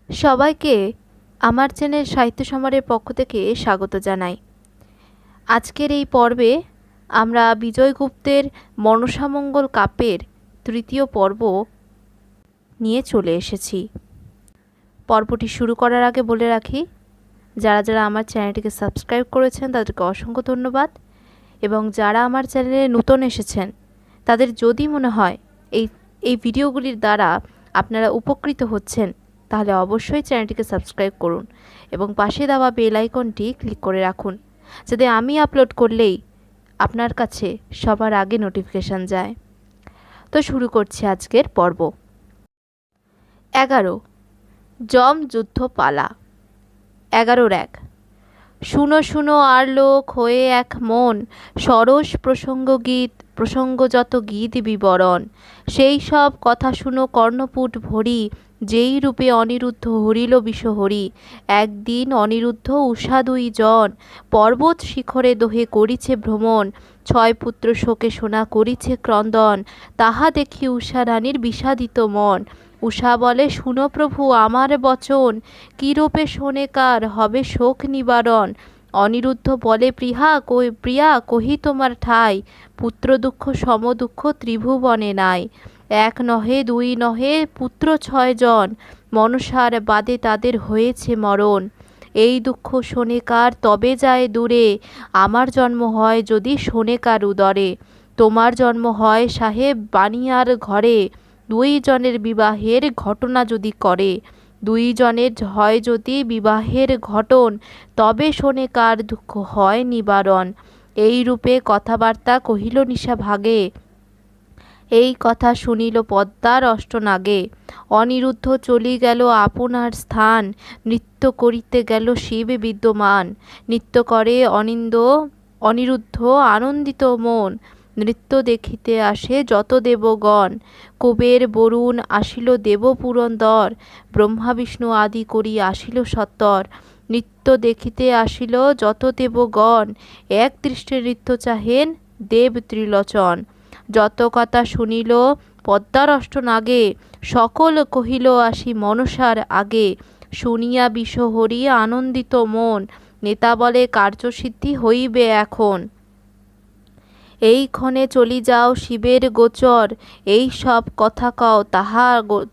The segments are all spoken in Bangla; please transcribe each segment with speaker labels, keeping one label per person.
Speaker 1: সবাইকে আমার চ্যানেল সাহিত্য সম্ভারের পক্ষ থেকে স্বাগত জানাই। আজকের এই পর্বে আমরা বিজয় গুপ্তের মনসামঙ্গল কাব্যের তৃতীয় পর্ব নিয়ে চলে এসেছি। পর্বটি শুরু করার আগে বলে রাখি, যারা যারা আমার চ্যানেলটিকে সাবস্ক্রাইব করেছেন তাদেরকে অসংখ্য ধন্যবাদ, এবং যারা আমার চ্যানেলে নতুন এসেছেন তাদের যদি মনে হয় এই ভিডিওগুলির দ্বারা আপনারা উপকৃত হচ্ছেন, তাহলে অবশ্যই চ্যানেলটিকে সাবস্ক্রাইব করুন এবং পাশে দেওয়া বেল আইকনটি ক্লিক করে রাখুন, যাতে আমি আপলোড করলেই আপনার কাছে সবার আগে নোটিফিকেশান যায়। তো শুরু করছি আজকের পর্ব। 11 যম যুদ্ধ পালা। 11-1 শুনো শুনো আর লোক হয়ে এক মন, সরস প্রসঙ্গযত গীত বিবরণ। সেই সব কথা শুনো কর্ণপুট ভরি, যেই রূপে অনিরুদ্ধ হরিল বিষহরি। একদিন অনিরুদ্ধ উষা 2 জন, পর্বত শিখরে দোহে করিছে ভ্রমণ। 6 পুত্র শোকে সোনা করিছে ক্রন্দন, তাহা দেখি উষা রানীর বিষাদিত মন। উষা বলে, শুনো প্রভু আমার বচন, কিরূপে শোনেকার হবে শোক নিবারণ। অনিরুদ্ধ বলে, প্রিয়া কহি তোমার ঠাই, পুত্র দুঃখ সম দুঃখ ত্রিভুবনে নাই। 1 নহে 2 নহে পুত্র 6 জন, মনসার বাদে তাদের হয়েছে মরণ। এই দুঃখ শোনেকার তবে যায় দূরে, আমার জন্ম হয় যদি শোনেকার উদরে। তোমার জন্ম হয় সাহেব বানিয়ার ঘরে, 2 জনের বিবাহের ঘটনা যদি করে। 2 জনের হয় যদি বিবাহের ঘটন, তবে শোনেকার দুঃখ হয় নিবারণ। এই রূপে কথাবার্তা কহিল নিশা ভাগে, এই কথা শুনিল পদ্মার অষ্টনাগে। অনিরুদ্ধ চলি গেল আপনার স্থান, নৃত্য করিতে গেল শিব বিদ্যমান। নৃত্য করে অনিরুদ্ধ আনন্দিত মন, নৃত্য দেখিতে আসে যত দেবগণ। কুবের বরুণ আসিল দেব পুরন্দর, ব্রহ্মা বিষ্ণু আদি করি আসিল সত্তর। নৃত্য দেখিতে আসিল যত দেবগণ, এক দৃষ্টে নৃত্য চাহেন দেব ত্রিলোচন। যত কথা শুনিল পদ্মার অষ্টনাগে, সকল কহিল আসি মনসার আগে। শুনিয়া বিষহরি আনন্দিত মন, নেতা বলে কার্যসিদ্ধি হইবে এখন। এই ক্ষণে চলি যাও শিবের গোচর, এই সব কথা কও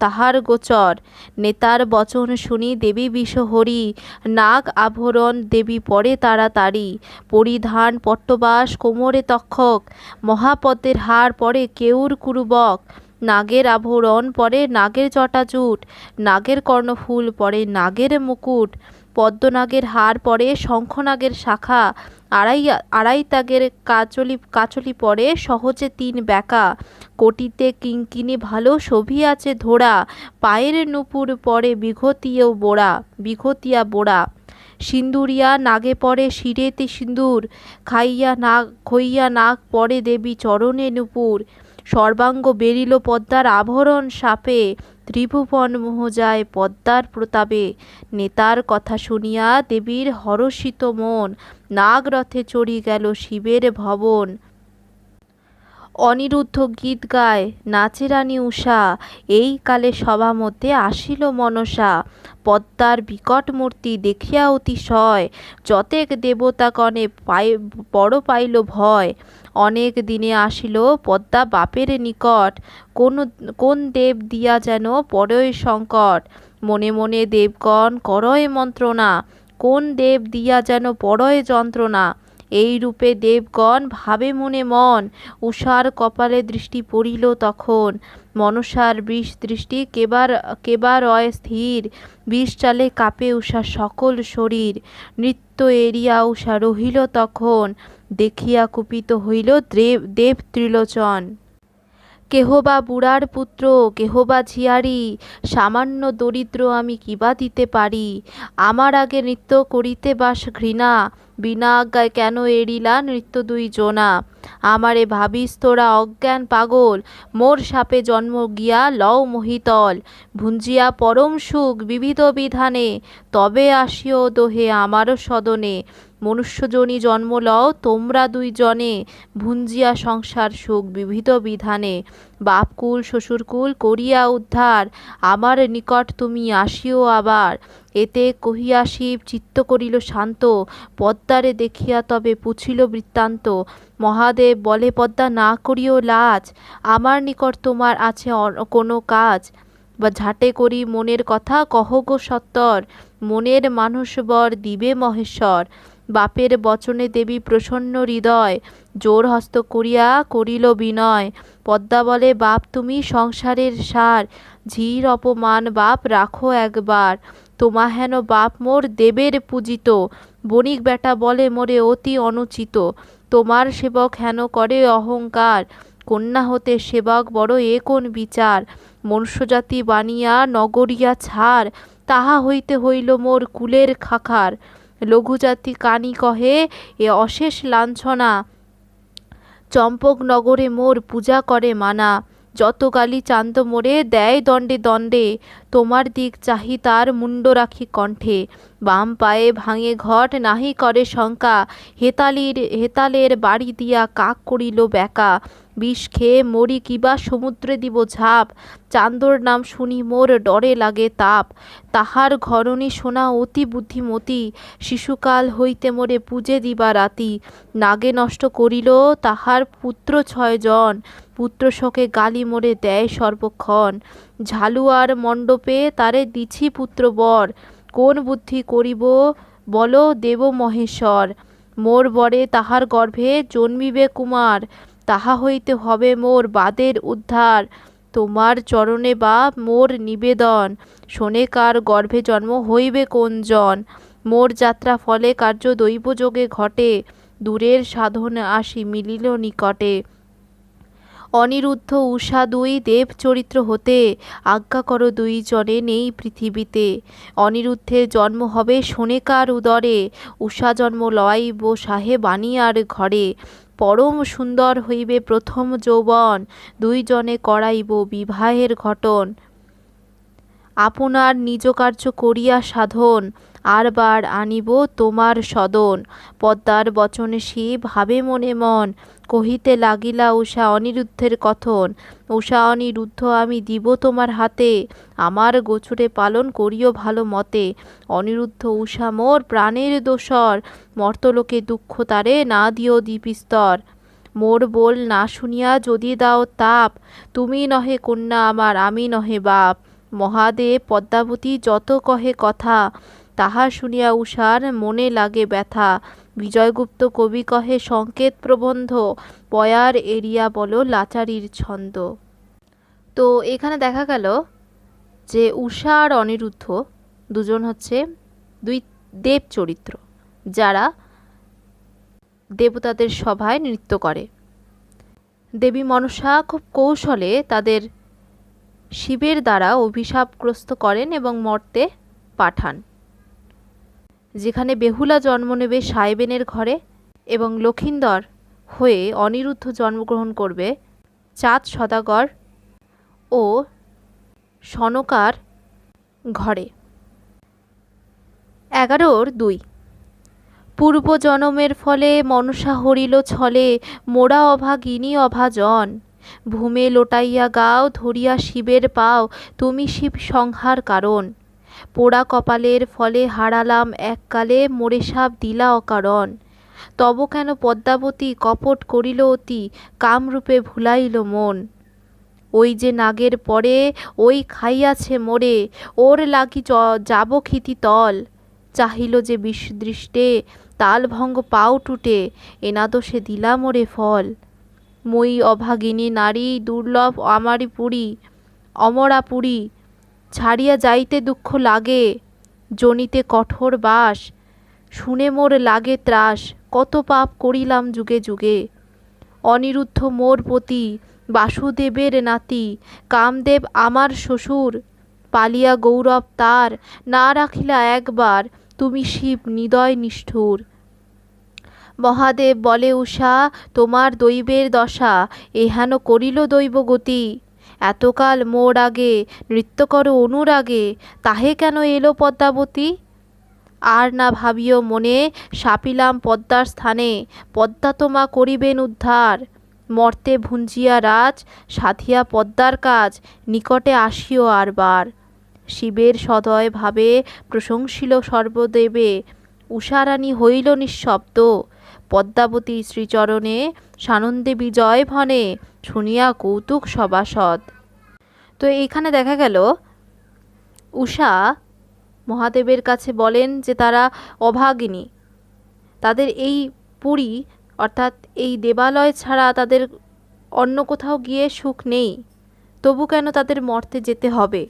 Speaker 1: তাহার গোচর। নেতার বচন শুনি দেবী বিষহরি, নাগ আভরণ দেবী পরে তাড়াতাড়ি। পরিধান পট্টবাস কোমরে তক্ষক, মহাপদ্মের হার পরে কেউর কুরুবক। নাগের আভরণ পরে নাগের জটাজুট, নাগের কর্ণফুল পরে নাগের মুকুট। পদ্মনাগের হার পরে শঙ্খনাগের শাখা, আড়াই তাগের কাচলি পরে সহজে 3 ব্যাকা। কোটিতে কিঙ্কিনি ভালো শোভিয়াছে ধরা, পায়ের নুপুর পরে বিঘতিয়া বোড়া। সিন্দুরিয়া নাগে পরে শিরেতে সিন্দুর, খইয়া নাগ পরে দেবী চরণে নুপুর। সর্বাঙ্গ বেরিল পদ্মার আভরণ সাপে, ত্রিভুবন মোহ যায় পদ্মার প্রতাপে। নেতার কথা শুনিয়া দেবীর হরষিত মন, নাগরথে চড়ি গেল শিবের ভবন। অনিরুদ্ধ গীত গায় নাচে রানী উষা, এই কালে সভা মধ্যে আসিল মনসা। পদ্মার বিকট মূর্তি দেখিয়া অতিশয়, যতেক দেবতাগণে বড় পাইল ভয়। অনেক দিনে আসিল পদ্মা বাপের নিকট, কোন দেব দিয়া যেন পড়য় সংকট। মনে মনে দেবগণ করয় মন্ত্রণা, কোন দেব দিয়া যেন পড়য় যন্ত্রণা। এই রূপে দেবগণ ভাবে মনে মন, উষার কপালে দৃষ্টি পড়িল তখন। মনসার বিষ দৃষ্টি কেবার রয় স্থির, বিষ চালে কাঁপে উষার সকল শরীর। নৃত্য এরিয়া উষা রহিল তখন, দেখিয়া কুপিত হইল দেব ত্রিলোচন। কেহ বা বুড়ার পুত্র কেহ বা ঝিয়ারি, সামান্য দরিদ্র আমি কিবা দিতে পারি। আমার আগে নৃত্য করিতে বাস ঘৃণা, বিনা আজ্ঞায় কেন এড়িলা নৃত্য 2 জনা। আমারে ভাবিস তোরা অজ্ঞান পাগল, মোর সাপে জন্ম গিয়া লও মহিতল। ভুঞ্জিয়া পরম সুখ বিবিধ বিধানে, তবে আসিও দোহে আমারও সদনে। মনুষ্যজনী জন্ম লও তোমরা দুইজনে, ভুঞ্জিয়া সংসার সুখ বিবিধ বিধানে। বাপকুল শ্বশুরকুল করিয়া উদ্ধার, আমার নিকট তুমি আসিও আবার। এতে কহিয়া শিব চিত্ত করিল শান্ত, পদ্মারে দেখিয়া তবে পুছিল বৃত্তান্ত। মহাদেব বলে পদ্মা না করিও লাজ, আমার নিকট তোমার আছে কোনো কাজ। বা ঝাঁটে করি মনের কথা কহ গো সত্তর, মনের মানুষ বর দিবে মহেশ্বর। বাপের বচনে দেবী প্রসন্ন হৃদয়, জোর হস্ত করিয়া করিল বিনয়। পদ্মা বলে বাপ তুমি সংসারের সার, ঝির অপমান বাপ রাখো একবার। তোমা হেন বাপ মোর দেবের পূজিত, বণিক বেটা বলে মোরে অতি অনুচিত। তোমার সেবক হেন করে অহংকার, কন্যা হতে সেবক বড় এ কোন বিচার। মনুষ্যজাতি বানিয়া নগরিয়া ছাড়, তাহা হইতে হইল মোর কুলের খাখার। লঘুজাতি কানি কহে এ অশেষ লাঞ্ছনা, চম্পকনগরে মোর পূজা করে মানা। যত গালি চান্দ মোরে দেয় দণ্ডে দণ্ডে, তোমার দিক চাহি তার মুন্ড রাখি কণ্ঠে। বাম পায়ে ভাঙে ঘট নাহি করে শঙ্কা, হেতালের বাড়ি দিয়া কাক করিল বেকা। বিষ খেয়ে মরি কিবা সমুদ্রে দিব ঝাঁপ, চান্দর নাম শুনি মোর ডরে লাগে তাপ। তাহার ঘরণী শোনা অতি বুদ্ধিমতী, শিশুকাল হইতে মোরে পূজে দিবা রাতি। নাগে নষ্ট করিল তাহার পুত্র 6 জন, পুত্র শোকে গালি মোরে দেয় সর্বক্ষণ। ঝালুয়ার মণ্ডপে তারে দিছি পুত্র বর, কোন বুদ্ধি করিব বল দেব মহেশ্বর। মোর বরে তাহার গর্ভে জন্মিবে কুমার, তাহা হইতে হবে মোর বাদের উদ্ধার। তোমার চরণে বাপ মোর নিবেদন, শোনে কার গর্ভে জন্ম হইবে কোন জন। মোর যাত্রা ফলে কার্য দৈবযোগে ঘটে, দূরের সাধন আসি মিলিল নিকটে। অনিরুদ্ধ উষা দুই দেব চরিত্র হতে, আজ্ঞা করো দুইজনে নেই পৃথিবীতে। অনিরুদ্ধের জন্ম হবে শোনেকার উদরে, উষা জন্ম লওয়াইব সাহে বানিয়ার ঘরে। পরম সুন্দর হইবে প্রথম যৌবন, দুইজনে করাইব বিবাহের ঘটন। আপনার নিজ কার্য করিয়া সাধন, আরবার আনিব তোমার সদন। পদ্মার বচনে শিব ভাবে মনে মন, কহিতে লাগিলা উষা অনিরুদ্ধের কথন। উষা অনিরুদ্ধ আমি দিব তোমার হাতে, আমার গোচরে পালন করিও ভালো মতে। অনিরুদ্ধ উষা মোর প্রাণের দোসর, মর্তলোকে দুঃখ তারে না দিও দীপিস্তর। মোর বল না শুনিয়া যদি দাও তাপ, তুমি নহে কন্যা আমার আমি নহে বাপ। মহাদেব পদ্মাবতী যত কহে কথা, তাহা শুনিয়া উষার মনে লাগে ব্যথা। বিজয়গুপ্ত কবি কহে সংকেত প্রবন্ধ, পয়ার এরিয়া বলো লাচারির ছন্দ। তো এখানে দেখা গেল যে উষা আর অনিরুদ্ধ দুজন হচ্ছে দুই দেব চরিত্র, যারা দেবতাদের সভায় নৃত্য করে। দেবী মনসা খুব কৌশলে তাদের শিবের দ্বারা অভিশাপগ্রস্ত করেন এবং মর্তে পাঠান। যেখানে বেহুলা জন্ম নেবে সাহেবেনের ঘরে এবং লক্ষিন্দর হয়ে অনিরুদ্ধ জন্মগ্রহণ করবে চাঁদ সদাগর ও সনকার ঘরে। 11-2 পূর্বজনমের ফলে মনসা হরিল ছলে, মোরা অভাগিনী অভাজন। ভূমে লোটাইয়া গাও ধরিয়া শিবের পাও, তুমি শিব সংহার কারণ। পোড়া কপালের ফলে হারালাম এককালে, মোরে সাপ দিলা অকারণ। তব কেন পদ্মাবতী কপট করিল অতি, কামরূপে ভুলাইল মন। ওই যে নাগের পরে ওই খাইয়াছে মোরে, ওর লাগি যাব ক্ষিতি তল। চাহিল যে বিষদৃষ্টে তালভঙ্গ পাও টুটে, এনাদোষে দিলা মোরে ফল। মই অভাগিনী নারী দুর্লভ আমারি পুরী, অমরা পুরী ছাড়িয়া যাইতে দুঃখ লাগে। জনিতে কঠোর বাস শুনে মোর লাগে ত্রাস, কত পাপ করিলাম যুগে যুগে। অনিরুদ্ধ মোর পতি, বাসুদেবের নাতি, কামদেব আমার শ্বশুর। পালিয়া গৌরব তার না রাখিলা একবার, তুমি শিব নিদয় নিষ্ঠুর। মহাদেব বলে উষা তোমার দৈবের দশা, এহেন করিল দৈব গতি। এতকাল মোর আগে নৃত্য করো অনুরাগে, তাহে কেন এলো পদ্মাবতী। আর না ভাবিও মনে, সাপিলাম পদ্মার স্থানে, পদ্মা তোমা করিবেন উদ্ধার। মর্তে ভুঞ্জিয়া রাজ, সাধিয়া পদ্মার কাজ, নিকটে আসিও আরবার। শিবের সদয় ভাবে প্রশংসিল সর্বদেবে, উষারানী হইল নিঃশব্দ। পদ্মাবতী শ্রীচরণে সানন্দে বিজয় ভনে, শুনিয়া কৌতুক সভাসদ। তো এইখানে দেখা গেল উষা মহাদেবের কাছে বলেন যে তারা অভাগিনী, তাদের এই পুরী অর্থাৎ এই দেবালয় ছাড়া তাদের অন্য কোথাও গিয়ে সুখ নেই, তবু কেন তাদের মর্তে যেতে হবে।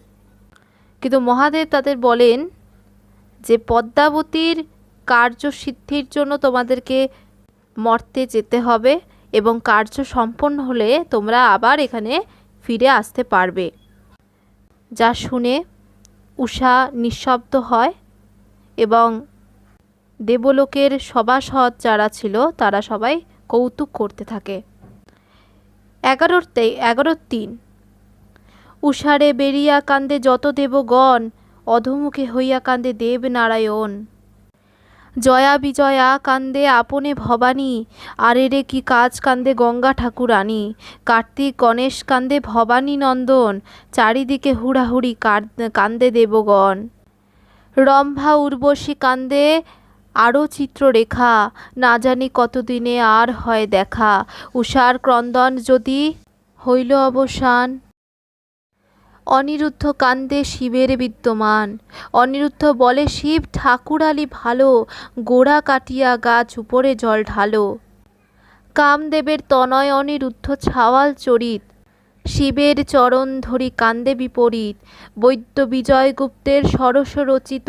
Speaker 1: কিন্তু মহাদেব তাদের বলেন যে পদ্মাবতীর কার্যসিদ্ধির জন্য তোমাদেরকে মর্তে যেতে হবে এবং কার্য সম্পন্ন হলে তোমরা আবার এখানে ফিরে আসতে পারবে। যা শুনে উষা নিঃশব্দ হয় এবং দেবলোকের সভাসদ যারা ছিল তারা সবাই কৌতুক করতে থাকে। 11:3 উষারে বেরিয়া কান্দে যত দেবগণ, অধমুখে হইয়া কান্দে দেব নারায়ণ। জয়া বিজয়া কান্দে আপনে ভবানী, আরে রে কি কাজ কান্দে গঙ্গা ঠাকুরানী। কার্তিক গণেশ কান্দে ভবানী নন্দন, চারিদিকে হুড়াহুড়ি কান্দে দেবগণ। রম্ভা উর্বশী কান্দে আরও চিত্ররেখা, না জানি কতদিনে আর হয় দেখা। উষার ক্রন্দন যদি হইল অবসান, অনিরুদ্ধ কান্দে শিবের বিদ্যমান। অনিরুদ্ধ বলে শিব ঠাকুরালি ভালো, গোড়া কাটিয়া গাছ উপরে জল ঢালো। কামদেবের তনয় অনিরুদ্ধ ছাওয়াল চরিত, শিবের চরণ ধরি কান্দে বিপরীত। বৈদ্য বিজয়গুপ্তের সরস রচিত,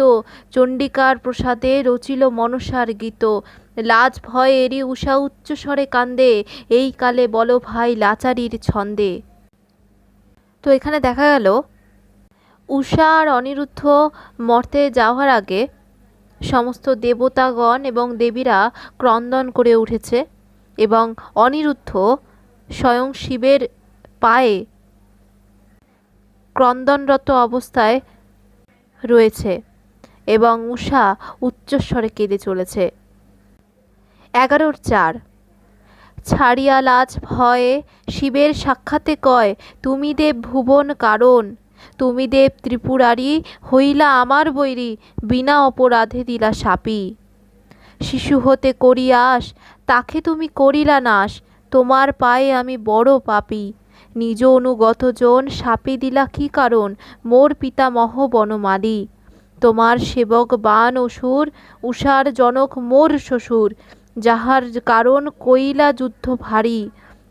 Speaker 1: চণ্ডিকার প্রসাদে রচিল মনসার গীত। লাজ ভয় এরি উষা উচ্চস্বরে কান্দে, এই কালে বলো ভাই লাচারির ছন্দে। তো এখানে দেখা গেল উষা আর অনিরুদ্ধ মর্তে যাওয়ার আগে সমস্ত দেবতাগণ এবং দেবীরা ক্রন্দন করে উঠেছে এবং অনিরুদ্ধ স্বয়ং শিবের পায়ে ক্রন্দনরত অবস্থায় রয়েছে এবং উষা উচ্চস্বরে কেঁদে চলেছে। 11:4 ছাড়িয়া লাজ ভয়ে শিবের সাক্ষাতে কয়, তুমি দেব ভুবন কারণ। তুমি দেব ত্রিপুরারি, হইলা আমার বৈরী, বিনা অপরাধে দিলা শাপি। শিশু হতে করিয়াস, তাকে তুমি করিলা নাশ, তোমার পায়ে আমি বড় পাপী। নিজ অনুগত জন শাপি দিলা কি কারণ, মোর পিতামহ বনমালী। তোমার সেবক বান অসুর, উষার জনক মোর শ্বশুর। যাহার কারণ কইলা যুদ্ধ ভারী,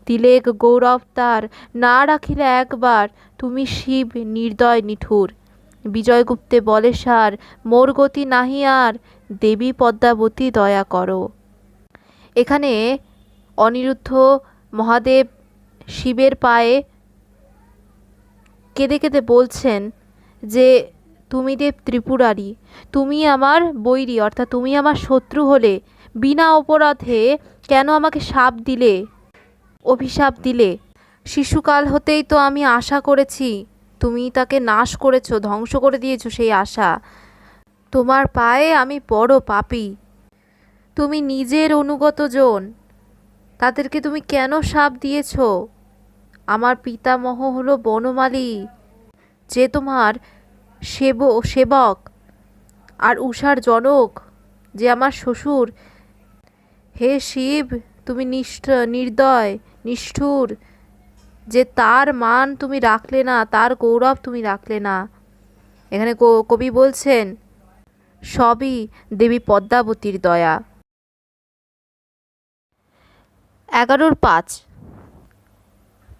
Speaker 1: তিলেক গৌরব তার না রাখিলা একবার। তুমি শিব নির্দয় নিঠুর, বিজয়গুপ্তে বলে সার, মোর গতি নাহি আর, দেবী পদ্মাবতী দয়া করো। এখানে অনিরুদ্ধ মহাদেব শিবের পায়ে কেঁদে কেঁদে বলছেন যে তুমি দেব ত্রিপুরারি, তুমি আমার বৈরী অর্থাৎ তুমি আমার শত্রু হলে, বিনা অপরাধে কেন আমাকে শাপ দিলে, অভিশাপ দিলে। শিশুকাল হতেই তো আমি আশা করেছি, তুমি তাকে নাশ করেছো, ধ্বংস করে দিয়েছো সেই আশা। তোমার পায়ে আমি বড় পাপী। তুমি নিজের অনুগত জন, তাদেরকে তুমি কেন শাপ দিয়েছ? আমার পিতামহ হলো বনমালী, যে তোমার সেবক, আর উষার জনক যে আমার শ্বশুর। হে শিব, তুমি নির্দয় নিষ্ঠুর, যে তার মান তুমি রাখলে না, তার গৌরব তুমি রাখলে না। এখানে কবি বলছেন সবই দেবী পদ্মাবতীর দয়া। 11:5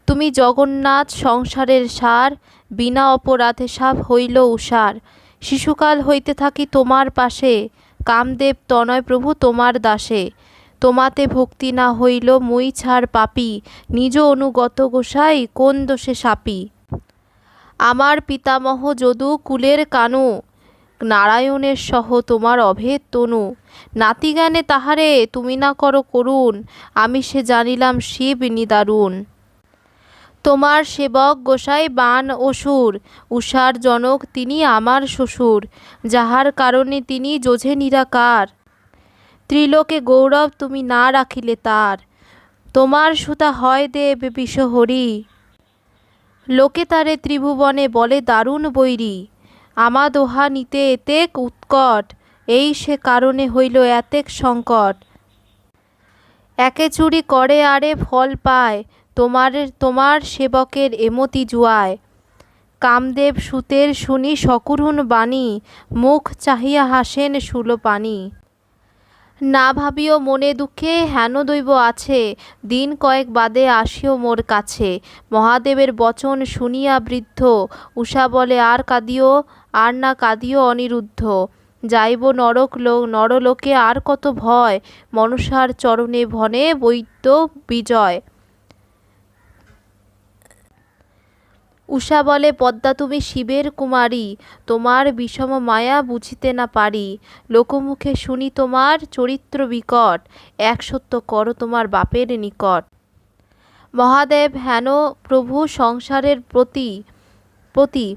Speaker 1: তুমি জগন্নাথ সংসারের সার, বিনা অপরাধে সাপ হইল উষার। শিশুকাল হইতে থাকি তোমার পাশে, কামদেব তনয় প্রভু তোমার দাসে। তোমাতে ভক্তি না হইল মুই ছাড় পাপী, নিজ অনুগত গোসাই কোন দোষে শাপি। আমার পিতামহ যদু কুলের কানু, নারায়ণের সহ তোমার অভেদ তনু। নাতিজ্ঞানে তাহারে তুমি না করো করুণ, আমি সে জানিলাম শিব নিদারুণ। তোমার সেবক গোসাই বান অসুর, উষার জনক তিনি আমার শ্বশুর, যাহার কারণে তিনি যোঝে নিরাকার। ত্রিলোকে গৌরব তুমি না রাখিলে তার, তোমার সুতা হয় দেব বিষহরি। লোকে তারে ত্রিভুবনে বলে দারুণ বৈরী, আমা দোহা নিতে এতেক উৎকট, এই সে কারণে হইল এতেক সংকট। একে চুরি করে আরে ফল পায়, তোমার সেবকের এমতি জুয়ায়। কামদেব সুতের শুনি সকরুণ বাণী, মুখ চাহিয়া হাসেন শূলপাণি। না ভাবিও মনে দুঃখে হেন দৈব আছে, দিন কয়েক বাদে আসিও মোর কাছে। মহাদেবের বচন শুনিয়া বৃদ্ধ, উষা বলে আর কাঁদিও, আর না কাঁদিও অনিরুদ্ধ। যাইব নরলোকে আর কত ভয়, মনসার চরণে ভনে বৈদ্য বিজয়। উষা বলে পদ্মা তুমি শিবের কুমারী, তোমার বিষম মায়া বুঝিতে না পারি। লোকমুখে শুনি তোমার চরিত্র বিকট, এক সত্য করো তোমার বাপের নিকট। মহাদেব হেন প্রভু সংসারের প্রতি,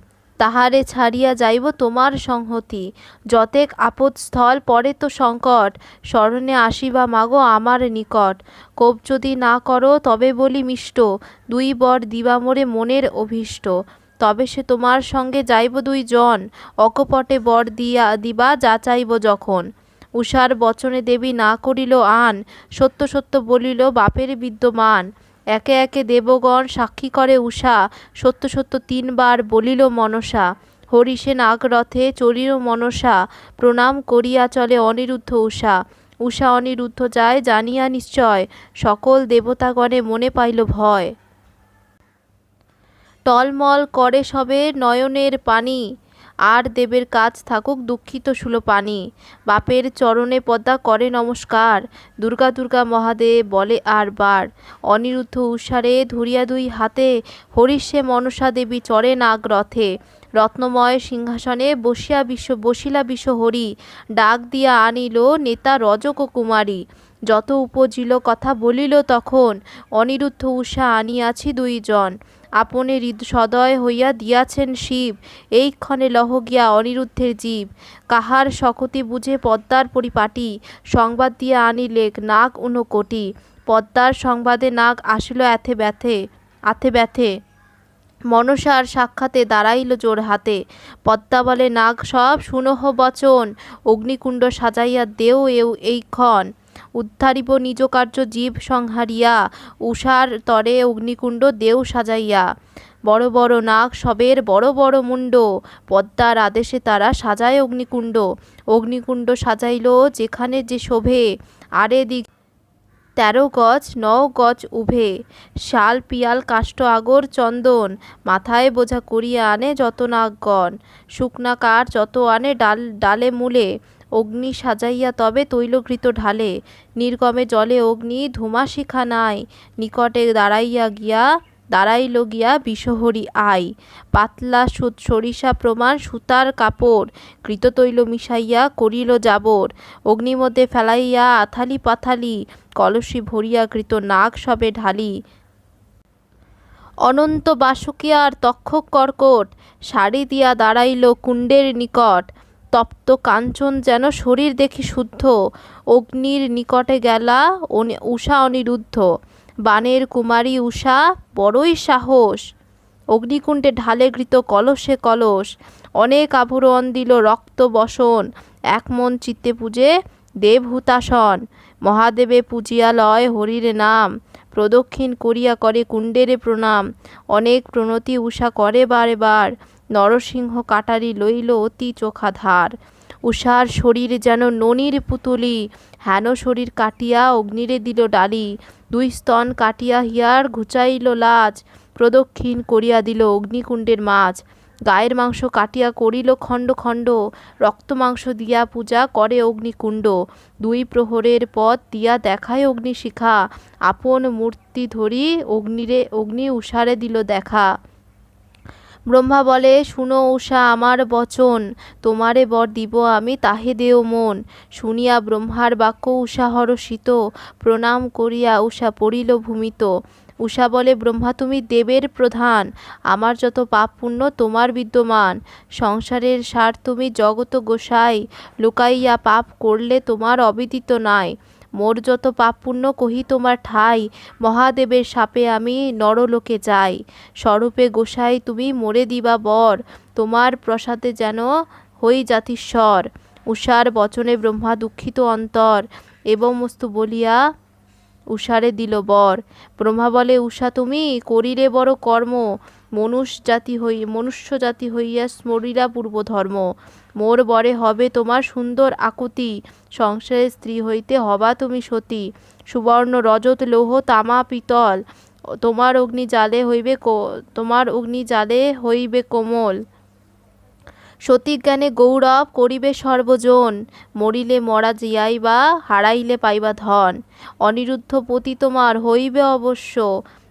Speaker 1: তাহারে ছাড়িয়া যাইব তোমার সংহতি। যতেক আপদ স্থল পড়ে তো সংকট, শরণে আসিবা মাগো আমার নিকট। কোপ যদি না করো তবে বলি মিষ্ট, দুই বর দিবা মোরে মনের অভীষ্ট। তবে সে তোমার সঙ্গে যাইব দুই জন, অকপটে বর দিবা যা চাইব যখন। উষার বচনে দেবী না করিল আন, সত্য সত্য বলিল বাপের বিদ্যমান। একে একে দেবগণ সাক্ষী করে উষা, সত্য সত্য তিনবার বলিল মনসা। হরিষে নাগরথে চলিল মনসা, প্রণাম করিয়া চলে অনিরুদ্ধ উষা। উষা অনিরুদ্ধ যায় জানিয়া নিশ্চয়, সকল দেবতাগণে মনে পাইল ভয়। টলমল করে সবে নয়নের পানি, আর দেবের কাজ থাকুক দুঃখিত শূলপাণি। বাপের চরণে পদ্মা করে নমস্কার, দুর্গা দুর্গা মহাদেব বলে আর বার। অনিরুদ্ধ উষারে ধরিয়া দুই হাতে, হরিষে মনসা দেবী চড়ে নাগরথে। রত্নময় সিংহাসনে বসিলা বিষহরি, ডাক দিয়া আনিল নেতা রজক কুমারী। যত উপজিল কথা বলিল তখন, অনিরুদ্ধ উষা আনিয়াছি দুইজন। আপনে সদয় হইয়া দিয়াছেন শিব, এইক্ষণে লহ গিয়া অনিরুদ্ধের জীব। কাহার শকতি বুঝে পদ্মার পরিপাটি, সংবাদ দিয়া আনিলেক নাগ ঊনকোটি। পদ্মার সংবাদে নাগ আসিল আথে ব্যথে, মনসার সাক্ষাতে দাঁড়াইল জোর হাতে। পদ্মা বলে নাগ সব শুনহ বচন, অগ্নিকুণ্ড সাজাইয়া দেও এইক্ষণ। উদ্ধারিব নিজ কার্য জীব সংহারিয়া, উষার তরে অগ্নিকুণ্ড দেও সাজাইয়া। বড় বড় নাগ সবের বড় বড় মুণ্ড, পদ্মার আদেশে তারা সাজায় অগ্নিকুণ্ড। অগ্নিকুণ্ড সাজাইল যেখানে যে শোভে, আরে দিক 13 গজ 9 গজ উভে। শাল পিয়াল কাষ্ঠ আগর চন্দন, মাথায় বোঝা করিয়া আনে যত নাগগণ। শুকনা কাঠ যত আনে ডালে মূলে, অগ্নি সাজাইয়া তবে তৈলঘৃত ঢালে। নির্গমে জলে অগ্নি ধূমাশিখা নাই, নিকটে দাঁড়াইল গিয়া বিষহরি আই। পাতলা সরিষা প্রমাণ সুতার কাপড়, কৃততৈল মিশাইয়া করিল জাবর। অগ্নিমধ্যে ফেলাইয়া আথালি পাথালি, কলসি ভরিয়া কৃত নাগ সবে ঢালি। অনন্ত বাসুকিয়ার তক্ষক কর্কট, শাড়ি দিয়া দাঁড়াইল কুণ্ডের নিকট। তপ্ত কাঞ্চন যেন শরীর দেখি শুদ্ধ, অগ্নির নিকটে গেলা উষা অনিরুদ্ধ। বানের কুমারী উষা বড়ই সাহস, অগ্নিকুণ্ডে ঢালে ঘৃত কলসে কলস। অনেক আভরণ দিল রক্ত বসন, এক মন চিত্তে পূজে দেবহুতাসন। মহাদেবে পূজিয়া লয় হরির নাম, প্রদক্ষিণ করিয়া করে কুণ্ডেরে প্রণাম। অনেক প্রণতি উষা করে বারে বার, নরসিংহ কাটারি লইল অতি চোখা ধার। উষার শরীর যেন ননির পুতুলি, হেন শরীর কাটিয়া অগ্নিরে দিল ডালি। দুই স্তন কাটিয়া হিয়ার ঘুচাইল লাজ, প্রদক্ষিণ করিয়া দিল অগ্নিকুণ্ডের মাঝ। গায়ের মাংস কাটিয়া করিল খণ্ড খণ্ড, রক্ত মাংস দিয়া পূজা করে অগ্নিকুণ্ড। 2 প্রহরের পথ দিয়া দেখায় অগ্নিশিখা, আপন মূর্তি ধরি অগ্নি উষারে দিল দেখা। ব্রহ্মা বলে শুনো উষা আমার বচন, তোমারে বর দিব আমি তাহে দেও মন। শুনিয়া ব্রহ্মার বাক্য উষা হরষিত, প্রণাম করিয়া উষা পড়িল ভূমিত। উষা বলে, ব্রহ্মা তুমি দেবের প্রধান, আমার যত পাপ পুণ্য তোমার বিদ্যমান। সংসারের সার তুমি জগত গোসাই, লুকাইয়া পাপ করলে তোমার অবিদিত নাই। মোর যত পাপ পুণ্য কহি তোমার ঠাই, মহাদেবের শাপে আমি নরলোকে যাই। স্বরূপে গোসাই তুমি মোরে দিবা বর, তোমার প্রসাদে যেন হই জাতিস্বর। উষার বচনে ব্রহ্মা দুঃখিত অন্তর, এবমস্তু বলিয়া উষারে দিল বর। ব্রহ্মা বলে, উষা তুমি করিলে বড় কর্ম, মনুষ্য জাতি হইয়া স্মরিলা পূর্বধর্ম। মোর বরে হবে তোমার সুন্দর আকুতি, সংসারের স্ত্রী হইতে হবা তুমি সতী। সুবর্ণ রজত লৌহ তামা পিতল, তোমার অগ্নি জালে হইবে কোমল। সতীজ্ঞানে গৌরব করিবে সর্বজন, মরিলে মরা জিয়াইবা, হারাইলে পাইবা ধন। অনিরুদ্ধ পতি তোমার হইবে অবশ্য,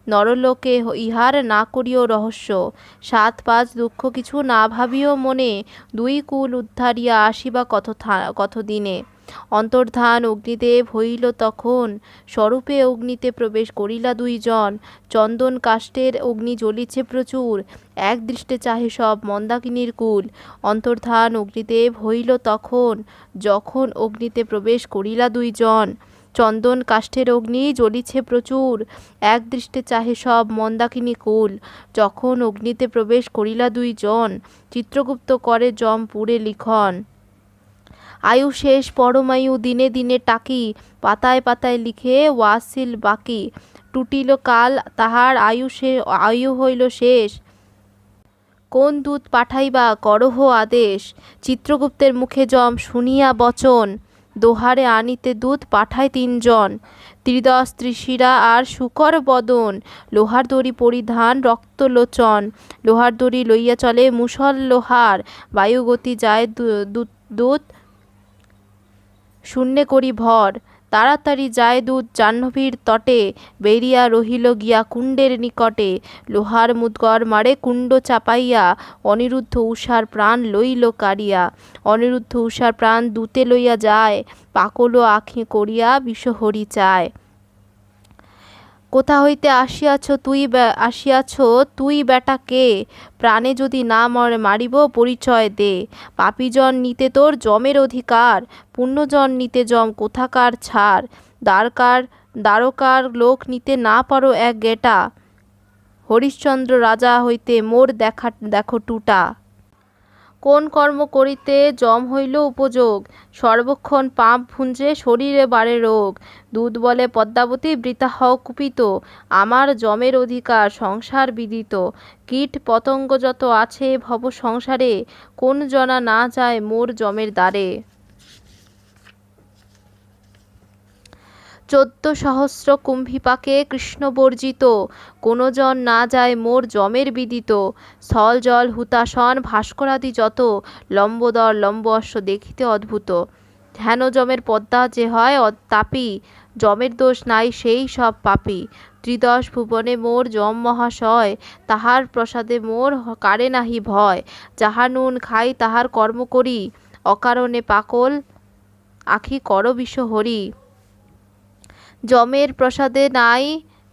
Speaker 1: নরলোকে ইহার না করিও রহস্য। 7-5 দুঃখ কিছু না ভাবিও মনে, 2 কুল উদ্ধারিয়া আসিবা কত দিনে। অন্তর্ধান অগ্নিদেব হইল তখন, স্বরূপে অগ্নিতে প্রবেশ করিলা 2 জন। চন্দন কাষ্ঠের অগ্নি জ্বলিছে প্রচুর, এক দৃষ্টে চাহে সব মন্দাকিনীর কুল। অন্তর্ধান অগ্নিদেব হইল তখন, যখন অগ্নিতে প্রবেশ করিলা 2 জন। চন্দন কাষ্ঠের অগ্নি জ্বলিছে প্রচুর, এক দৃষ্টে চাহে সব মন্দাকিনী কুল। যখন অগ্নিতে প্রবেশ করিলা 2 জন, চিত্রগুপ্ত করে যম পুরে লিখন। আয়ু শেষ পরমায়ু দিনে দিনে টাকি, পাতায় পাতায় লিখে ওয়াসিল বাকি। টুটিল কাল তাহার আয়ু হইল শেষ, কোন দূত পাঠাইবা করহ আদেশ। চিত্রগুপ্তের মুখে যম শুনিয়া বচন, দোহারে আনিতে দূত পাঠায় 3 জন। ত্রিদশ ত্রিশিরা আর শুকর বদন, লোহার দড়ি পরিধান রক্তলোচন। লোহার দড়ি লইয়া চলে মুষল লোহার, বায়ুগতি যায় দূত শূন্যে করি ভর। তাড়াতাড়ি যায় দূত জাহ্নবীর তটে, বেরিয়া রহিল গিয়া কুণ্ডের নিকটে। লোহার মুদগর মারে কুণ্ড চাপাইয়া, অনিরুদ্ধ উষার প্রাণ লইল কাড়িয়া। অনিরুদ্ধ উষার প্রাণ দূতে লইয়া যায়, পাকল আঁখি করিয়া বিষহরি চায়। কোথা হইতে আসিয়াছ তুই বেটা কে, প্রাণে যদি না মারিব পরিচয় দে। পাপীজন নিতে তোর যমের অধিকার, পুণ্যজন নিতে যম কোথাকার ছাড়। দ্বারকার লোক নিতে না পারো এক গেটা, হরিশ্চন্দ্র রাজা হইতে মোর দেখো টুটা। কোন কর্ম করিতে যম হইল উপযোগ, সর্বক্ষণ পাপ ভুঞ্জে শরীরে বাড়ে রোগ। দূত বলে, পদ্মাবতী বৃথা হও কুপিত, আমার যমের অধিকার সংসার বিদিত। কীট পতঙ্গ যত আছে ভব সংসারে, কোন জনা না যায় মোর যমের দ্বারে। 14 সহস্র কুম্ভীপাকে কৃষ্ণ বর্জিত, কোন জন না যায় মোর যমের বিদিত। স্থল জল হুতাশন ভাস্করাদি যত, লম্বোদর লম্ব অশ্ব দেখিতে অদ্ভুত। হেন যমের পদ্মা যে হয় তাপী, যমের দোষ নাই সেই সব পাপী। ত্রিদশ ভুবনে মোর যম মহাশয়, তাহার প্রসাদে মোর কারে নাহি ভয়। যাহা নুন খাই তাহার কর্ম করি, অকারণে পাকল আখি কর বিষহরি। যমের প্রসাদে নাই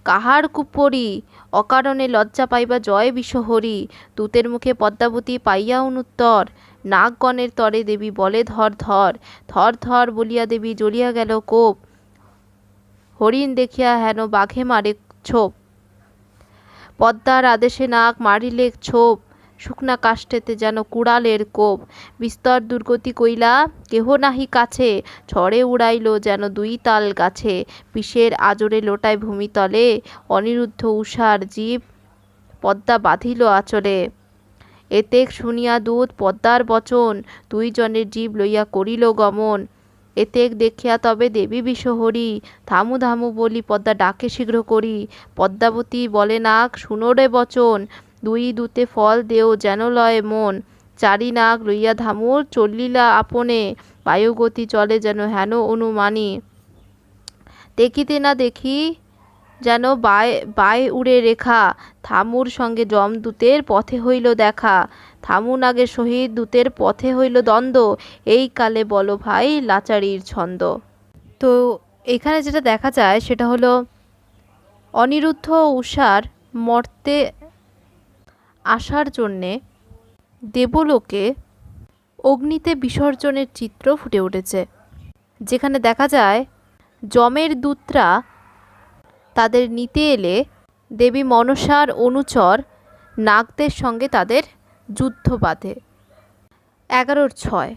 Speaker 1: কাহার কুপরি, অকারণে লজ্জা পাইবা জয় বিষহরি। দূতের মুখে পদ্মাবতী পাইয়া অনুত্তর, নাগগণের তরে দেবী বলে ধর ধর। ধর ধর বলিয়া দেবী জ্বলিয়া গেল কোপ, হরিণ দেখিয়া হেন বাঘে মারে ছোপ। পদ্মার আদেশে নাগ মারিলে ছোপ, শুকনা কাষ্ঠেতে যেন কুড়ালের কোপ। বিস্তর দুর্গতি কইলা কেহ নাহি কাছে, ঝড়ে উড়াইল যেন 2 তাল গাছে। বিষের আজরে লোটায় ভূমিতলে, অনিরুদ্ধ উষার জীব পদ্মা বাঁধিল আঁচলে। এতেক শুনিয়া দূত পদ্মার বচন, 2 জনের জীব লইয়া করিল গমন। এতেক দেখিয়া তবে দেবী বিষহরি, ধামু ধামু বলি পদ্মা ডাকে শীঘ্র করি। পদ্মাবতী বলে নাগ শুনো রে বচন, 2 দূতে ফল দেও যেন লয় মন। 4 নাগ লইয়া ধামুর চলিলা আপনে, বায়ুগতি চলে যেন হেন অনুমানী। দেখিতে না দেখি যেন বায় উড়ে রেখা, থামুর সঙ্গে যমদূতের পথে হইল দেখা। থামু নাগের সহিত দূতের পথে হইল দ্বন্দ্ব, এই কালে বলো ভাই লাচারির ছন্দ। তো এখানে যেটা দেখা যায় সেটা হলো অনিরুদ্ধ উষার মর্তে আসার জন্যে দেবলোকে অগ্নিতে বিসর্জনের চিত্র ফুটে উঠেছে, যেখানে দেখা যায় যমের দূতরা তাদের নিতে এলে দেবী মনসার অনুচর নাগদের সঙ্গে তাদের যুদ্ধ বাধে। 11:6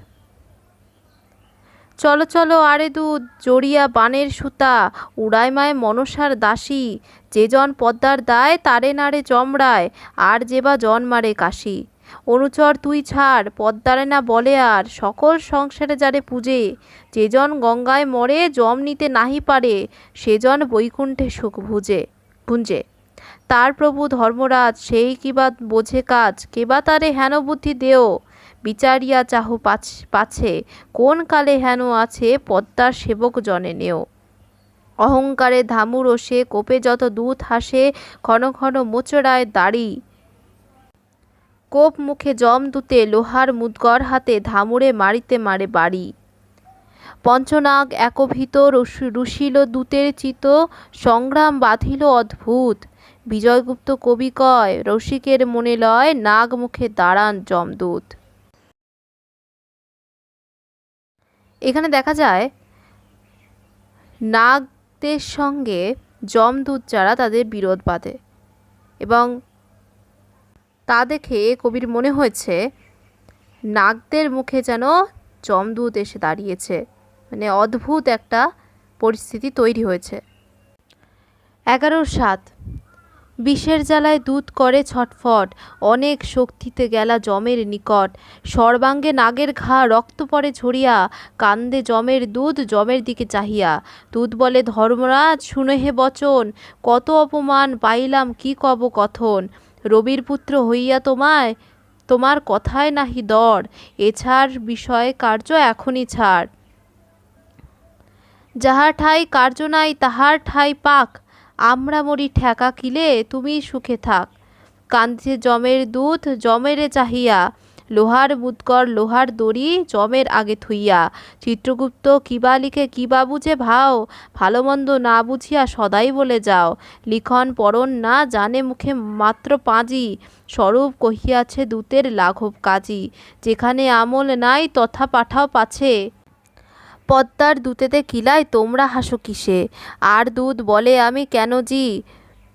Speaker 1: চলো চলো আরে দুধ জড়িয়া বানের সুতা, উড়ায় মায় মনসার দাসী, যে জন পদ্মার দায় তারে নারে জমরায়, আর যে বা জন মারে কাশি। অনুচর তুই ছাড় পদ্মারে না বলে আর, সকল সংসারে যারে পূজে, যে জন গঙ্গায় মরে জম নিতে নাহি পারে, সেজন বৈকুণ্ঠে সুখ ভুঞ্জে। তার প্রভু ধর্মরাজ সেই কিবা বোঝে কাজ, কেবা তারে হেন বুদ্ধি দেও, বিচারিয়া চাহু পাছে, কোন কালে হেন আছে পদ্মার সেবক জনে নেও। অহংকারে ধামু রসে কোপে যত দূত হাসে, ক্ষণ ক্ষণ মোচড়ায় দাড়ি, কোপ মুখে জম দূতে লোহার মুদগর হাতে, ধামুরে মারিতে মারে বাড়ি। পঞ্চনাগ একভীত রুশিল দূতের চিত, সংগ্রাম বাঁধিল অদ্ভুত, বিজয়গুপ্ত কবি কয়, রসিকের মনে লয়, নাগ মুখে দাঁড়ান যমদূত। এখানে দেখা যায় নাগদের সঙ্গে যমদূত যারা তাদের বিরোধ বাঁধে, এবং তা দেখে কবির মনে হয়েছে নাগদের মুখে যেন যমদূত এসে দাঁড়িয়েছে, মানে অদ্ভুত একটা পরিস্থিতি তৈরি হয়েছে। 11:7 বিষের জ্বালায় দূত করে ছটফট, অনেক শক্তিতে গেলা যমের নিকট, সর্বাঙ্গে নাগের ঘা রক্ত পড়ে ঝরিয়া, কান্দে যমের দূত যমের দিকে চাহিয়া। দূত বলে ধর্মরাজ শুনে হে বচন, কত অপমান পাইলাম কি কব কথন, রবির পুত্র হইয়া তোমার কথায় নাহি দর, এছাড় বিষয় কার্য এখনই ছাড়, যাহার ঠাই কার্য নাই তাহার ঠাই পাক, আমরা মরি ঠেকা কিলে তুমি সুখে থাক। কান্দিছে যমের দূত যমেরে চাহিয়া, লোহার মুদগর লোহার দড়ি যমের আগে থুইয়া, চিত্রগুপ্ত কিবা লিখে কিবা বুঝে ভাও, ভালো মন্দ না বুঝিয়া সদাই বলে যাও, লিখন পড়ন না জানে মুখে মাত্র পাঁজি, স্বরূপ কহিয়াছে দূতের লাঘব কাজী, যেখানে আমল নাই তথা পাঠাও পাছে, পদ্মার দূতেতে কিলায় তোমরা হাসো কিসে। আর দূত বলে আমি কেন জি,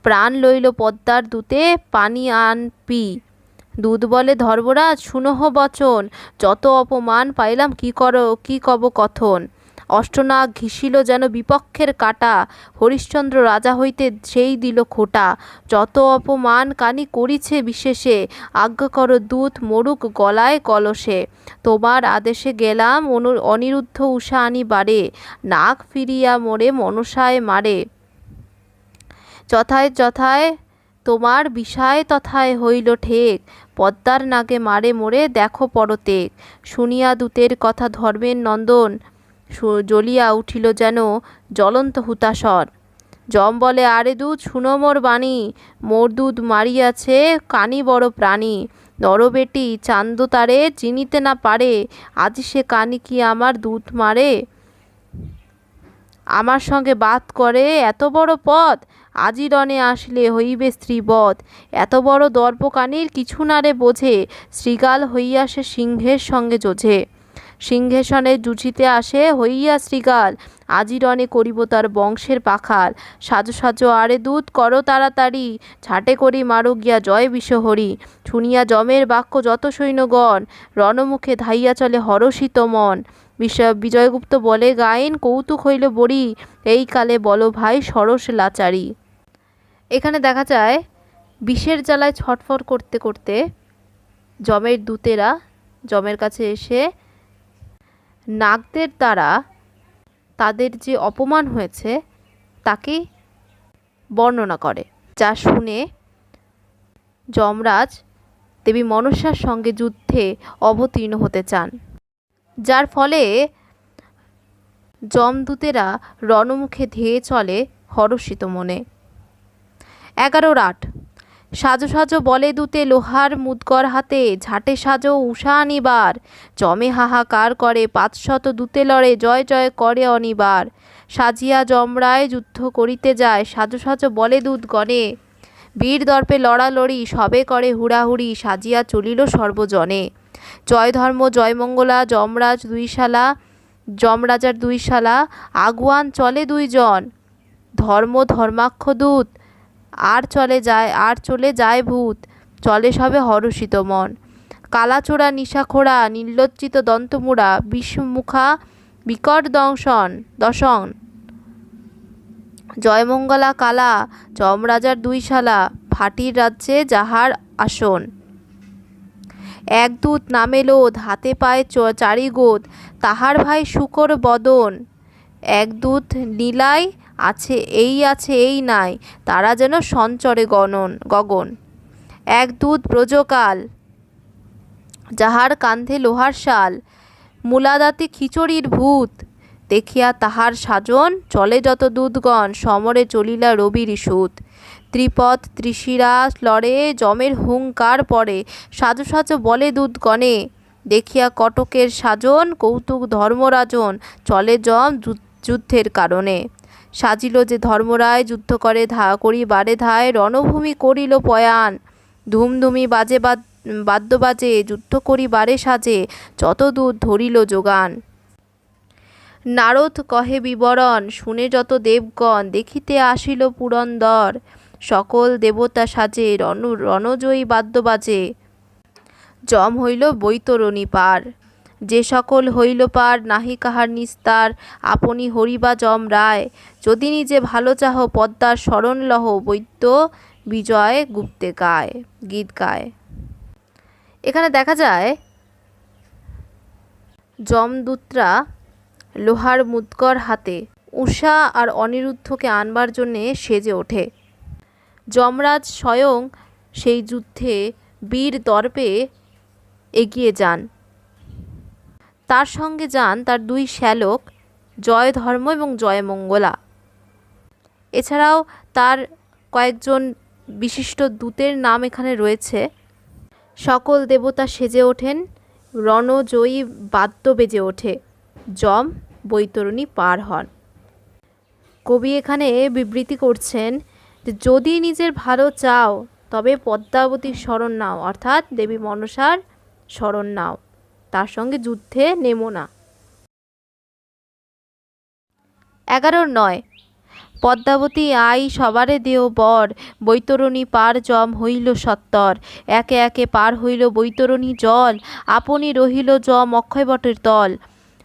Speaker 1: প্রাণ লইল পদ্মার দূতে পানি আন পি। দূত বলে ধর্মরাজ শুনহ বচন, যত অপমান পাইলাম কি কব কথন, অষ্টনাগ ঘিসিল যেন বিপক্ষের কাটা, হরিশ্চন্দ্র রাজা হইতে সেই দিল খোটা, যত অপমান কানি করিছে বিশেষে, আজ্ঞা কর দূত মরুক গলায় কলসে, তোমার আদেশে গেলাম অনিরুদ্ধ উষা আনিবারে, নাগ ফিরিয়া মোরে মনসায় মারে, যথায় যথায় তোমার বিষায় তথায় হইল ঠেক, পদ্মার নাগে মারে মোরে দেখো পরতেক। শুনিয়া দূতের কথা ধর্মের নন্দন, জ্বলিয়া উঠিল যেন জ্বলন্ত হুতাশন। যম বলে আরে দূত শুনো মোর বাণী, মোর দুধ মারিয়াছে কানি বড় প্রাণী, নরবেটি চান্দ তারে চিনিতে না পারে, আজি সে কানি কি আমার দুধ মারে, আমার সঙ্গে বাত করে এত বড় পথ, আজি রণে আসলে হইবে স্ত্রীবধ, এত বড় দর্পকানির কিছু না রে বোঝে, শৃগাল হইয়া সে সিংহের সঙ্গে যোঝে, সিংহের সনে জুঝিতে আসে হইয়া শৃগাল, আজি রণে করিব তার বংশের পাখাল, সাজো সাজো আরে দূত করো তাড়াতাড়ি, ছাটে করি মারো গিয়া জয় বিষহরি। শুনিয়া যমের বাক্য যত সৈন্যগণ, রণমুখে ধাইয়া চলে হরষিত মন, বিজয়গুপ্ত বলে গাইন কৌতুক হইল বড়ি, এই কালে বলো ভাই সরস লাচারি। এখানে দেখা যায় বিষের জ্বালায় ছটফট করতে করতে যমের দূতেরা যমের কাছে এসে নাগদের দ্বারা তাদের যে অপমান হয়েছে তাকে বর্ণনা করে, যা শুনে যমরাজ দেবী মনসার সঙ্গে যুদ্ধে অবতীর্ণ হতে চান, যার ফলে যমদূতেরা রণমুখে ধেয়ে চলে হরষিত মনে। 11:8 সাজো সাজো বলে দূতে লোহার মুদগর হাতে, ঝাঁটে সাজো উষা আনিবার, যমে হাহাকার করে 500 দূতে লড়ে জয় জয় করে অনিবার, সাজিয়া যমরায় যুদ্ধ করিতে যায়, সাজো সাজো বলে দূতগণে। বীর দর্পে লড়ালড়ি, সবে করে হুড়াহুড়ি, সাজিয়া চলিল সর্বজনে। জয় ধর্ম জয় মঙ্গলা, যমরাজার দুই শালা, আগুয়ান চলে দুইজন, ধর্ম ধর্মাক্ষ দূত, আর চলে যায় ভূত, চলে সবে হর্ষিত মন। কালাচোরা নিশাখোরা, নির্লজ্জিত দন্তমুড়া, বিষমুখা বিকট দশন, জয়মঙ্গলা কালা, যমরাজার দুই শালা, ভাটির রাজ্যে যাহার আসন। এক দূত নামে লোধ, হাতে পায়ে চারিগোদ, তাহার ভাই শুকর বদন। এক দূত নীলায়, আছে এই নাই, তারা যেন সঞ্চরে গগন। এক দূত ব্রজকাল, যাহার কান্ধে লোহার শাল, মূলাদাতে খিচুড়ির ভূত, দেখিয়া তাহার সাজন, চলে যত দূতগণ, সমরে চলিলা রবির সুত। ত্রিপদ ত্রিশিরা লড়ে, যমের হুঙ্কার পড়ে, সাজো সাজো বলে দূতগণে, দেখিয়া কটকের সাজন, কৌতুক ধর্মরাজন, চলে যম যুদ্ধের কারণে। সাজিল যে ধর্মরায়, যুদ্ধ করিবারে ধায়, রণভূমি করিল পয়ান, ধুমধুমি বাদ্য বাজে, যুদ্ধ করিবারে সাজে, যত দূত ধরিল যোগান। নারদ কহে বিবরণ, শুনে যত দেবগণ, দেখিতে আসিল পুরন্দর, সকল দেবতা সাজে, রণজয়ী বাদ্য বাজে, যম হইল বৈতরণী পার। যে সকল হইল পার, নাহি কাহার নিস্তার, আপনি হরিবা যম রায়, যদি নিজে ভালো চাহ, পদ্মার শরণ লহ, বৈদ্য বিজয় গীত গায়। এখানে দেখা যায় যমদূতরা লোহার মুদ্গর হাতে উষা আর অনিরুদ্ধকে আনবার জন্যে সেজে ওঠে। যমরাজ স্বয়ং সেই যুদ্ধে বীর দর্পে এগিয়ে যান। তার সঙ্গে যান তার দুই শ্যালক, জয় ধর্ম এবং জয় মঙ্গলা। এছাড়াও তার কয়েকজন বিশিষ্ট দূতের নাম এখানে রয়েছে। সকল দেবতা সেজে ওঠেন, রণজয়ী বাদ্য বেজে ওঠে, যম বৈতরণী পার হন। কবি এখানে বিবৃতি করছেন যে যদি নিজের ভালো চাও, তবে পদ্মাবতীর শরণ নাও, অর্থাৎ দেবী মনসার শরণ নাও, তার সঙ্গে যুদ্ধে নেমো না। 11-9 পদ্মাবতী আই সবারে দেও বর, বৈতরণী পার যম হইল সত্তর, একে একে পার হইল বৈতরণী জল, আপনি রহিল যম অক্ষয়বটের তল।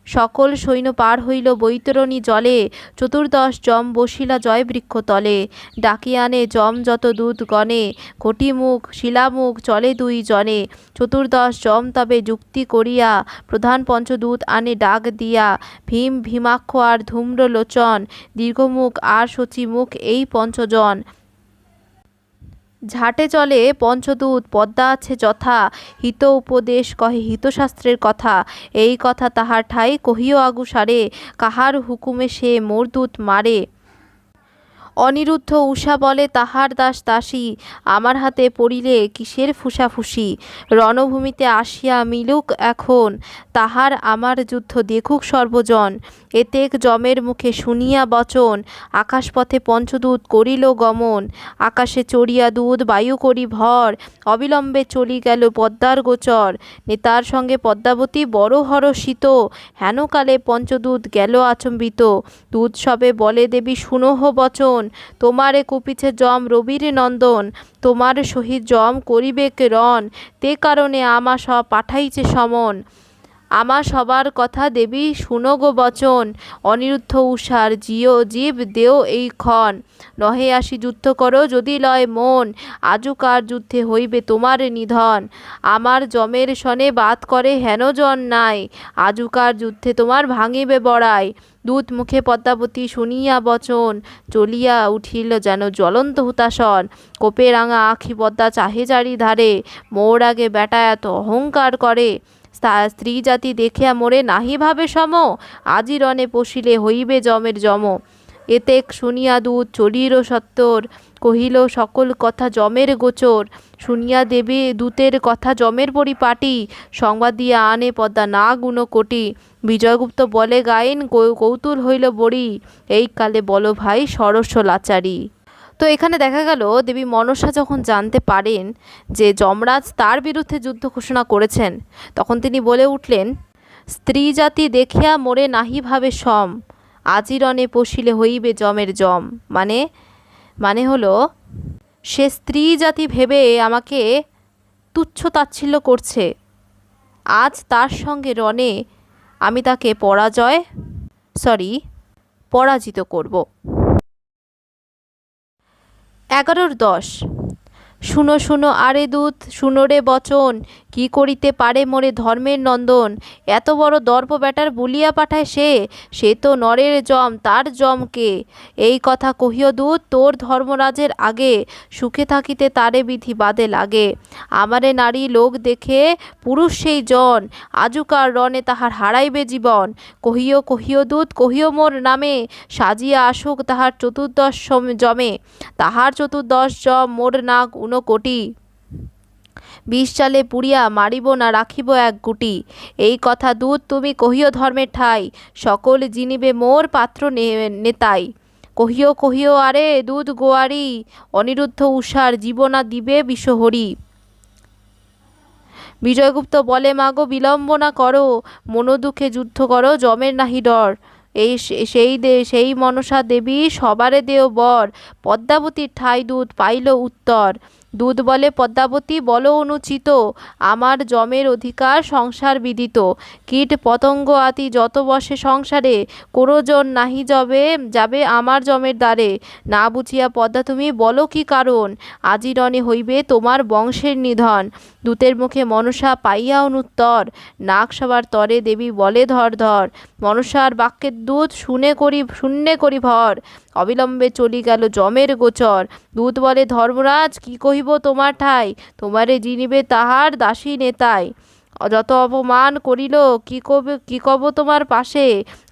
Speaker 1: সকল সৈন্য পার হইল বৈতরণী জলে, চতুর্দশ যম বসিলা জয়বৃক্ষ তলে। ডাকিয়া আনে যম যত দূত গণে, কটিমুখ শিলামুখ চলে দুই জনে। চতুর্দশ যম তবে যুক্তি করিয়া, প্রধান পঞ্চদূত আনে ডাক দিয়া। ভীমাক্ষ আর ধূম্রলোচন, দীর্ঘমুখ আর শচীমুখ এই পঞ্চজন। ঝাটে চলে পঞ্চদূত, পদ্মা আছে যথা, হিত উপদেশ কহে হিতশাস্ত্রের কথা। এই কথা তাহার ঠাই কহিও আগুসারে, কাহার হুকুমে সে মোর দূত মারে। অনিরুদ্ধ উষা বলে তাহার দাসী, আমার হাতে পড়িলে কিসের ফুসাফুসি। রণভূমিতে আসিয়া মিলুক এখন, তাহার আমার যুদ্ধ দেখুক সর্বজন। এতেক যমের মুখে শুনিয়া বচন, আকাশপথে পঞ্চদূত করিল গমন। আকাশে চড়িয়া দূত বায়ু করি ভর, অবিলম্বে চলি গেল পদ্মার গোচর। নেতার সঙ্গে পদ্মাবতী বড় হরষিত, হেনকালে পঞ্চদূত গেল আচম্বিত। দূত সবে বলে দেবী শুনহ বচন, তোমারে কুপিছে যম রবির নন্দন। তোমার সহিত যম করিবেক রণ, তে কারণে আমা সব পাঠাইছে সমন। আমা সবার কথা দেবী শুনো গো বচন, অনিরুদ্ধ উষার জীব দেও এই ক্ষণ। নহে আসি যুদ্ধ করো যদি লয় মন, আজুকার যুদ্ধে হইবে তোমার নিধন। আমার যমের সনে বাত করে হেন জন নাই, আজুকার যুদ্ধে তোমার ভাঙিবে বড়াই। দূত মুখে পদ্মাবতী শুনিয়া বচন, চলিয়া উঠিল যেন জ্বলন্ত হুতাশন। কোপে রাঙা আখি পদ্মা চাহে চারি ধারে, মোর আগে বেটা এত অহংকার করে। স্ত্রী জাতি দেখিয়া মোরে নাহি ভাবে সম, আজি রণে পশিলে হইবে যমের যম। এতেক শুনিয়া দূত চলিল সত্তর, কহিল সকল কথা যমের গোচর। শুনিয়া দেবী দূতের কথা যমের পরিপাটি, সংবাদ দিয়া আনে পদ্মা না গুণ কোটি। বিজয়গুপ্ত বলে গাইন কৌতূল হইল বড়ি, এই কালে বলো ভাই সরস্ব লাচারি। তো এখানে দেখা গেল দেবী মনসা যখন জানতে পারেন যে যমরাজ তার বিরুদ্ধে যুদ্ধ ঘোষণা করেছেন, তখন তিনি বলে উঠলেন, স্ত্রী জাতি দেখিয়া মোরে নাহি ভাবে সম, আজিরণে পশিলে হইবে জমের জম। মানে হলো সে স্ত্রী জাতি ভেবে আমাকে তুচ্ছ তাচ্ছিল্য করছে, আজ তার সঙ্গে রণে আমি তাকে পরাজিত করব। 11-10। শুনো শুনো আরে দূত, শুনো রে বচন, কি করিতে পারে মোরে ধর্মের নন্দন। এত বড় দর্প ব্যাটার বলিয়া পাঠায় সে তো নরের জম, তার জমকে। এই কথা কহিও দূত তোর ধর্মরাজের আগে, সুখে থাকিতে তারে বিধি বাদে লাগে। আমারে নারী লোক দেখে পুরুষ সেই জন, আজুকার রণে তাহার হারাইবে জীবন। কহিও দূত কহিও মোর নামে, সাজিয়া আসুক তাহার 14 জমে। তাহার 14 জম মোর নাগ 59, 20 চালে পুড়িয়া মারিব না রাখিব এক গুটি। এই কথা দূত তুমি কহিও ধর্মের ঠাই, সকল জিনিবে মোর পাত্র নেতাই। কহিও আরে দূত গোয়ারি, অনিরুদ্ধ উষার জীবনা দিবে বিষহরি। বিজয়গুপ্ত বলে মাগো বিলম্ব না করো, মনোদুঃখে যুদ্ধ করো যমের নাহি ডর। সেই মনসা দেবী সবারে দেও বর, পদ্মাবতীর ঠাই দূত পাইল উত্তর। দূত বলে পদ্মাবতী বলো অনুচিত, আমার যমের অধিকার সংসার বিদিত। কীট পতঙ্গ আতি যত বসে সংসারে, কোরজন নাহি যাবে আমার যমের দ্বারে। না বুঝিয়া পদ্মা তুমি বলো কি কারণ, আজি রণে হইবে তোমার বংশের নিধন। দূতের মুখে মনসা পাইয়া অনুত্তর, নাক সবার তরে দেবী বলে ধর ধর। মনসার বাক্যের দূত শূন্যে করি ভর, অবিলম্বে চলি গেল যমের গোচর। দূত বলে ধর্মরাজ কি কহিব তোমার ঠাই, তোমারে জিনিবে তাহার দাসী নেতাই। যত অপমান করিল কি কব তোমার পাশে,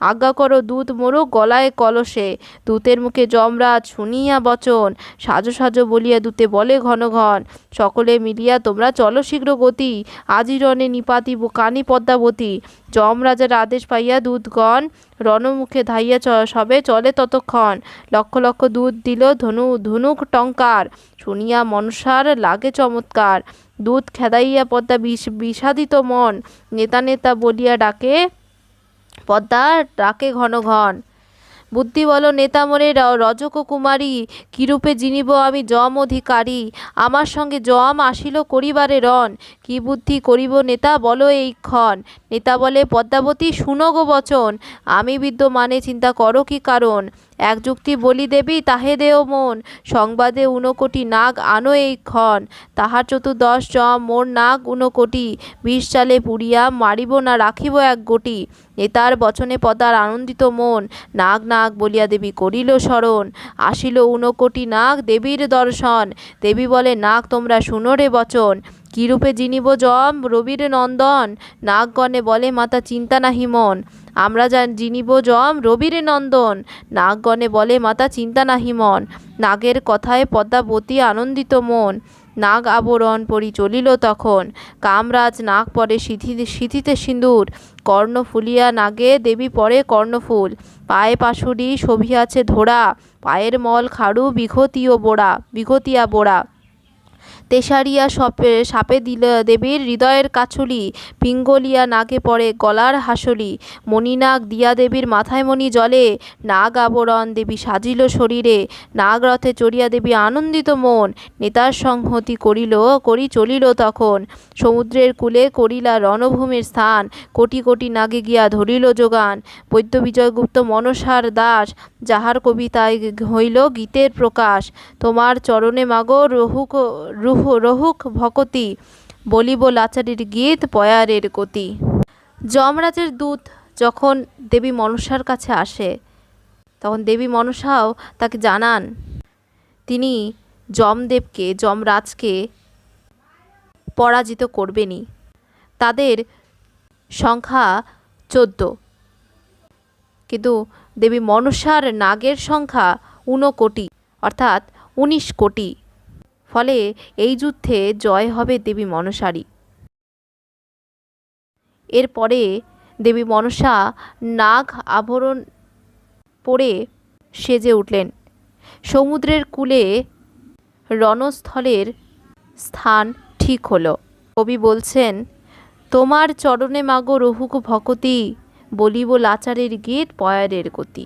Speaker 1: আজ্ঞা করো দূত মরুক গলায় কলসে। দূতের মুখে যমরাজ শুনিয়া বচন, সাজো সাজো বলিয়া দূতে বলে ঘন ঘন। সকলে মিলিয়া তোমরা চলো শীঘ্র গতি, আজি রণে নিপাতিব কানি পদ্মাবতী। যমরাজার আদেশ পাইয়া দূতগণ রণমুখে ধাইয়া সবে চলে ততক্ষণ। লক্ষ লক্ষ দূত দিল ধনুক টঙ্কার, শুনিয়া মনসার লাগে চমৎকার। দূত খেদাইয়া পদ্মা বিষাদিত মন, নেতা নেতা বলিয়া ডাকে পদ্মা ডাকে ঘন ঘন। বুদ্ধি বলো নেতা মোরে রজক কুমারী, কিরূপে জিনিব আমি যম অধিকারী। আমার সঙ্গে যম আসিল করিবারে রণ, কি বুদ্ধি করিব নেতা বলো এইক্ষণ। নেতা বলে পদ্মাবতী শুনো গো বচন, আমি বিদ্যমানে চিন্তা করো কি কারণ। এক যুক্তি বলি দেবী তাহে দেও মন, সংবাদে 59 নাগ আনো এইক্ষণ। তাহার 14 জম মোর নাগ 59, 20 চালে পুড়িয়া মারিব না রাখিব এক গটি। নেতার বচনে পদ্মার আনন্দিত মন, নাগ নাগ বলিয়া দেবী করিল স্মরণ। আসিল 59 নাগ দেবীর দর্শন, দেবী বলে নাগ তোমরা শুনো রে বচন। কিরূপে জিনিব যম রবির নন্দন, নাগগণে বলে মাতা চিন্তা নাহি মন। আমরা জিনিব যম রবির নন্দন, নাগগণে বলে মাতা চিন্তা নাহি মন। নাগের কথায় পদ্মাবতী আনন্দিত মন, নাগ আবরণ পরি চলিল তখন। কামরাজ নাগ পরে সিঁথিতে সিঁদুর, কর্ণ ফুলিয়া নাগে দেবী পরে কর্ণফুল। পায়ে পাশুরি শোভিয়াছে ধোড়া, পায়ের মল খাড়ু বিঘতিয়া বোড়া। তেসারিয়া সাপে দিল দেবীর হৃদয়ের কাছুলি, পিঙ্গলিয়া নাগে পড়ে গলার হাসলি। মণিনাগ দিয়া দেবীর মাথায় মণি জলে, নাগ আবরণ দেবী সাজিল শরীরে। নাগ রথে চড়িয়া দেবী আনন্দিত মন, নেতার সংহতি করি চলিল তখন। সমুদ্রের কূলে করিলা রণভূমির স্থান, কোটি কোটি নাগে গিয়া ধরিল যোগান। বৈদ্য বিজয়গুপ্ত মনসার দাস, যাহার কবিতায় হইল গীতের প্রকাশ। তোমার চরণে মাগো রহুক ভকতি, বলিব লাচারির গীত পয়ারের গতি। যমরাজের দূত যখন দেবী মনসার কাছে আসে, তখন দেবী মনসাও তাকে জানান তিনি যমরাজকে পরাজিত করবেনই। তাদের সংখ্যা 14, কিন্তু দেবী মনসার নাগের সংখ্যা 59, অর্থাৎ 19 কোটি। ফলে এই যুদ্ধে জয় হবে দেবী মনসারই। এরপরে দেবী মনসা নাগ আভরণ পরে সেজে উঠলেন। সমুদ্রের কূলে রণস্থলের স্থান ঠিক হলো। কবি বলছেন, তোমার চরণে মাগো রহুক ভকতি, বলিব লাচারের গীত পয়ারের গতি।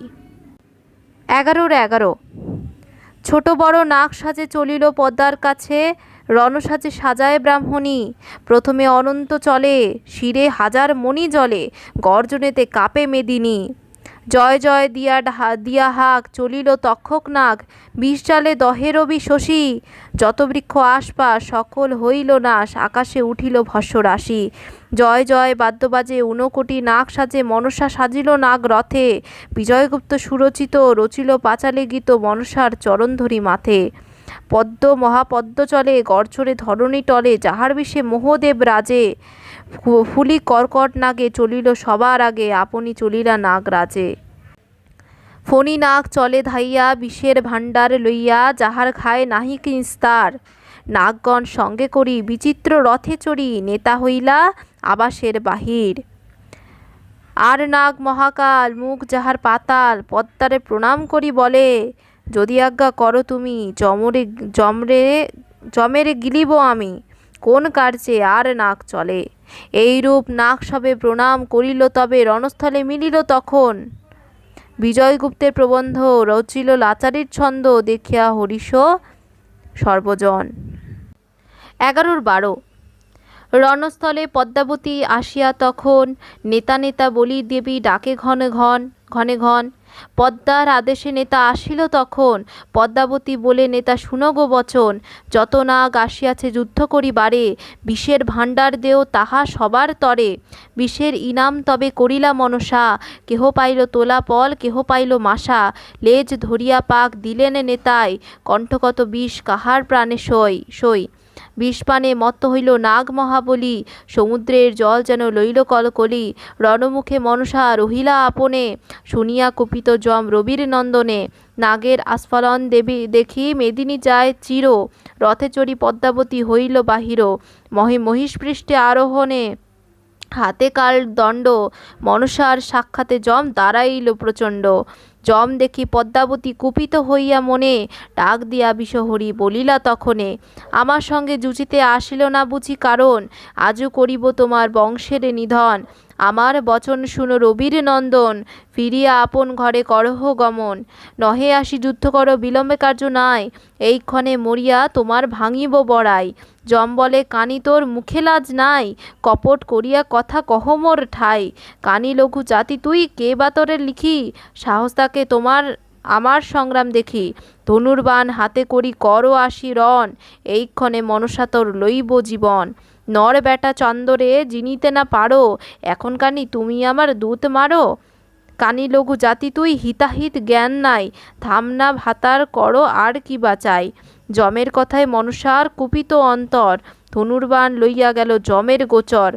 Speaker 1: 11-11 ছোট বড় নাগ সাজে চলিল পদ্মার কাছে, রণসাজে সাজায় ব্রাহ্মণী। প্রথমে অনন্ত চলে, শিরে হাজার মণি জলে, গর্জনেতে কাঁপে মেদিনী। জয় জয় দিয়া হাক চলিল তক্ষক নাগ, বিষ জালে দহে রবি শশী। যত বৃক্ষ আশপাশ সকল হইল নাশ, আকাশে উঠিল ভস্য রাশি। জয় জয় বাদ্য বাজে 59 নাগ সাজে, মনসা সাজিল নাগ রথে। বিজয়গুপ্ত সুরচিত রচিল পাঁচালে গীত, মনসার চরণ ধরি মাথে। পদ্ম মহাপদ্ম চলে, গর্জরে ধরণী টলে, যাহার বিষে মোহদেব রাজে। ফুলি কর্কট নাগে চলিল সবার আগে, আপনি চলিলা নাগ রাজে। ফণি নাগ চলে ধাইয়া, বিষের ভাণ্ডার লইয়া, যাহার খায় নাহি নিস্তার। নাগগণ সঙ্গে করি বিচিত্র রথে চড়ি, নেতা হইলা আবাসের বাহির। আর নাগ মহাকাল মুখ যাহার পাতাল, পদ্মারে প্রণাম করি বলে, যদি আজ্ঞা করো তুমি জমের গিলিব আমি, কোন কার্যে আর নাগ চলে। এইরূপ নাগ সবে প্রণাম করিল, তবে রণস্থলে মিলিল তখন। বিজয়গুপ্তের প্রবন্ধ রচিল লাচারির ছন্দ, দেখিয়া হরিষ সর্বজন। 11-12 রণস্থলে পদ্মাবতী আসিয়া তখন, নেতা নেতা বলি দেবী ডাকে ঘনে ঘন। পদ্মার আদেশে নেতা আসিল তখন, পদ্মাবতী বলে নেতা শুনো গো বচন। যত নাগ আসিয়াছে যুদ্ধ করিবারে, বিষের ভাণ্ডার দেও তাহা সবার তরে। বিষের ইনাম তবে করিলা মনসা, কেহ পাইল তোলা পল কেহ পাইল মাসা। লেজ ধরিয়া পাক দিলেন নেতায়, কণ্ঠকত বিষ কাহার প্রাণে সই। বিষপানে মত্ত হইল নাগ মহাবলী, সমুদ্রের জল যেন লইল কলকলি। রণমুখে মনসা রহিলা আপনে, শুনিয়া কুপিত যম রবির নন্দনে। নাগের আস্ফালন দেবী দেখি মেদিনী যায় চির, রথে চড়ি পদ্মাবতী হইল বাহির। মহিষপৃষ্ঠে আরোহণে হাতে কাল দণ্ড, মনসার সাক্ষাতে যম দাঁড়াইল প্রচণ্ড। যম দেখি পদ্মাবতী কুপিত হইয়া মনে, ডাক দিয়া বিষহরি বলিলা তখনে। আমার সঙ্গে জুচিতে আসিল না বুঝি কারণ, আজও করিব তোমার বংশের নিধন। আমার বচন শুনো রবির নন্দন, ফিরিয়া আপন ঘরে করহ গমন। নহে আসি যুদ্ধ করো বিলম্বে কার্য নাই, এইক্ষণে মরিয়া তোমার ভাঙিব বড়াই। যম বলে কানি তোর মুখে লাজ নাই, কপট করিয়া কথা কহ মোর ঠাই। কানি লঘু জাতি তুই কে বা তোরে লিখি, সাহস তাকে তোমার আমার সংগ্রাম দেখি। ধনুর্বাণ হাতে করি করো আসি রণ, এইক্ষণে মনসা তোর লইব জীবন। নর বেটা চন্দরে জিনিতে না পারো, এখন কানি তুমি আমার দূত মারো। কানি লঘু জাতি তুই হিতাহিত জ্ঞান নাই, থামনা ভাতার করো আর কি বা চাই। যমের কথায় মনসার কুপিত অন্তর, ধনুর্বাণ লইয়া গেল যমের গোচর।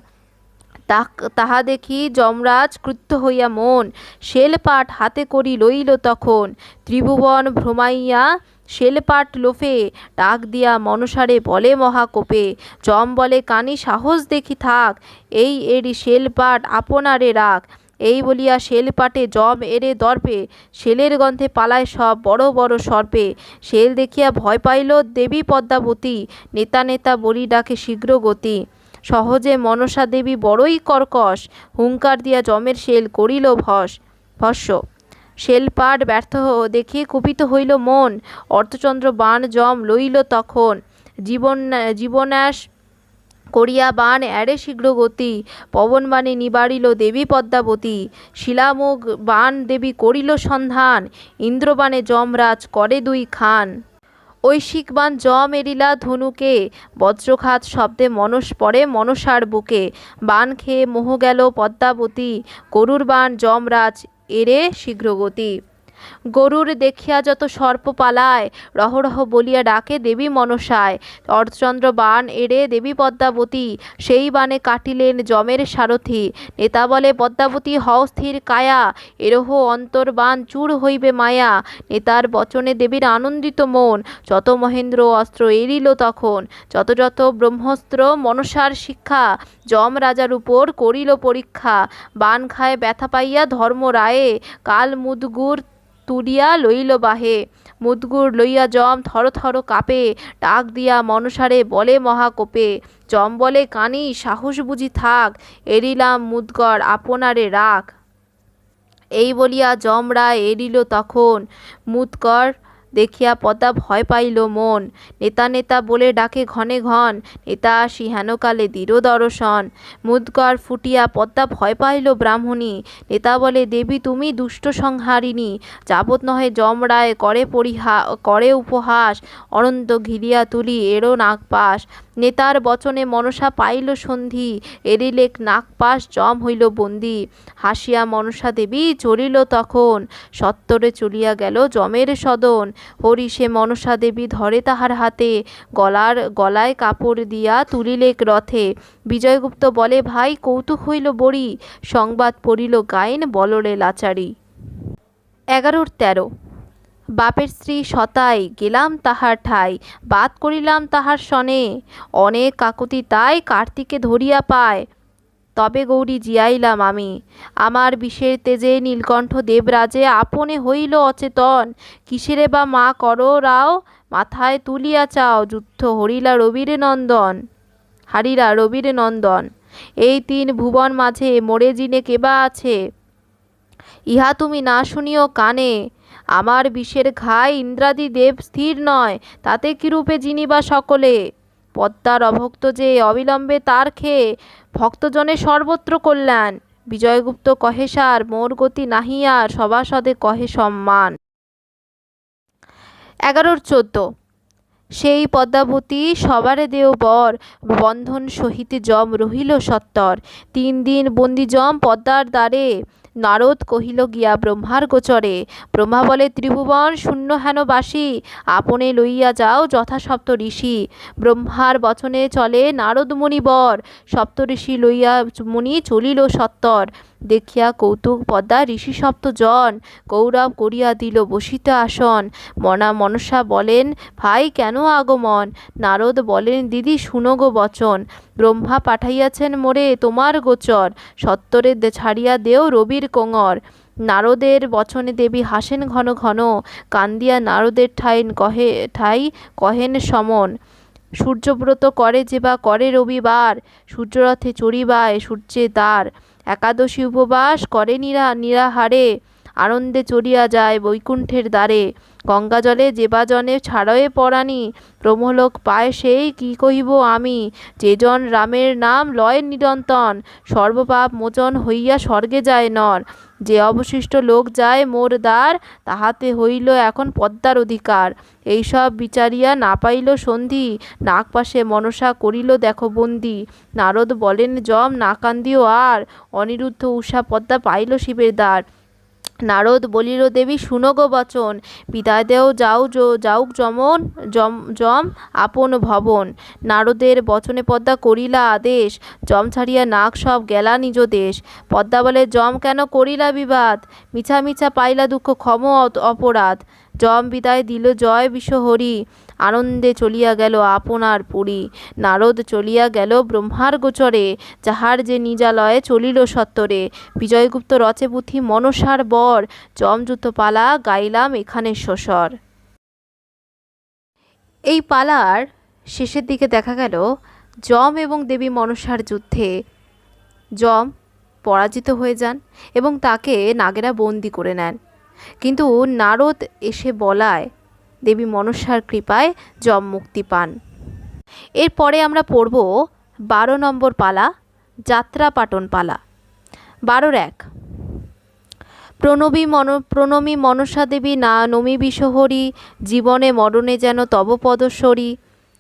Speaker 1: তাহা দেখি যমরাজ ক্রুদ্ধ হইয়া মন, শেলপাট হাতে করি লইল তখন। ত্রিভুবন ভ্রমাইয়া শেলপাট লোফে, ডাক দিয়া মনসারে বলে মহাকোপে। যম বলে কানি সাহস দেখি থাক, এই এরি শেলপাট আপনারে রাখ। এই বলিয়া শেলপাটে যম এরে দর্পে, শেলের গন্ধে পালায় সব বড় বড় সর্পে। শেল দেখিয়া ভয় পাইল দেবী পদ্মাবতী, নেতা নেতা বলি ডাকে শীঘ্র গতি। সহজে মনসা দেবী বড়ই কর্কশ, হুঙ্কার দিয়া যমের শেল করিল ভস্য। শেলপাট ব্যর্থ দেখিয়ে কুপিত হইল মন, অর্ধচন্দ্র বাণ যম লইল তখন। জীবনাশ করিয়া বাণ এড়ে শীঘ্র গতি, পবনবাণে নিবারিল দেবী পদ্মাবতী। শিলামুখ বাণ দেবী করিল সন্ধান, ইন্দ্রবাণে যমরাজ করে 2 খান। ঐশিক বাণ যম এরিলা ধনুকে, বজ্রঘাত শব্দে পড়ে মনসার বুকে। বাণ খেয়ে মোহ গেল পদ্মাবতী, গরুর বাণ যমরাজ এরে শীঘ্র গতি। গরুর দেখিয়া যত সর্প পালায়, রহ রহ বলিয়া ডাকে দেবী মনসায়। অর্ধচন্দ্র বাণ এড়ে দেবী পদ্মাবতী, সেই বাণে কাটিলেন যমের সারথি। নেতা বলে পদ্মাবতী হও স্থির কায়া, এরহ অন্তর্বাণ চূর হইবে মায়া। নেতার বচনে দেবীর আনন্দিত মন, যত মহেন্দ্র অস্ত্র এড়িল তখন। যত যত ব্রহ্মস্ত্র মনসার শিক্ষা, যম রাজার উপর করিল পরীক্ষা। বাণ খায় ব্যথা পাইয়া ধর্মরায়ে, কাল মুদগুর তুলিয়া লইল বাহে। মুদগুর লইয়া যম থর থর কাঁপে, ডাক দিয়া মনসারে বলে মহাকোপে। যম বলে কানি সাহস বুঝি থাক, এড়িলাম মুদগর আপনারে রাখ। এই বলিয়া যমরায় এড়িল তখন, মুদগর দেখিয়া পদ্মা ভয় পাইল মন। নেতা নেতা বলে ডাকে ঘনে ঘন, নেতা আসি হেনকালে দৃঢ় দর্শন। মুদগর ফুটিয়া পদ্মা ভয় পাইল ব্রাহ্মণী, নেতা বলে দেবী তুমি দুষ্ট সংহারিণী। যাবৎ নহে যমরায় করে উপহাস, অনন্ত ঘিরিয়া তুলি এড়ো নাগপাশ। নেতার বচনে মনসা পাইল সন্ধি, এড়িলেক নাগপাশ যম হইল বন্দী। হাসিয়া মনসা দেবী চলিল তখন, সত্বরে চলিয়া গেল যমের সদন। হরি সে মনসা দেবী ধরে তাহার হাতে, গলায় কাপড় দিয়া তুলিলেক রথে। বিজয়গুপ্ত বলে ভাই কৌতুক হইল বড়ি, সংবাদ পড়িল গায়েন বলরে লাচারি। 11-13 বাপের স্ত্রী সতাই গেলাম তাহার ঠাই, বাত করিলাম তাহার সনে। অনেক কাকুতি তাই কার্তিকে ধরিয়া পায়, তবে গৌরী জিয়াইলাম আমি। আমার বিষের তেজে নীলকণ্ঠ দেবরাজে আপনে হইল অচেতন। কিসেরে বা মা করো রাও, মাথায় তুলিয়া চাও যুদ্ধ হারিলা রবির নন্দন। এই 3 ভুবন মাঝে মোরে জিনে কেবা আছে, ইহা তুমি না শুনিও কানে। আমার বিষের ঘাই ইন্দ্রাদি দেব স্থির নয়, তাতে কিরূপে জিনিবা সকলে। পদ্মার অভক্ত যে অবিলম্বে তার খেয়ে, ভক্তজনের সর্বত্র কল্যাণ। বিজয়গুপ্ত কহে সার মোর গতি নাহি আর, সভাসদে কহে সম্মান। 11-14 সেই পদ্মাবতী সবারে দেও বর, বন্ধন সহিত যম রহিল সত্তর। 3 দিন বন্দি যম পদ্মার দ্বারে, নারদ কহিল গিয়া ব্রহ্মার গোচরে। ব্রহ্মা বলে ত্রিভুবন শূন্য হেন বাসী, আপনে লইয়া যাও যথা সপ্ত ঋষি। ব্রহ্মার বচনে চলে নারদ মুনিবর, সপ্ত ঋষি লইয়া মুনি চলিল সত্তর। দেখিয়া কৌতুক পদ্মা ঋষি সপ্তজন, গৌরব করিয়া দিল বসিতে আসন। মনসা বলেন ভাই কেন আগমন, নারদ বলেন দিদি শুনো গো বচন। ব্রহ্মা পাঠাইয়াছেন মোরে তোমার গোচর, সত্তরে ছাড়িয়া দেও রবির কোঙর। নারদের বচনে দেবী হাসেন ঘন ঘন, কান্দিয়া নারদের ঠাই কহেন সমন। সূর্যব্রত করে যে বা করে রবিবার, সূর্যরথে চড়িবায় সূর্যে দ্বার। একাদশী উপবাস করে নিরাহারে, আনন্দে চড়িয়া যায় বৈকুণ্ঠের দ্বারে। গঙ্গা জলে যেবা জনে ছাড়য়ে পরাণী, ব্রহ্মলোক পায় সেই কি কহিব আমি। যে জন রামের নাম লয় নিরন্তন, সর্বপাপ মোচন হইয়া স্বর্গে যায় নর। যে অবশিষ্ট লোক যায় মোর দ্বার, তাহাতে হইল এখন পদ্মার অধিকার। এইসব বিচারিয়া না পাইল সন্ধি, নাগপাশে মনসা করিল দেখো বন্দি। নারদ বলেন যম না কান্দিও আর, অনিরুদ্ধ উষা পদ্মা পাইল শিবের দ্বার। নারদ বলিল দেবী শুনো গো বচন, বিদায় দেও যাউক যম আপন ভবন। নারদের বচনে পদ্মা করিলা আদেশ, যম ছাড়িয়া নাগ সব গেলা নিজ দেশ। পদ্মা বলে যম কেন করিলা বিবাদ, মিছা মিছা পাইলা দুঃখ ক্ষম অপরাধ। যম বিদায় দিল জয় বিশ্বহরি, আনন্দে চলিয়া গেল আপনার পুরী। নারদ চলিয়া গেল ব্রহ্মার গোচরে, যাহার যে নিজালয়ে চলিল সত্তরে। বিজয়গুপ্ত রচে পুঁথি মনসার বর, যমযুদ্ধ পালা গাইলাম এখানে শ্বসর। এই পালার শেষের দিকে দেখা গেল যম এবং দেবী মনসার যুদ্ধে যম পরাজিত হয়ে যান এবং তাকে নাগেরা বন্দি করে নেন। কিন্তু নারদ এসে বলায় দেবী মনসার কৃপায় যম মুক্তি পান। এরপরে আমরা পড়ব 12 নম্বর পালা, যাত্রা পাটন পালা। 12-1 প্রণমী মনসা দেবী না নমি বিশ্বহরি, জীবনে মরণে যেন তব পদস্বরী।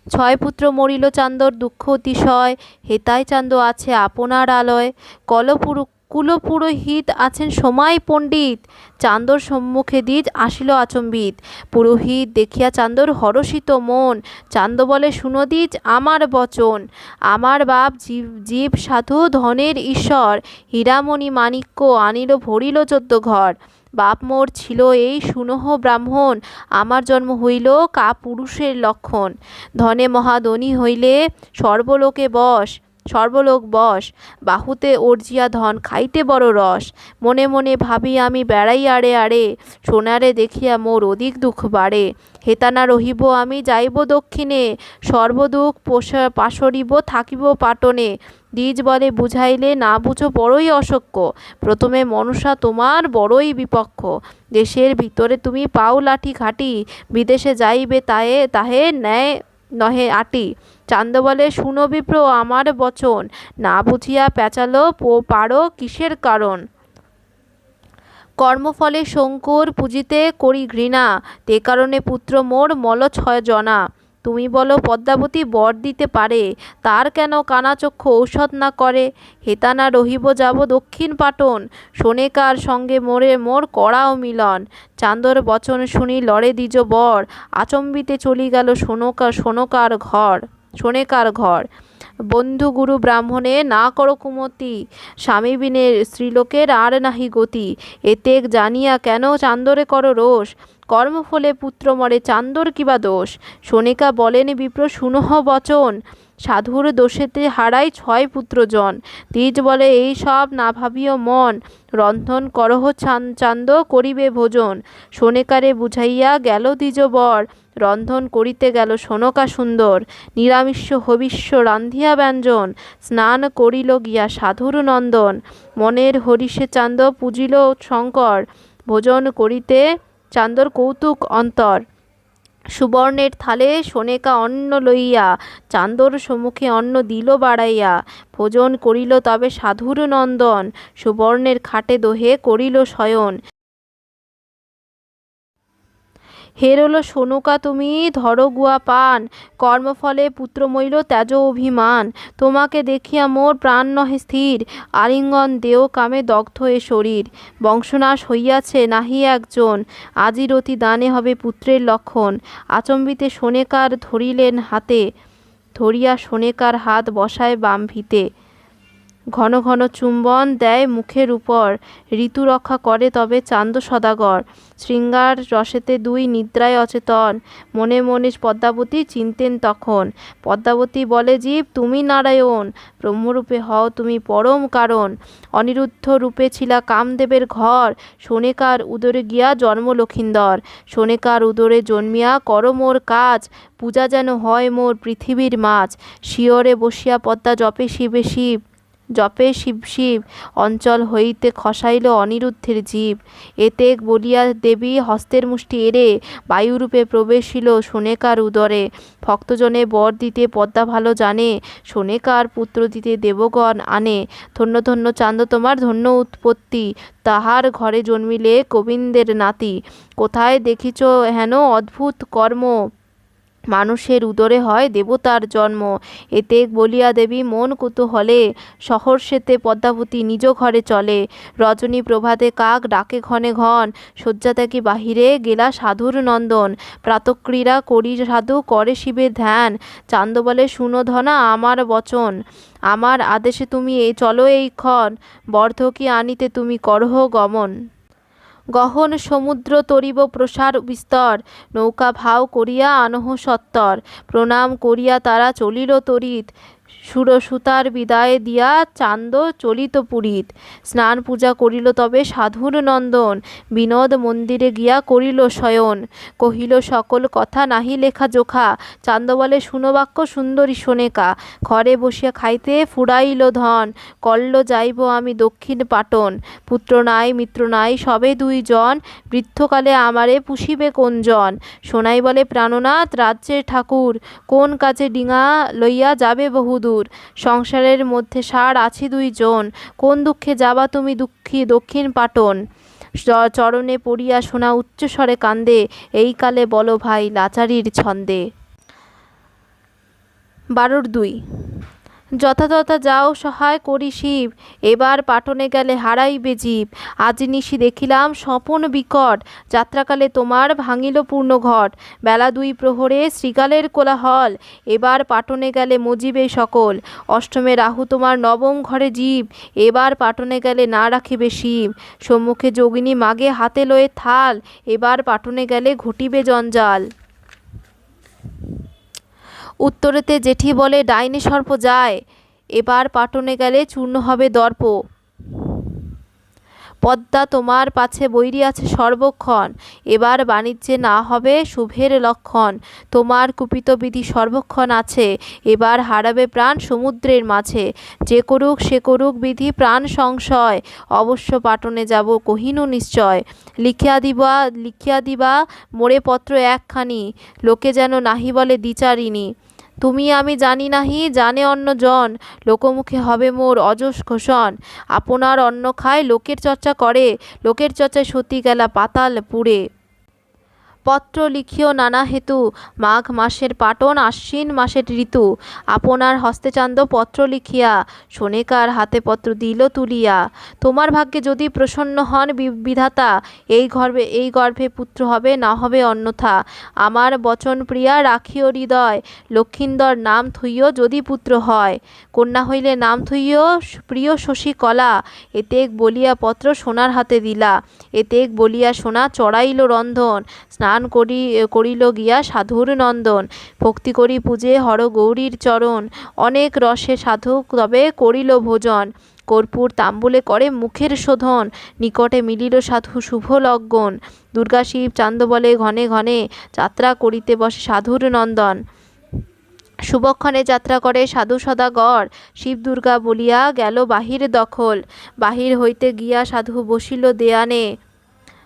Speaker 1: 6 পুত্র মরিল চান্দর দুঃখ অতিশয়, হেতায় চান্দ আছে আপনার আলয়। কুলপুরোহিত আছেন সময় পণ্ডিত। চান্দর সম্মুখে দ্বিজ আসিল আচম্বিত। পুরোহিত দেখিয়া চান্দর হরষিত মন। চান্দ বলে, শুনো দ্বিজ আমার বচন। আমার বাপ জীব সাধু ধনের ঈশ্বর। হীরামণি মাণিক্য আনিল ভরিল 14 ঘর। বাপ মোর ছিল এই সুনহ ব্রাহ্মণ। আমার জন্ম হইল কাপুরুষের লক্ষণ। ধনে মহাধনী হইলে সর্বলোক বশ। বাহুতে অর্জিয়া ধন খাইতে বড় রস। মনে মনে ভাবি আমি বেড়াই আড়ে আড়ে। সোনারে দেখিয়া মোর অধিক দুঃখ বাড়ে। হেতানা রহিব আমি যাইব দক্ষিণে। সর্বদুঃখ পাশরিব থাকিব পাটনে। দ্বিজ বলে, বুঝাইলে না বুঝো বড়ই অশক্য। প্রথমে মনসা তোমার বড়ই বিপক্ষ। দেশের ভিতরে তুমি পাও লাঠি ঘাটি। বিদেশে যাইবে তাহে ন্যায় নহে আটি। চান্দ বলে, শুনো বিপ্র আমার বচন। না বুঝিয়া পেঁচালো পারো কিসের কারণ? কর্মফলে শঙ্কর পূজিতে করি ঘৃণা। তে কারণে পুত্র মোর মল 6 জনা। তুমি বলো পদ্মাবতী বর দিতে পারে। তার কেন কানাচক্ষু ঔষধ না করে? হেতানা রহিব যাব দক্ষিণ পাটন। সোনেকার সঙ্গে মোর করাও মিলন। চান্দর বচন শুনি লড়ে দ্বিজ বর। আচম্বিতে চলি গেল সোনেকার ঘর। বন্ধু গুরু ব্রাহ্মণে না করো কুমতি। স্বামী বিনে স্ত্রীলোকের আর নাহি গতি। এতেক জানিয়া কেন চান্দরে করো রোষ? কর্মফলে পুত্র মরে চান্দর কিবা দোষ? সোনিকা বলেন, বিপ্র শুনহ বচন। সাধুর দোষেতে হারাই 6 পুত্রজন। দ্বিজ বলে, এই সব না ভাবিও মন। রন্ধন করহ চান্দ করিবে ভোজন। সোনেকারে বুঝাইয়া গেল দ্বিজ বর। রন্ধন করিতে গেল সোনকা সুন্দর। নিরামিষ হবিষ্য রান্ধিয়া ব্যঞ্জন। স্নান করিল গিয়া সাধুর নন্দন। মনের হরিষে চান্দ পূজিল শঙ্কর। ভোজন করিতে চান্দর কৌতুক অন্তর। সুবর্ণের থালে সোনেকা অন্ন লইয়া। চান্দর সম্মুখে অন্ন দিল বাড়াইয়া। ভোজন করিল তবে সাধুর নন্দন। সুবর্ণের খাটে দোহে করিল শয়ন। হেরল সোনুকা তুমি ধরো গুয়া পান। কর্মফলে পুত্র মইল ত্যাজ অভিমান। তোমাকে দেখিয়া মোর প্রাণ নহে স্থির। আলিঙ্গন দেও কামে দগ্ধ এ শরীর। বংশনাশ হইয়াছে নাহি একজন। আজি রতি দানে হবে পুত্রের লক্ষণ। আচম্বিতে সোনেকার ধরিলেন হাতে। ধরিয়া সোনেকার হাত বসায় বাম ভিতে। ঘন ঘন চুম্বন দেয় মুখের উপর। ঋতু রক্ষা করে তবে চান্দ সদাগর। শৃঙ্গার রসেতে 2 নিদ্রায় অচেতন। মনে মনে পদ্মাবতী চিনতেন তখন। পদ্মাবতী বলে, জীব তুমি নারায়ণ। ব্রহ্মরূপে হও তুমি পরম কারণ। অনিরুদ্ধ রূপে ছিলা কামদেবের ঘর। সোনেকার উদরে গিয়া জন্ম লক্ষিন্দর। সোনেকার উদরে জন্মিয়া কর মোর কাজ। পূজা যেন হয় মোর পৃথিবীর মাঝ। শিয়রে বসিয়া পদ্মা জপে শিব শিব। অঞ্চল হইতে খসাইল অনিরুদ্ধের জীব। এতেক বলিয়া দেবী হস্তের মুষ্টি এড়ে। বায়ুরূপে প্রবেশিল সোনেকার উদরে। ভক্তজনে বর দিতে পদ্মা ভালো জানে। সোনেকার পুত্র দিতে দেবগণ আনে। ধন্য ধন্য চান্দ তোমার ধন্য উৎপত্তি। তাহার ঘরে জন্মিলে গোবিন্দের নাতি। কোথায় দেখিছ হেন অদ্ভুত কর্ম? মানুষের উদরে হয় দেবতার জন্ম। এতেক বলিয়া দেবী মন কুতূহলে। সহর্ষেতে পদ্মাবতী নিজ ঘরে চলে। রজনী প্রভাতে কাক ডাকে ঘনে ঘন। শয্যা ত্যাগী বাহিরে গেলা সাধুর নন্দন। প্রাতক্রীড়া করি সাধু করে শিবের ধ্যান। চান্দ বলে, শুনো ধনা আমার বচন। আমার আদেশে তুমি চলো এইক্ষণ। বর্ধকি আনিতে তুমি করহ গমন। গহন সমুদ্র তরিব প্রসার বিস্তর। নৌকা ভাও করিয়া আনহ সত্বর। প্রণাম করিয়া তারা চলিল তরিত। সুরসুতার বিদায় দিয়া চান্দ চলিত পুরীত। স্নান পূজা করিল তবে সাধুর নন্দন। বিনোদ মন্দিরে গিয়া করিল শয়ন। কহিল সকল কথা নাহি লেখা জোখা। চান্দ বলে, শুনো বাক্য সুন্দরী সোনেকা। ঘরে বসিয়া খাইতে ফুরাইল ধন। কল্ল যাইব আমি দক্ষিণ পাটন। পুত্র নাই মিত্র নাই সবে 2 জন। বৃদ্ধকালে আমারে পুষিবে কোনজন? সোনাই বলে, প্রাণনাথ রাজ্যের ঠাকুর। কোন কাজে ডিঙা লইয়া যাবে বহুদূর। সংসারের মধ্যে সার আছি 2 জন। কোন দুঃখে যাবা তুমি দক্ষিণ পাটন? চরণে পড়িয়া সোনা উচ্চস্বরে কান্দে। এই কালে বলো ভাই লাচারির ছন্দে। 12-2 যথাযথা যাও সহায় করি শিব, এবার পাটনে গেলে হারাইবে জীব। আজ নিশি দেখিলাম স্বপন বিকট, যাত্রাকালে তোমার ভাঙিল পূর্ণ ঘট। বেলা 2 প্রহরে শৃগালের কোলাহল, এবার পাটনে গেলে মজিবে সকল। অষ্টমে রাহু তোমার নবম ঘরে জীব, এবার পাটনে গেলে না রাখিবে শিব। সম্মুখে যোগিনী মাগে হাতে লয়ে থাল, এবার পাটনে গেলে ঘটিবে জঞ্জাল। উত্তরেতে জেঠি বলে ডাইনে সর্প যায়, এবার পাটনে গেলে চূর্ণ হবে দর্প। পদ্মা তোমার পাছে বৈরী আছে সর্বক্ষণ, এবার বাণিজ্যে না হবে শুভের লক্ষণ। তোমার কুপিত বিধি সর্বক্ষণ আছে, এবার হারাবে প্রাণ সমুদ্রের মাঝে। যে করুক সে করুক বিধি প্রাণ সংশয়, অবশ্য পাটনে যাব কহিনু নিশ্চয়। লিখিয়া দিবা মোরে পত্র একখানি, লোকে যেন নাহি বলে দ্বিচারিণী। তুমি আমি জানি নাহি জানে অন্য জন, লোকমুখে হবে মোর অযশ ঘোষণ। আপনার অন্ন খায় লোকের চর্চা করে, লোকের চর্চায় সতী গেলা পাতাল পুড়ে। পত্র লিখিও নানা হেতু, মাঘ মাসের পাটন আশ্বিন মাসের ঋতু। আপনার হস্তে চান্দ পত্র লিখিয়া, শোনেকার হাতে পত্র দিল তুলিয়া। তোমার ভাগ্যে যদি প্রসন্ন হন বিধাতা, এই গর্ভে পুত্র হবে না হবে অন্যথা। আমার বচন প্রিয়া রাখিও হৃদয়, লক্ষিন্দর নাম থুইও যদি পুত্র হয়। কন্যা হইলে নাম থুইও প্রিয় শশী কলা, এতেক বলিয়া পত্র সোনার হাতে দিলা। এতেক বলিয়া সোনা চড়াইল রন্ধন, স্নান করিল গিয়া সাধুর নন্দন। ভক্তি করি পূজে হর গৌরীর চরণ, অনেক রসে সাধু তবে করিল ভোজন। কর্পূর তাম্বুলে করে মুখের শোধন, নিকটে মিলিল সাধু শুভ লগ্ন। দুর্গা শিব চান্দ বলে ঘনে ঘনে, যাত্রা করিতে বসে সাধুর নন্দন। শুভক্ষণে যাত্রা করে সাধু সদাগর, শিব দুর্গা বলিয়া গেল বাহির দখল। বাহির হইতে গিয়া সাধু বসিল দেয়ানে,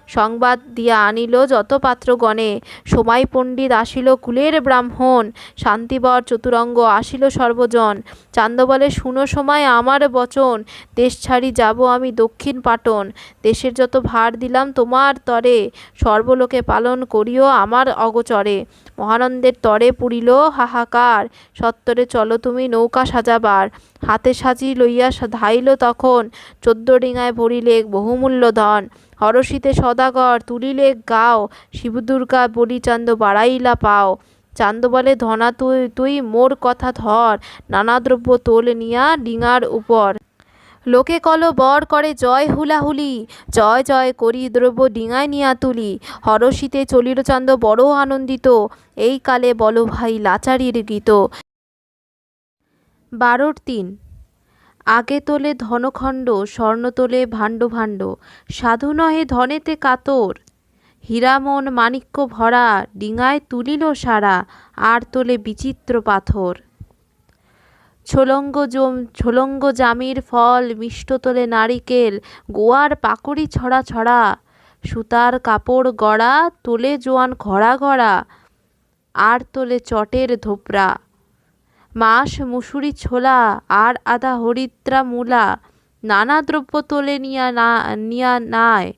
Speaker 1: সংবাদ দিয়া আনিল যত পাত্রগণে। সময় পণ্ডিত আসিল কুলের ব্রাহ্মণ, শান্তিবর চতুরঙ্গ আসিল সর্বজন। চান্দ বলে শুনো সময় আমার বচন, দেশ ছাড়ি যাব আমি দক্ষিণ পাটন। দেশের যত ভার দিলাম তোমার তরে, সর্বলোকে পালন করিও আমার অগোচরে। মহানন্দের তরে পুরিল হাহাকার, সত্তরে চলো তুমি নৌকা সাজাবার। হাতে সাজি লইয়া ধাইল তখন, 14 ডিঙায় ভরিলে বহুমূল্য ধন। হরষিতে সদাগর তুলিলে গাও, শিবদুর্গা বলি চান্দ বাড়াইলা পাও। চান্দ বলে ধনা তুই মোর কথা ধর, নানা দ্রব্য তোল নিয়া ডিঙার উপর। লোকে কল বর করে জয় হুলাহুলি, জয় জয় করি দ্রব্য ডিঙায় নিয়া তুলি। হরষিতে চলিল চান্দ বড় আনন্দিত, এই কালে বলো ভাই লাচারির গীত। 12-3 আগে তোলে ধনখণ্ড, স্বর্ণ তোলে ভাণ্ড ভাণ্ড। সাধু নহে ধনেতে কাতর, হীরামন মাণিক্য ভরা। ডিঙায় তুলিল সারা, আর তোলে বিচিত্র পাথর। ছোলঙ্গ জামির ফল, মিষ্ট তোলে নারিকেল। গোয়ার পাকড়ি ছড়া ছড়া, সুতার কাপড় গড়া। তোলে জোয়ান ঘড়া ঘড়া, আর তোলে চটের ধোপরা। মাস মুসুরি ছোলা, আর আদা হরিদ্রা মূলা। নানা দ্রব্য তোলে নিয়া নায়,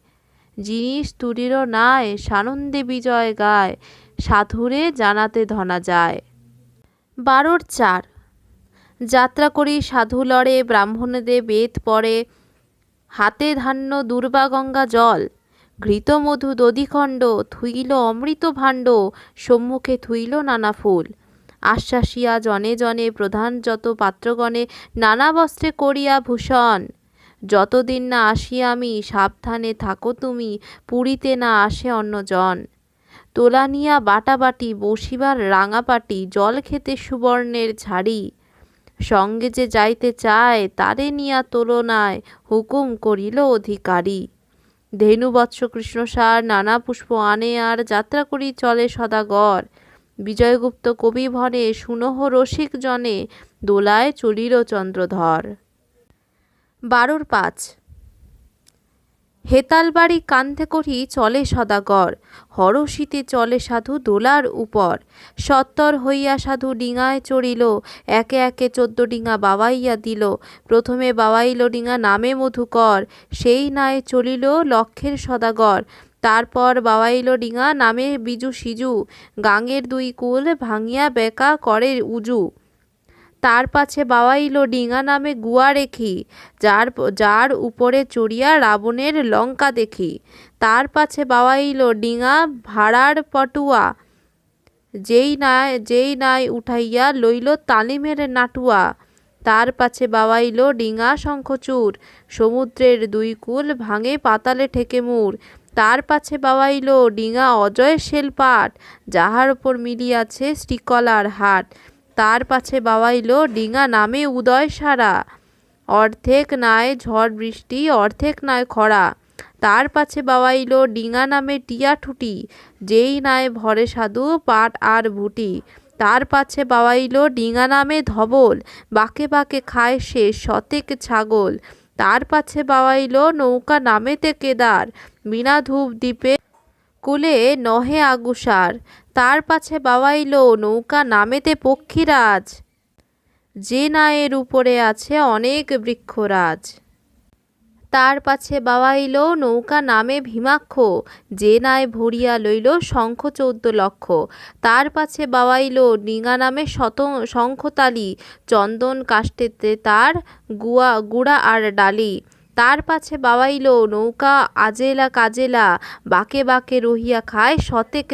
Speaker 1: জিনিস তুলির নায়। সানন্দে বিজয় গায়, সাধুরে জানাতে ধনা যায়। 12-4 যাত্রা করি সাধু লড়ে, ব্রাহ্মণদে বেদ পড়ে। হাতে ধান্য দুর্বা গঙ্গা জল, ঘৃত মধু দধিখণ্ড। থুইল অমৃত ভাণ্ড, সম্মুখে থুইল নানা ফুল। আশ্বাসিয়া জনে জনে প্রধান যত পাত্রগণে, নানা বস্ত্রে করিয়া ভূষণ। যতদিন না আসি আমি, সাবধানে থাকো তুমি, পুরীতে না আসে অন্যজন। তোলা নিয়া বাটাবাটি, বসিবার রাঙাপাটি। জল খেতে সুবর্ণের ঝাড়ি, সঙ্গে যে যাইতে চায়, তারে নিয়া তুলনায় হুকুম করিল অধিকারী। ধেনুবৎস কৃষ্ণসার নানা পুষ্প আনে, আর যাত্রা করি চলে সদাগর। বিজয়গুপ্ত কবি ভনে, শুনহ রসিক জনে, দোলায় চলিল চন্দ্রধর। 12-5 হেতালবাড়ি কান্ধে করি চলে সদাগর, হরষিতে চলে সাধু দোলার উপর। সত্তর হইয়া সাধু ডিঙায় চড়িল, একে একে 14 ডিঙা বাওয়াইয়া দিল। প্রথমে বাওয়াইল ডিঙা নামে মধুকর, সেই নাই চলিল লক্ষের সদাগর। তারপর বাওয়াইল ডিঙা নামে বিজু সিজু, গাঙের 2 কূল ভাঙিয়া বেকা করে উজু। তার পাছে বাওয়াইল ডিঙা নামে গুয়া রেখি, যার যার উপরে চড়িয়া রাবণের লঙ্কা দেখি। তার পাছে বাওয়াইল ডিঙা ভাড়ার পটুয়া, যেই নাই উঠাইয়া লইল তালিমের নাটুয়া। তার পাছে বাওয়াইল ডিঙা শঙ্খচূড়, সমুদ্রের দুই কূল ভাঙে পাতালে ঠেকে মুর। তার পাছে বাওয়াইল ডিঙা অজয় শেলপাট, যাহার উপর মিলিয়াছে শ্রীকলার হাট। তার পাছে বাওয়াইল ডিঙা নামে উদয় সারা, অর্ধেক নাই ঝড় বৃষ্টি অর্ধেক নাই খরা। তার পাছে বাওয়াইল ডিঙা নামে টিয়া ঠুটি, যেই নাই ভরে সাধু পাট আর ভুটি। তার পাছে বাওয়াইল ডিঙা নামে ধবল, বাঁকে বাঁকে খায় সে শতেক ছাগল। তার পাছে বাওয়াইল নৌকা নামেতে কেদার, বিনা ধূপ দ্বীপে কুলে নহে আগুসার। তার পাছে বাওয়াইল নৌকা নামেতে পক্ষীরাজ, যে নায়ের উপরে আছে অনেক বৃক্ষরাজ। তার পাছে বাওয়াইল নৌকা নামে ভীমাক্ষ, যে নায় ভরিয়া লইল শঙ্খ 14 লক্ষ। তার পাছে বাওয়াইল ডিঙা নামে শঙ্খতালি, চন্দন কাষ্টেতে তার গুড়া আর ডালি। তার পাছে বাওয়াইল নৌকা আজেলা কাজেলা, বাঁকে বাঁকে রহিয়া খায় শতেক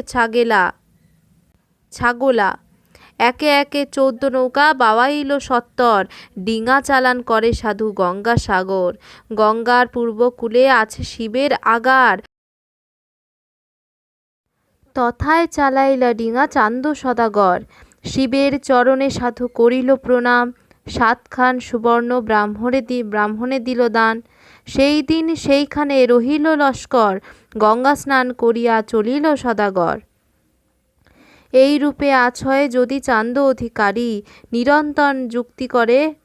Speaker 1: ছাগলা। একে একে 14 নৌকা বাওয়াইল সত্তর, ডিঙা চালান করে সাধু গঙ্গা সাগর। গঙ্গার পূর্বকূলে আছে শিবের আগার, তথায় চালাইলা ডিঙা চান্দ সদাগর। শিবের চরণে সাধু করিল প্রণাম, 7 খান সুবর্ণ ব্রাহ্মণে দিল দান। সেই দিন সেইখানে রহিল লস্কর, গঙ্গা স্নান করিয়া চলিল সদাগর। এই রূপে আছয় যদি চান্দ অধিকারী, নিরন্তর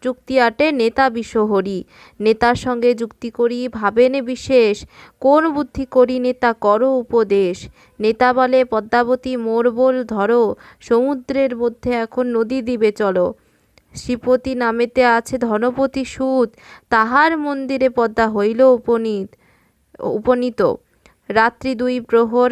Speaker 1: যুক্তি আটে নেতা বিষহরি। নেতার সঙ্গে যুক্তি করি ভাবেনে বিশেষ, কোন বুদ্ধি করি নেতা করো উপদেশ। নেতা বলে পদ্মাবতী মোর বোল ধরো, সমুদ্রের মধ্যে এখন নদী দিবে চলো। শ্রীপতি নামেতে আছে ধনপতি সুত, তাহার মন্দিরে পদ্মা হইল উপনীত। রাত্রি 2 প্রহর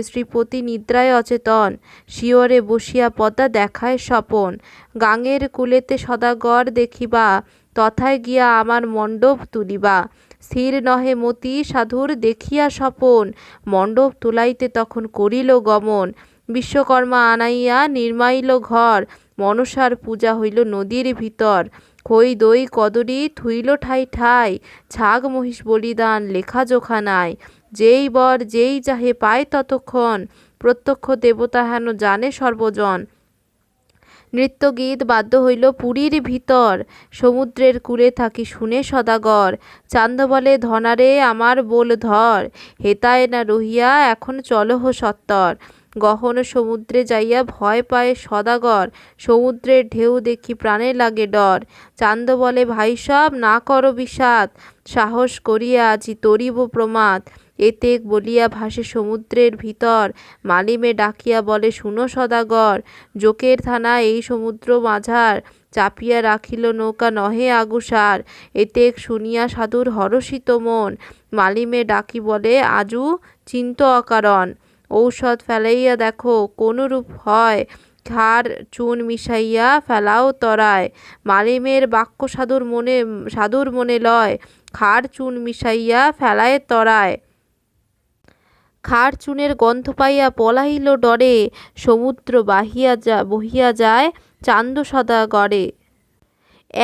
Speaker 1: শ্রীপতি নিদ্রায় অচেতন, শিয়রে বসিয়া পদ্মা দেখায় স্বপন। গাঙের কূলেতে সদাগর দেখিবা, তথায় গিয়া আমার মণ্ডপ তুলিবা। স্থির নহে মতি সাধুর দেখিয়া স্বপন, মণ্ডপ তুলাইতে তখন করিল গমন। বিশ্বকর্মা আনাইয়া নির্মাইল ঘর, মনসার পূজা হইল নদীর ভিতর। খই দই কদরী থুইল ঠাই ঠাই, ছাগ মহিষ বলিদান লেখা জোখা নাই। যেই বর যেই চাহে পায় ততক্ষণ, প্রত্যক্ষ দেবতা হেন জানে সর্বজন। নৃত্য গীত বাদ্য হইল পুরীর ভিতর, সমুদ্রের কূলে থাকি শুনে সদাগর। চান্দ বলে ধনারে আমার বোল ধর, হেতায় না রহিয়া এখন চলহ সত্তর। গহন সমুদ্রে যাইয়া ভয় পায় সদাগর, সমুদ্রের ঢেউ দেখি প্রাণে লাগে ডর। চান্দ বলে ভাই সব না করো বিষাদ, সাহস করিয়া আজি তরিব প্রমাদ। এতেক বলিয়া ভাসে সমুদ্রের ভিতর, মালিমে ডাকিয়া বলে শুনো সদাগর। জোকের থানা এই সমুদ্র মাঝার, চাপিয়া রাখিল নৌকা নহে আগুসার। এতেক শুনিয়া সাধুর হরষিত মন, মালিমে ডাকি বলে আজু চিন্ত অকারণ। ঔষধ ফেলাইয়া দেখো কোন রূপ হয়, খার চুন মিশাইয়া ফেলাও তরায়। মালিমের বাক্য সাধুর মনে লয়, খার চুন মিশাইয়া ফেলায় তরায়। খার চুনের গন্ধ পাইয়া পলাইল ডরে, সমুদ্র বহিয়া যায় চান্দ সদাগরে।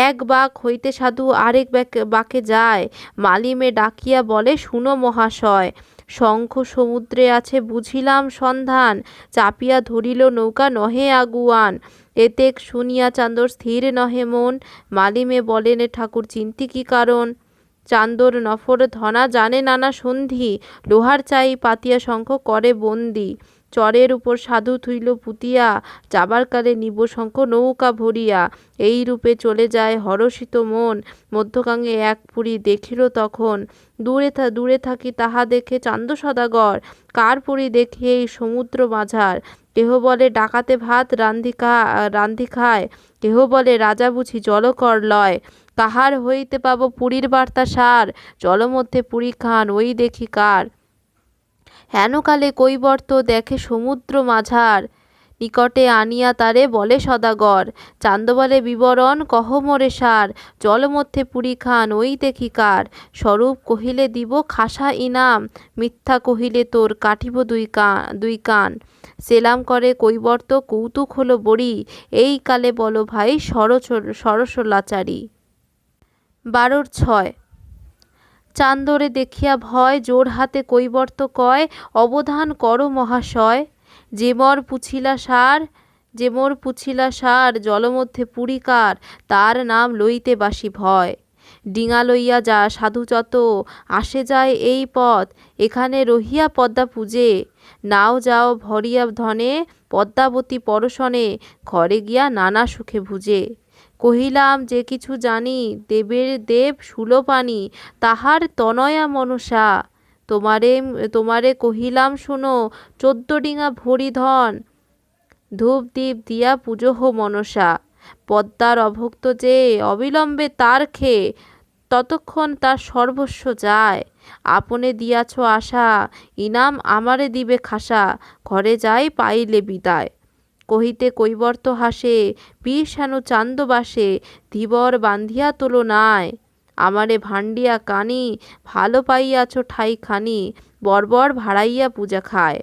Speaker 1: এক বাঁক হইতে সাধু আরেক বাঁকে যায়, মালিমে ডাকিয়া বলে শুনো মহাশয়। শঙ্খ সমুদ্রে আছে বুঝিলাম সন্ধান, চাপিয়া ধরিল নৌকা নহে আগুয়ান। এতেক শুনিয়া চান্দর স্থির নহে মন, মালিমে বলেন ঠাকুর চিন্তি কি কারণ। চান্দর নফর ধনা জানে নানা সন্ধি, লোহার চাই পাতিয়া শঙ্খ করে বন্দি। চরের উপর সাধু থুইল পুতিয়া, যাবার কালে নিব শঙ্খ নৌকা ভরিয়া। এই রূপে চলে যায় হরষিত মন, মধ্যগাঙে এক পুরী দেখিল তখন। দূরে থাকি তাহা দেখে চান্দ সদাগর, কার পুরী দেখি এই সমুদ্র মাঝার। কেহ বলে ডাকাতে ভাত রান্ধি খায়, কেহ বলে রাজা বুঝি জলকর লয়। কাহার হইতে পাব পুরীর বার্তা সার, জলমধ্যে পুরী খান ওই দেখি কার। হেনকালে কৈবর্ত দেখে সমুদ্র মাঝার, নিকটে আনিয়া তারে বলে সদাগর। চান্দ বলে বিবরণ কহ মোরে সার, জলমধ্যে পুরী খান ওই দেখি কার। স্বরূপ কহিলে দিব খাসা ইনাম, মিথ্যা কহিলে তোর কাটিব দুই কান। সেলাম করে কৈবর্ত কৌতুক হলো বড়ি, এই কালে বলো ভাই সরসলাচারী। 12-6 চান্দরে দেখিয়া ভয়, জোর হাতে কৈবর্ত কয়, অবধান করো মহাশয়। যে মোর পুছিলা সার, জলমধ্যে পুরীকার, তার নাম লইতে বাসি ভয়। ডিঙা লইয়া যা সাধু যত, আসে যায় এই পথ, এখানে রহিয়া পদ্মা পূজে। নাও যাও ভরিয়া ধনে, পদ্মাবতী পরশনে, ঘরে গিয়া নানা সুখে ভুজে। কহিলাম যে কিছু জানি, দেবের দেব শূলপাণি, তাহার তনয়া মনসা। তোমারে কহিলাম শুনো, 14 ডিঙা ভরি ধন, ধূপ দীপ দিয়া পুজো হো মনসা। পদ্মার অভক্ত যে অবিলম্বে তার খেয়ে, ততক্ষণ তার সর্বস্ব যায়। আপনে দিয়াছ আশা, ইনাম আমারে দিবে খাসা, ঘরে যাই পাইলে বিদায়। কহিতে কৈবর্ত হাসে, বীর শানু চান্দবাসে, ধীবর বান্ধিয়া তোলো নাই। আমারে ভান্ডিয়া কানি, ভালো পাইয়াছ ঠাই খানি, বর্বর ভাড়াইয়া পূজা খায়।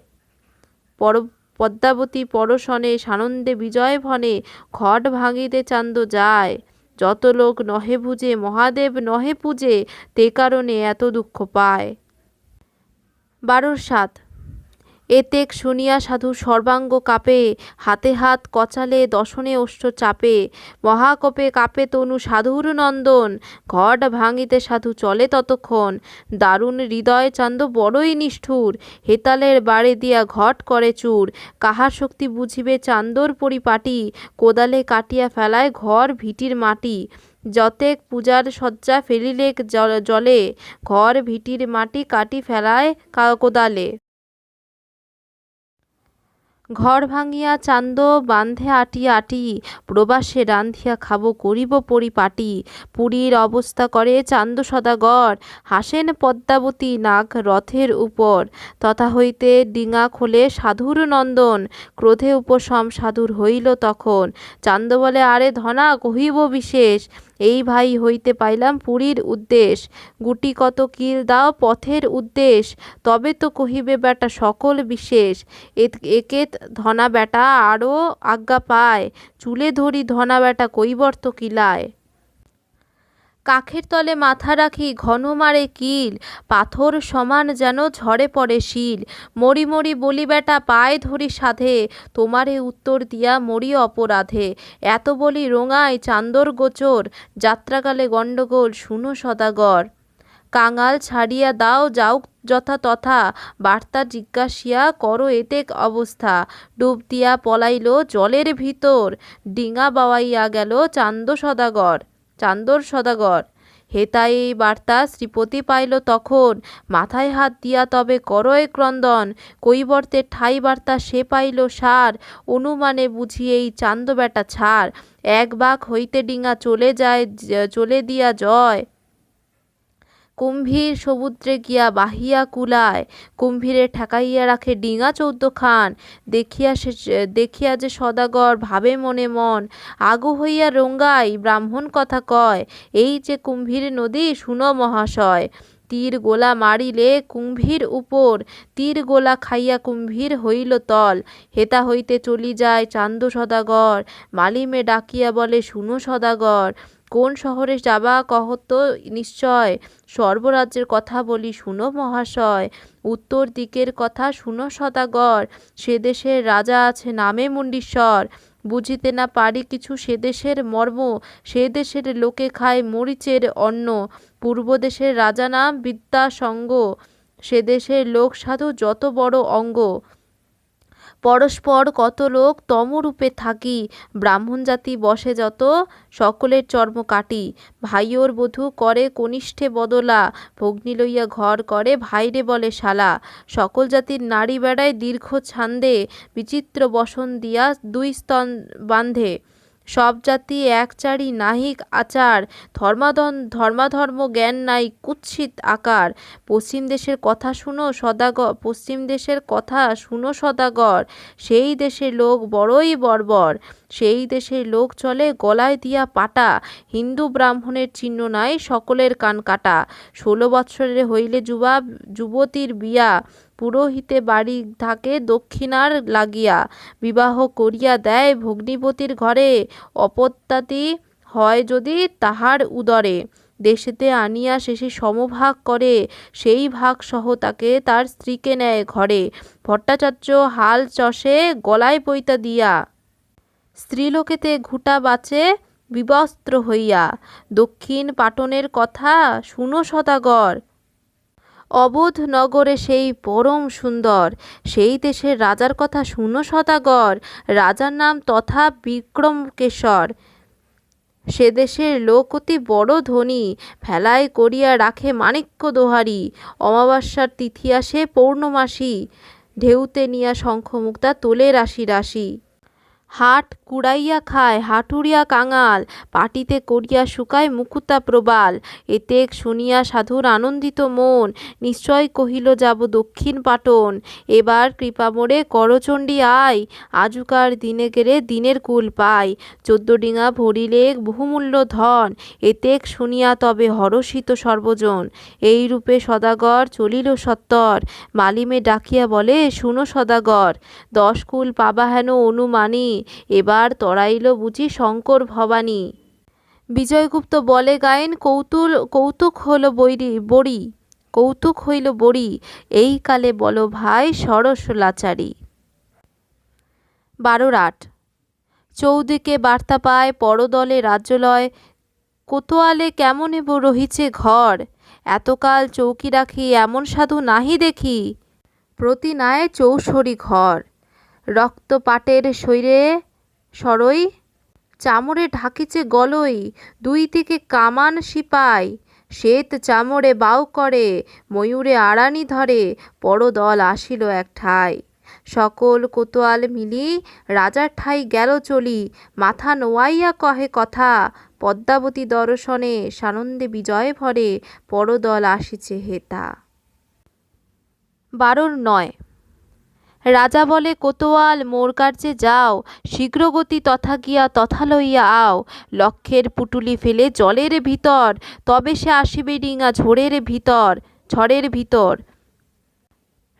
Speaker 1: পদ্মাবতী পরশনে সানন্দে বিজয় ভনে, ঘট ভাঙিতে চান্দ যায়। যত লোক নহে বুঝে মহাদেব নহে পূজে, তে কারণে এত দুঃখ পায়। 12-7 এতেক শুনিয়া সাধু সর্বাঙ্গ কাঁপে, হাতে হাত কচালে দশনে ওষ্ঠ চাপে। মহাকোপে কাঁপে তনু সাধুর নন্দন, ঘট ভাঙিতে সাধু চলে ততক্ষণ। দারুণ হৃদয় চান্দ বড়ই নিষ্ঠুর, হেতালের বাড়ি দিয়া ঘট করে চুর। কাহার শক্তি বুঝিবে চান্দর পরিপাটি, কোদালে কাটিয়া ফেলায় ঘর ভিটির মাটি। যতেক পূজার সজ্জা ফেলিলেক জলে, ঘর ভিটির মাটি কাটি ফেলায় কোদালে। ঘর ভাঙিয়া চান্দ বান্ধে আটি আটি, প্রবাসে রান্ধিয়া খাবো করিব পরিপাটি। পুরীর অবস্থা করে চান্দ সদাগর, হাসেন পদ্মাবতী নাগ রথের উপর। তথা হইতে ডিঙা খোলে সাধুর নন্দন, ক্রোধে উপশম সাধুর হইল তখন। চান্দ বলে আরে ধনা কহিব বিশেষ, এই ভাই হইতে পাইলাম পুরীর উদ্দেশ। গুটি কত কিল দাও পথের উদ্দেশ, তবে তো কহিবে বেটা সকল বিশেষ। একে ধনা বেটা আরও আজ্ঞা পায়, চুলে ধরি ধনা বেটা কৈবর্ত কিলায়। কাখের তলে মাথা রাখি ঘন মারে কিল, পাথর সমান যেন ঝরে পড়ে শিল। মরি মরি বলি বেটা পায়ে ধরি সাধে, তোমারে উত্তর দিয়া মরি অপরাধে। এত বলি রোঙায় চান্দর গোচর, যাত্রাকালে গণ্ডগোল শুনো সদাগর। কাঙাল ছাড়িয়া দাও যাউক যথা তথা, বার্তা জিজ্ঞাসিয়া করো এতেক অবস্থা। ডুব দিয়া পলাইল জলের ভিতর, ডিঙা বাওয়াইয়া গেল চান্দর সদাগর। হেতা এই বার্তা শ্রীপতি পাইল তখন, মাথায় হাত দিয়া তবে করো এ ক্রন্দন। কৈবর্তের ঠাই বার্তা সে পাইল সার, অনুমানে বুঝি এই চান্দ বেটা ছাড়। এক বাক হইতে ডিঙা চলে দিয়া জয়, কুম্ভীর সমুদ্রে গিয়া বাহিয়া কুলায়। কুম্ভীরে ঠেকাইয়া রাখে ডিঙা 14 খান, দেখিয়া যে সদাগর ভাবে মনে মন। আগু হইয়া রঙ্গাই ব্রাহ্মণ কথা কয়, এই যে কুম্ভীর নদী শুনো মহাশয়। তীর গোলা মারিলে কুম্ভীর উপর, তীর গোলা খাইয়া কুম্ভীর হইল তল। হেতা হইতে চলি যায় চান্দ সদাগর, মালিমে ডাকিয়া বলে শুনো সদাগর। কোন শহরে যাবা কহত নিশ্চয়, সর্বরাজ্যের কথা বলি শুনো মহাশয়। উত্তর দিকের কথা শুনো সদাগর, সে দেশের রাজা আছে নামে মুণ্ডীশ্বর। বুঝিতে না পারি কিছু সে দেশের মর্ম, সে দেশের লোকে খায় মরিচের অন্ন। পূর্ব দেশের রাজা নাম বিদ্যাসঙ্গ, সে দেশের লোক সাধু যত বড় অঙ্গ। পরস্পর কত লোক তমরূপে থাকি, ব্রাহ্মণ জাতি বসে যত সকলের চর্ম কাটি। ভাইয়োর বধূ করে কনিষ্ঠে বদলা, ভগ্নী লইয়া ঘর করে ভাইরে বলে শালা। সকল জাতির নারী বেড়ায় দীর্ঘ ছান্দে, বিচিত্র বসন দিয়া 2 স্তন বান্ধে। সব জাতি একচারি নাহিক আচার, ধর্মাধর্ম জ্ঞান নাই কুৎসিত আকার। পশ্চিম দেশের কথা শুনো সদাগর, সেই দেশের লোক বড়ই বর্বর। সেই দেশের লোক চলে গলায় দিয়া পাটা, হিন্দু ব্রাহ্মণের চিহ্ন নাই সকলের কান কাটা। 16 বৎসরের হইলে যুবতীর বিয়া, পুরোহিতে বাড়ি থাকে দক্ষিণার লাগিয়া। বিবাহ করিয়া দেয় ভগ্নিপতির ঘরে, অপত্যাতি হয় যদি তাহার উদরে। দেশেতে আনিয়া শেষে সমভাগ করে, সেই ভাগ সহ তাকে তার স্ত্রীকে নেয় ঘরে। ভট্টাচার্য হাল চষে গলায় পৈতা দিয়া, স্ত্রীলোকেতে ঘুঁটা বাঁচে বিবস্ত্র হইয়া। দক্ষিণ পাটনের কথা শুনো সদাগর, অবোধ নগরে সেই পরম সুন্দর। সেই দেশের রাজার কথা শুনো সদাগর, রাজার নাম তথা বিক্রমকেশর। সে দেশের লোক অতি বড় ধনী, ভেলায় করিয়া রাখে মাণিক্য দোহারি। অমাবস্যার তিথি আসে পৌর্ণমাসী, ঢেউতে নিয়া শঙ্খ মুক্তা তোলে রাশি রাশি। হাট কুড়াইয়া খায় হাটুরিয়া কাঙাল, পাটিতে করিয়া শুকায় মুকুতা প্রবাল। এতেক শুনিয়া সাধুর আনন্দিত মন, নিশ্চয় কহিল যাব দক্ষিণ পাটন। এবার কৃপা মোরে করচণ্ডী আয়, আজুকার দিনে গেলে দিনের কুল পাই। 14 ডিঙা ভরিলে বহুমূল্য ধন, এতেক শুনিয়া তবে হরষিত সর্বজন। এই রূপে সদাগর চলিল সত্তর, মালিমে ডাকিয়া বলে শুনো সদাগর। 10 কুল পাবা হেন অনুমানী, এবার তরাইল বুঝি শঙ্কর ভবানী। বিজয়গুপ্ত বলে গায়েন কৌতুক হইল বড়ি, এই কালে বলো ভাই সরস লাচারি। 12 রাট। চৌদিকে বার্তা পায় পরদলে রাজ্যলয়, কোতোয়ালে কেমন এব রহিছে ঘর। এতকাল চৌকি রাখি এমন সাধু নাহি দেখি, প্রতি নায়ে 64 ঘর। রক্তপাটের শৈরে সরই, চামড়ে ঢাকিছে গলই, দুই দিকে কামান সিপাই। শ্বেত চামড়ে বাউ করে, ময়ূরে আড়ানি ধরে, পরদল আসিল এক ঠাই। সকল কোতোয়াল মিলি রাজার ঠাই গেল চলি, মাথা নোয়াইয়া কহে কথা। পদ্মাবতী দর্শনে সানন্দে বিজয় ভরে, পরদল আসিছে হেতা। 12-9। রাজা বলে কোতোয়াল মোর কার্যে যাও, শীঘ্রগতি তথা গিয়া তথা লইয়া আও। লক্ষের পুটুলি ফেলে জলের ভিতর, তবে সে আসিবে ডিঙা ঝড়ের ভিতর।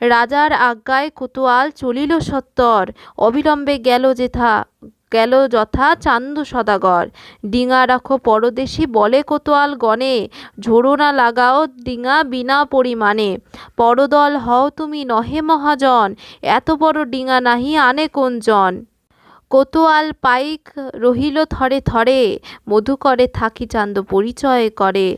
Speaker 1: রাজার আজ্ঞায় কোতোয়াল চলিল সত্বর, অবিলম্বে গেল যথা চান্দ সদাগর। ডিঙা রাখো পরদেশি বলে কোতোয়াল গণে, ঝোড়ো না লাগাও ডিঙা বিনা পরিমাণে। পরদল হও তুমি নহে মহাজন, এত বড় ডিঙা নাহি আনে কোন জন। কোতোয়াল পাইক রহিল থরে থরে, মধুকরে থাকি চান্দ পরিচয় করে।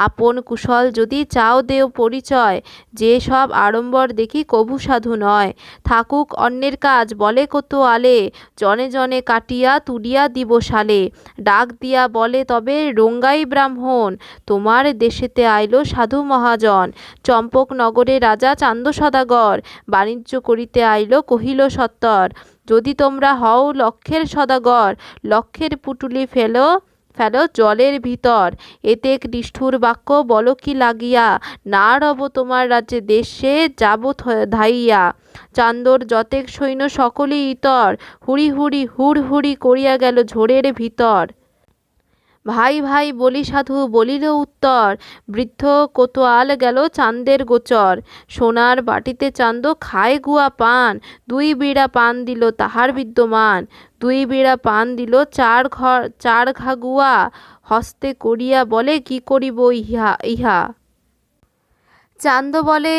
Speaker 1: আপন কুশল যদি চাও দেও পরিচয়, যে সব আড়ম্বর দেখি কভু সাধু নয়। থাকুক অন্যের কাজ বলে কোতোয়ালে, জনে জনে কাটিয়া তুলিয়া দিব সালে। ডাক দিয়া বলে তবে রঙ্গাই ব্রাহ্মণ, তোমার দেশেতে আইল সাধু মহাজন। চম্পক নগরে রাজা চান্দ সদাগর, বাণিজ্য করিতে আইল কহিল সত্তর। যদি তোমরা হও লক্ষের সদাগর, লক্ষের পুটুলি ফেলো জলের ভিতর। এতেক নিষ্ঠুর বাক্য বলো কি লাগিয়া, না রব তোমার রাজ্যে দেশে যাব ধাইয়া। চান্দর যতেক সৈন্য সকলই ইতর, হুড়ি করিয়া গেল ঝোড়ের ভিতর। ভাই ভাই বলি সাধু বলিল উত্তর, বৃদ্ধ কোতোয়াল গেল চান্দের গোচর। সোনার বাটিতে চান্দ খায় গুয়া পান, 2 বিড়া পান দিল তাহার বিদ্যমান। 2 বিড়া পান দিল 4 ঘা গুয়া, হস্তে করিয়া বলে কি করিব ইহা। চান্দ বলে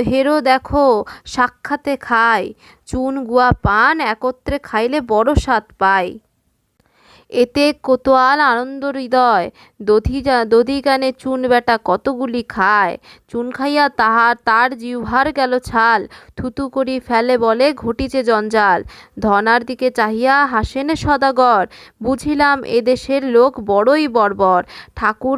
Speaker 1: হেরো দেখো সাক্ষাতে খায়, চুন গুয়া পান একত্রে খাইলে বড় স্বাদ পায়। এতে কোতোয়াল আনন্দ হৃদয়, দধিগানে চুন বেটা কতগুলি খায়। চুন খাইয়া তার জিহ্বার গেল ছাল, থুতু করি ফেলে বলে ঘটিছে জঞ্জাল। ধনার দিকে চাহিয়া হাসেন সদাগর, বুঝিলাম এদেশের লোক বড়ই বর্বর। ঠাকুর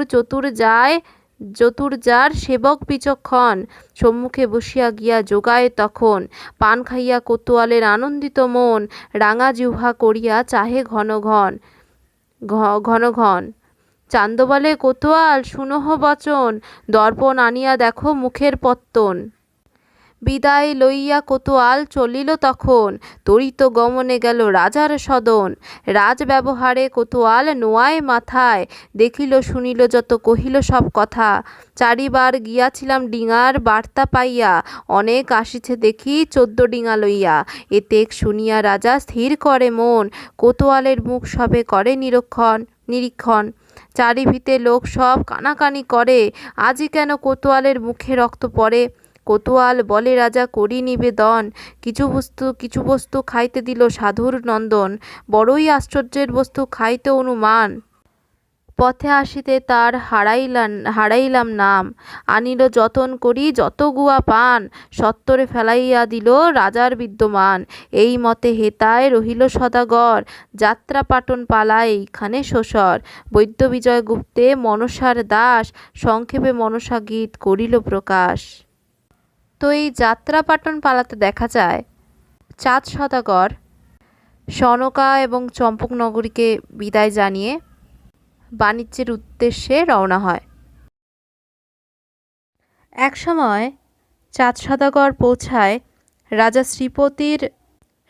Speaker 1: চতুর যার সেবক বিচক্ষণ, সম্মুখে বসিয়া গিয়া যোগায় তখন। পান খাইয়া কোতোয়ালের আনন্দিত মন, রাঙা জিহ্বা করিয়া চাহে ঘন ঘন। ঘন ঘন। চান্দ বলে, কোতোয়াল শুনহ বচন, দর্পণ আনিয়া দেখো মুখের পত্তন। বিদায় লইয়া কোতোয়াল চলিল তখন, তরিত গমনে গেল রাজার সদন। রাজ ব্যবহারে কোতোয়াল নোয়ায় মাথায়, দেখিল শুনিল যত কহিল সব কথা। চারিবার গিয়াছিলাম ডিঙার বার্তা পাইয়া, অনেক আসিছে দেখি 14 ডিঙা লইয়া। এতেক শুনিয়া রাজা স্থির করে মন, কোতোয়ালের মুখ সবে করে নিরীক্ষণ। চারিভিতে লোক সব কানাকানি করে, আজি কেন কোতোয়ালের মুখে রক্ত পড়ে। কোতোয়াল বলে, রাজা করি নিবেদন, কিছু বস্তু খাইতে দিল সাধুর নন্দন। বড়ই আশ্চর্যের বস্তু খাইতে অনুমান, পথে আসিতে তার হারাইলাম নাম। আনিল যতন করি যত গুয়া পান, সত্তরে ফেলাইয়া দিল রাজার বিদ্যমান। এই মতে হেতায় রহিল সদাগর, যাত্রা পাটন পালা এইখানে শ্বসর। বৈদ্য বিজয় গুপ্তে মনসার দাস, সংক্ষেপে মনসা গীত করিল প্রকাশ। তো এই যাত্রা পাটন পালাতে দেখা যায় চাঁদ সদাগর সনকা এবং চম্পকনগরীকে বিদায় জানিয়ে বাণিজ্যের উদ্দেশ্যে রওনা হয়। এক সময় চাঁদ সদাগর পৌঁছায় রাজা শ্রীপতির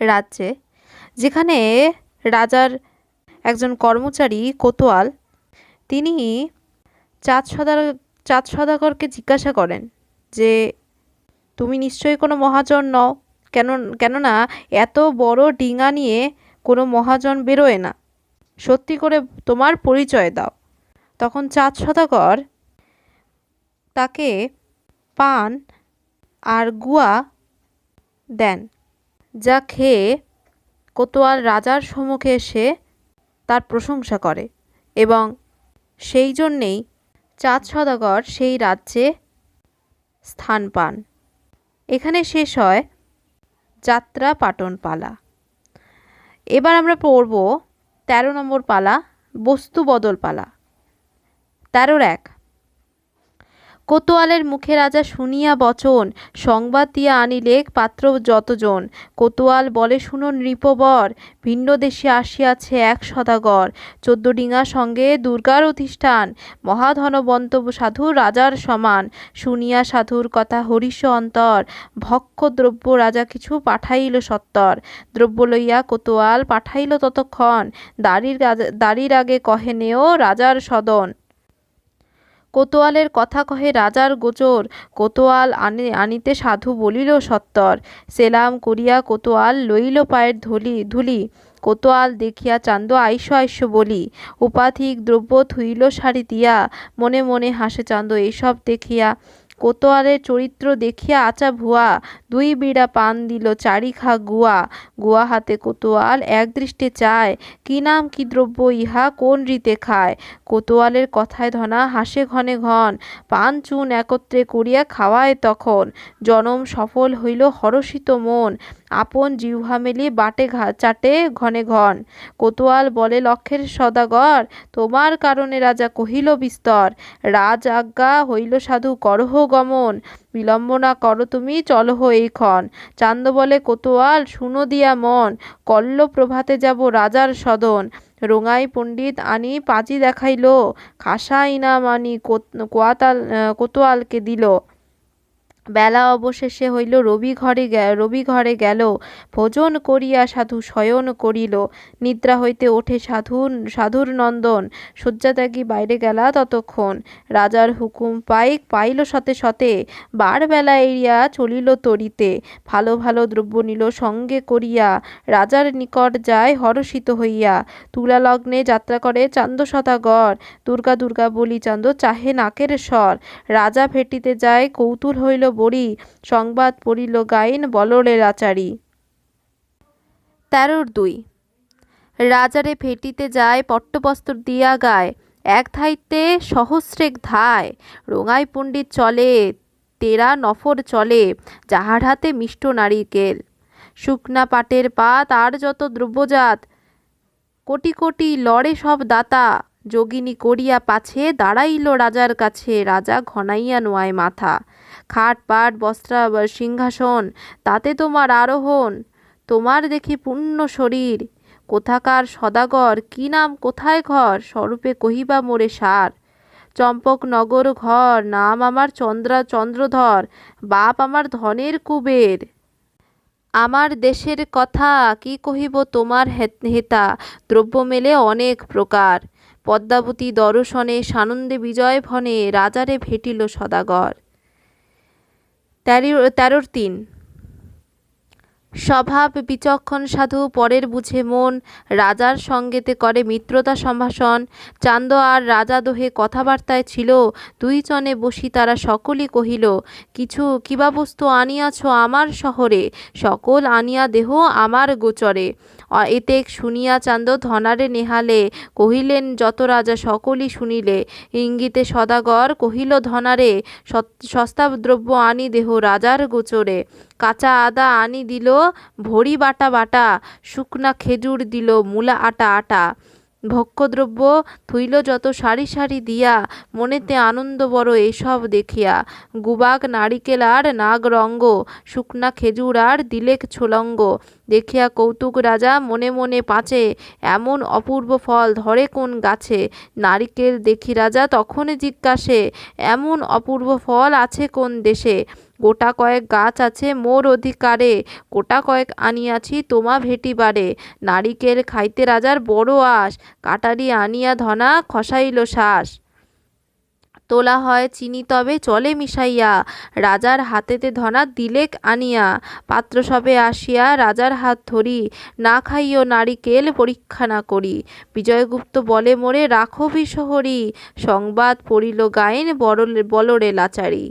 Speaker 1: রাজ্যে, যেখানে রাজার একজন কর্মচারী কোতোয়াল, তিনি চাঁদ সদাগরকে জিজ্ঞাসা করেন যে, তুমি নিশ্চয়ই কোনো মহাজন নও, কেননা এত বড় ডিঙা নিয়ে কোনো মহাজন বেরোয় না, সত্যি করে তোমার পরিচয় দাও। তখন চাঁদ সদাগর তাকে পান আর গুয়া দেন, যা খেয়ে কোতোয়াল রাজার সম্মুখে এসে তার প্রশংসা করে এবং সেই জন্যেই চাঁদ সদাগর সেই রাজ্যে স্থান পান। এখানে শেষ হয় যাত্রা পাটন পালা। এবার আমরা পড়ব 13 নম্বর পালা, বস্তু বদল পালা। 13-1। কোতোয়ালের মুখে রাজা শুনিয়া বচন, সংবাদ দিয়া আনিলে পাত্র যতজন। কোতোয়াল বলে, শুনো নৃপবর, ভিন্ন দেশে আসিয়াছে এক সদাগর। 14 ডিঙা সঙ্গে দুর্গার অধিষ্ঠান, মহাধনবন্ত সাধু রাজার সমান। শুনিয়া সাধুর কথা হরিষ অন্তর, ভক্ষ দ্রব্য রাজা কিছু পাঠাইল সত্তর। দ্রব্য লইয়া কোতোয়াল পাঠাইল ততক্ষণ, দাড়ির আগে কহে নেও রাজার সদন। কোতোয়ালের কথা কহে রাজার গোচর, কোতোয়াল আনিতে সাধু বলিল সত্তর। সেলাম করিয়া কোতোয়াল লইল পায়ের ধুলি, কোতোয়াল দেখিয়া চান্দ আইসো বলি। উপাধিক দ্রব্য থুইল সারি দিয়া, মনে মনে হাসে চান্দ এসব দেখিয়া। কোতোয়ালের চরিত্র দেখিয়া আচা ভুয়া, 2 বিড়া পান দিল 4 খা গুয়া হাতে কোতোয়াল এক দৃষ্টে চায়, কি নাম কি দ্রব্য ইহা কোন রীতে খায়। কোতোয়ালের কথায় ধনা হাসে ঘনে ঘন, পান চুন একত্রে করিয়া খাওয়ায় তখন। জনম সফল হইল হরষিত মন, আপন জিহ্বা মেলি বাটে চাটে ঘনে ঘন। কোতোয়াল বলে, লক্ষের সদাগর, তোমার কারণে রাজা কহিল বিস্তর। রাজ আজ্ঞা হইল সাধু করহ গমন, বিলম্ব না করো তুমি চলহ এইক্ষণ। চান্দ বলে, কোতোয়াল শুনো দিয়া মন, কল্ল প্রভাতে যাব রাজার সদন। রোঙাই পণ্ডিত আনি পাঁচি দেখাইল, খাসা ইনাম আনি কোতোয়ালকে দিল। বেলা অবশেষে হইল রবি ঘরে গেল, ভোজন করিয়া সাধু শয়ন করিল। নিদ্রা হইতে ওঠে সাধুর নন্দন, শয্যাত্যাগী বাইরে গেলা ততক্ষণ। রাজার হুকুম পাইল সতে, বার বেলা এড়িয়া চলিল তরিতে। ভালো ভালো দ্রব্য নিল সঙ্গে করিয়া, রাজার নিকট যায় হরষিত হইয়া। তুলা লগ্নে যাত্রা করে চান্দ সদাগর, দুর্গা দুর্গা বলি চান্দ চাহে নাকের স্বর। রাজা ভেটিতে যায় কৌতূল হইল বড়ি, সংবাদ পড়িল গাইন বলরে আচারি। 13-2। রাজারে ভেটিতে যায় পট্টবস্ত্র দিয়া গায়, এক ধাইতে সহস্রেক ধায়। রোঙাই পণ্ডিত চলে 13 নফর চলে, যাহার হাতে মিষ্ট নারিকেল। শুকনা পাটের পাত আর যত দ্রব্যজাত, কোটি কোটি লড়ে সব দাতা। যোগিনী করিয়া পাছে দাঁড়াইল রাজার কাছে, রাজা ঘনাইয়া নোয়ায় মাথা। খাট পাট বস্ত্রা সিংহাসন, তাতে তোমার আরোহণ। তোমার দেখি পুণ্য শরীর, কোথাকার সদাগর, কি নাম কোথায় ঘর, স্বরূপে কহিবা মোরে সার। চম্পকনগর ঘর, নাম আমার চন্দ্রধর, বাপ আমার ধনের কুবের। আমার দেশের কথা কি কহিব তোমার হেতা, দ্রব্য মেলে অনেক প্রকার। পদ্মাবতী দর্শনে সানন্দে বিজয় ভনে, রাজারে ভেটিল সদাগর। 13-3 স্বভাব বিচক্ষণ সাধু, পরের বুঝে মন, রাজার সঙ্গেতে করে মিত্রতা সম্ভাষণ। চান্দ আর রাজা দোহে কথাবার্তায় ছিল, দুই জনে বসি তারা সকলই কহিল, কিছু কিবা বস্তু আনিয়াছ আমার শহরে, সকল আনিয়া দেহ আমার গোচরে। এতেক শুনিয়া চান্দ ধনারে নেহালে, কহিলেন যত রাজা সকলই শুনিলে। ইঙ্গিতে সদাগর কহিল ধনারে, সস্তা দ্রব্য আনি দেহ রাজার গোচরে। কাঁচা আদা আনি দিল ভরি বাটা বাটা, শুকনা খেজুর দিল মূলা আটা আটা। ভক্ষদ্রব্য থুইল যত সারি সারি দিয়া, মনেতে আনন্দ বড় এসব দেখিয়া। গুবাক নারিকেল আর নাগরঙ্গ, শুকনা খেজুর আর দিলেক ছোলঙ্গ। দেখিয়া কৌতুক রাজা মনে মনে পাচে, এমন অপূর্ব ফল ধরে কোন গাছে। নারিকেল দেখি রাজা তখন জিজ্ঞাসে, এমন অপূর্ব ফল আছে কোন দেশে। গোটা কয়েক গাছ আছে মোর অধিকারে, গোটা কয়েক আনিয়াছি তোমা ভেটিবারে। নারিকেল খাইতে রাজার বড় আশ, কাটারি আনিয়া ধনা খসাইল শ্বাস। তোলা হয় চিনি তবে চলে মিশাইয়া, রাজার হাতেতে ধনা দিলেক আনিয়া। পাত্র সবে আসিয়া রাজার হাত ধরি, না খাইও নারিকেল পরীক্ষা না করি। বিজয়গুপ্ত বলে মোরে রাখো বিশহরি, সংবাদ পড়িল গায়েন বলরে লাচারি।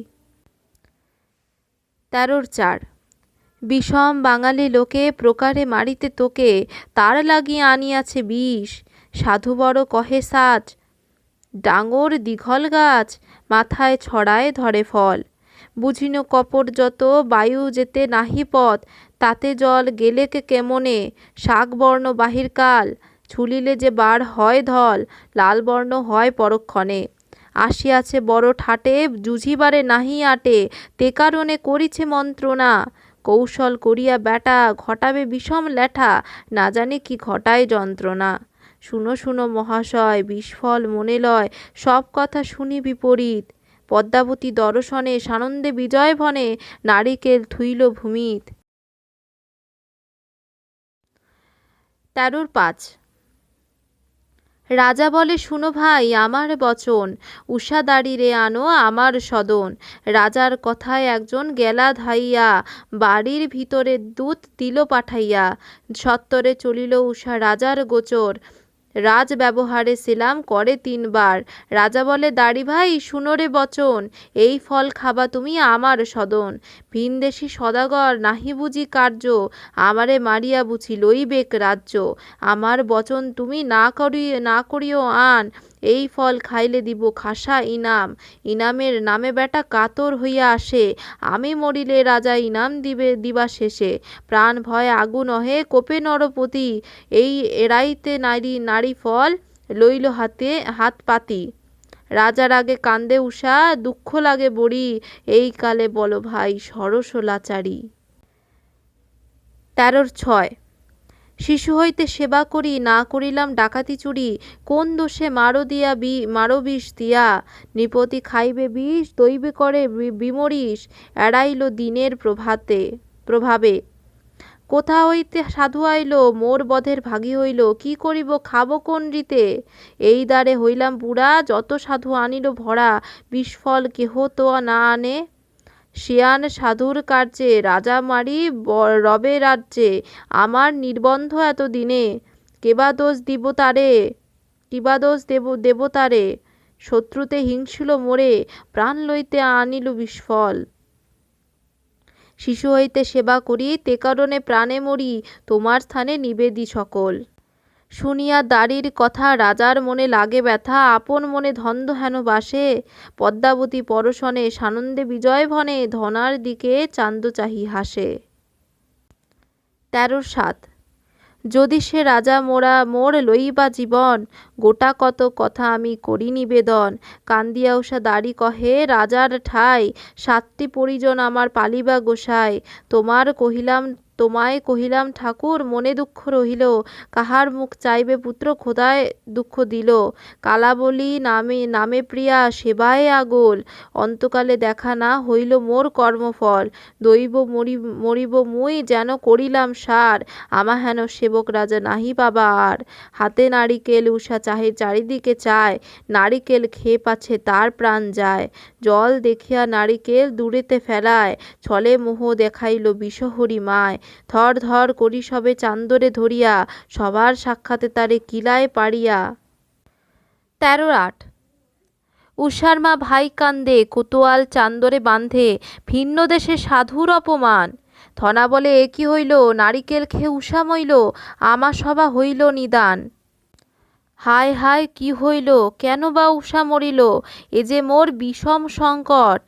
Speaker 1: 13-4 বিষম বাঙালি লোকে, প্রকারে মারিতে তোকে, তার লাগিয়া আনিয়াছে বিষ। সাধু বড় কহে সাজ, ডাঙর দিঘল গাছ, মাথায় ছড়ায় ধরে ফল। বুঝিন কপট যত, বায়ু যেতে নাহি পথ, তাতে জল গেলেক কেমনে, শাকবর্ণ বাহিরকাল। ছুলিলে যে বার হয় ধল, লাল বর্ণ হয় পরক্ষণে। আসিয়াছে বড় ঠাটে, জুঝিবারে নাহি আটে, তে কারণে করিছে মন্ত্রণা। কৌশল করিয়া বেটা, ঘটাবে বিষম ল্যাঠা, না জানে কি ঘটায় যন্ত্রণা। শুনো শুনো মহাশয়, বিষফল মনে লয়, সব কথা শুনি বিপরীত। পদ্মাবতী দর্শনে সানন্দে বিজয় ভনে, নারিকেল থুইল ভূমিত। 13-5 রাজা বলে শুনো ভাই আমার বচন, উষা দাঁড়িরে আনো আমার সদন। রাজার কথায় একজন গেলা ধাইয়া, বাড়ির ভিতরে দূত দিল পাঠাইয়া। সত্বরে চলিল উষা রাজার গোচর, রাজ ব্যবহারে সেলাম করে 3 বার। রাজা বলে দাড়ি ভাই শুনোরে বচন, এই ফল খাবা তুমি আমার সদন। ভিনদেশী সদাগর নাহি বুঝি কার্য, আমারে মারিয়া বুঝি লইবেক রাজ্য। আমার বচন তুমি না করিও আন, এই ফল খাইলে দিব খাসা ইনাম। ইনামের নামে বেটা কাতর হইয়া আসে, আমি মরিলে রাজা ইনাম দিবা শেষে। প্রাণ ভয় আগুন অহে কোপে নরপতি, এই এড়াইতে নারী ফল লইল হাত পাতি। রাজার আগে কান্দে উষা, দুঃখ লাগে বড়ি, এই কালে বলো ভাই সরস লাচারি। 13-6 শিশু হইতে সেবা করি, না করিলাম ডাকাতি চুরি। কোন দোষে মারো বিষ দিয়া, নৃপতি খাইবে বিষ দৈবে করে বিমরিষ। এড়াইল দিনের প্রভাবে, কোথা হইতে সাধু আইল, মোর বধের ভাগী হইল। কি করিব খাবো কোন রীতে, এই দ্বারে হইলাম বুড়া, যত সাধু আনিল ভরা, বিষফল কেহ তো না আনে। শিয়ান সাধুর কার্যে, রাজা মারি রবে রাজ্যে। আমার নির্বন্ধ এত দিনে, কিবা দোষ দেব তারে। শত্রুতে হিংসিল মোরে, প্রাণ লইতে আনিল বিষফল। শিশু হইতে সেবা করি, তে কারণে প্রাণে মরি, তোমার স্থানে নিবেদি সকল। শুনিয়া দাড়ির কথা রাজার মনে লাগে ব্যথা, আপন মনে ধন্দ হেন বাসে। পদ্মাবতী পরশনে সানন্দে বিজয় ভনে, ধনার দিকে চান্দ চাহি হাসে। 13-7 যদি সে রাজা মোর লইবা জীবন, গোটা কত কথা আমি করি নিবেদন। কান্দিয়া উষা দাড়ি কহে রাজার ঠাই, 7টি পরিজন আমার পালিবা গোসাই। তোমার কহিলাম তোমায় কহিলাম ঠাকুর, মনে দুঃখ রহিল, কাহার মুখ চাইবে পুত্র খোদায় দুঃখ দিল। কালা বলি নামে নামে প্রিয়া সেবায় আগোল, অন্তকালে দেখা না হইল মোর কর্মফল। দৈব মরিব মুই যেন করিলাম সার, আমা হেন সেবক রাজা নাহি পাবা আর। হাতে নারিকেল উষা চাহে চারিদিকে চায়, নারিকেল খেয়ে পাছে তার প্রাণ যায়। জল দেখিয়া নারিকেল দূরেতে ফেলায়, ছলে মোহ দেখাইল বিষহরি মায়। ধর ধর করি সবে চান্দরে ধরিয়া, সবার সাক্ষাতে তারে কিলায় পারিয়া। 13-8। উষার মা ভাই কান্দে, কোতোয়াল চান্দরে বাঁধে, ভিন্ন দেশে সাধুর অপমান। ধনা বলে এ কি হইল, নারিকেল খেয়ে উষা মইল, আমা সভা হইল নিদান। হায় হায় কি হইল, কেন বা উষা মরিল, এ যে মোর বিষম সংকট।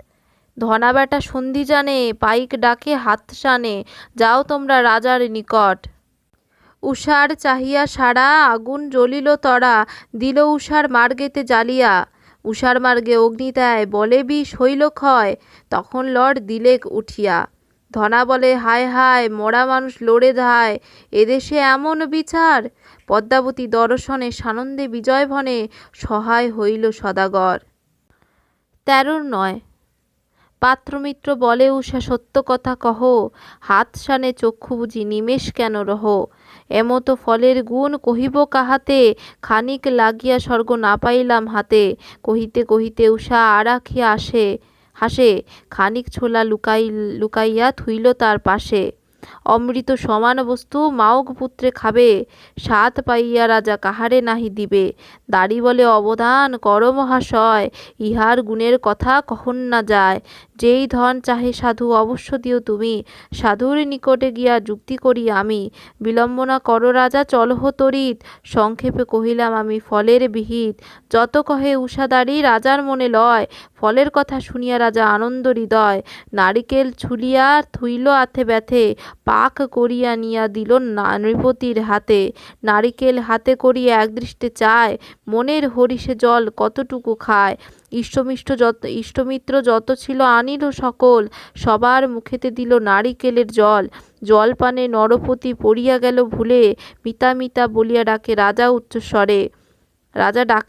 Speaker 1: ধনা বেটা সন্ধি জানে, পাইক ডাকে হাত সানে, যাও তোমরা রাজার নিকট। উষার চাহিয়া সারা, আগুন জ্বলিল তরা, দিল উষার মার্গেতে জ্বালিয়া। উষার মার্গে অগ্নি দেয়, বলে বিষ হইল ক্ষয়, তখন লর্ড দিলেক উঠিয়া। ধনা বলে হায় হায়, মরা মানুষ লড়ে ধায়, এদেশে এমন বিচার। পদ্মাবতী দর্শনে সানন্দে বিজয় ভনে, সহায় হইল সদাগর। 13-9। পাত্রমিত্র বলে উষা সত্য কথা কহ, হাত সানে চক্ষু বুঝি নিমেষ কেন রহ। এমতো ফলের গুণ কহিব কাহাতে, খানিক লাগিয়া স্বর্গ না পাইলাম হাতে। কহিতে কহিতে উষা আরাখিয়া হাসে, খানিক ছোলা লুকাইয়া থুইল তার পাশে। অমৃত সমান বস্তু মাওক পুত্রে খাবে, স্বাদ পাইয়া রাজা কাহারে নাহি দিবে। দাড়ি বলে অবধান কর মহাশয়, ইহার গুণের কথা কহন না যায়। যেই ধন চাহে সাধু অবশ্য দিও তুমি, সাধুর নিকটে গিয়া যুক্তি করি আমি। বিলম্বনা কর রাজা চলহ তরিত, সংক্ষেপে কহিলাম আমি ফলের বিহিত। যত কহে উষাদারি রাজার মনে লয়, ফলের কথা শুনিয়া রাজা আনন্দ হৃদয়। নারিকেল ছুলিয়া থুইল আথে ব্যথে, পাক করিয়া নিয়া দিল নৃপতির হাতে। নারিকেল হাতে করিয়া একদৃষ্টে চায়, মনের হরিষে জল কতটুকু খায়। ইষ্টমিত্র যত ছিল আনিল সকল, সবার মুখেতে দিল নারিকেলের জল। জল পানে নরপতি পড়িয়া গেল ভুলে, মিতা মিতা বলিয়া ডাকে রাজা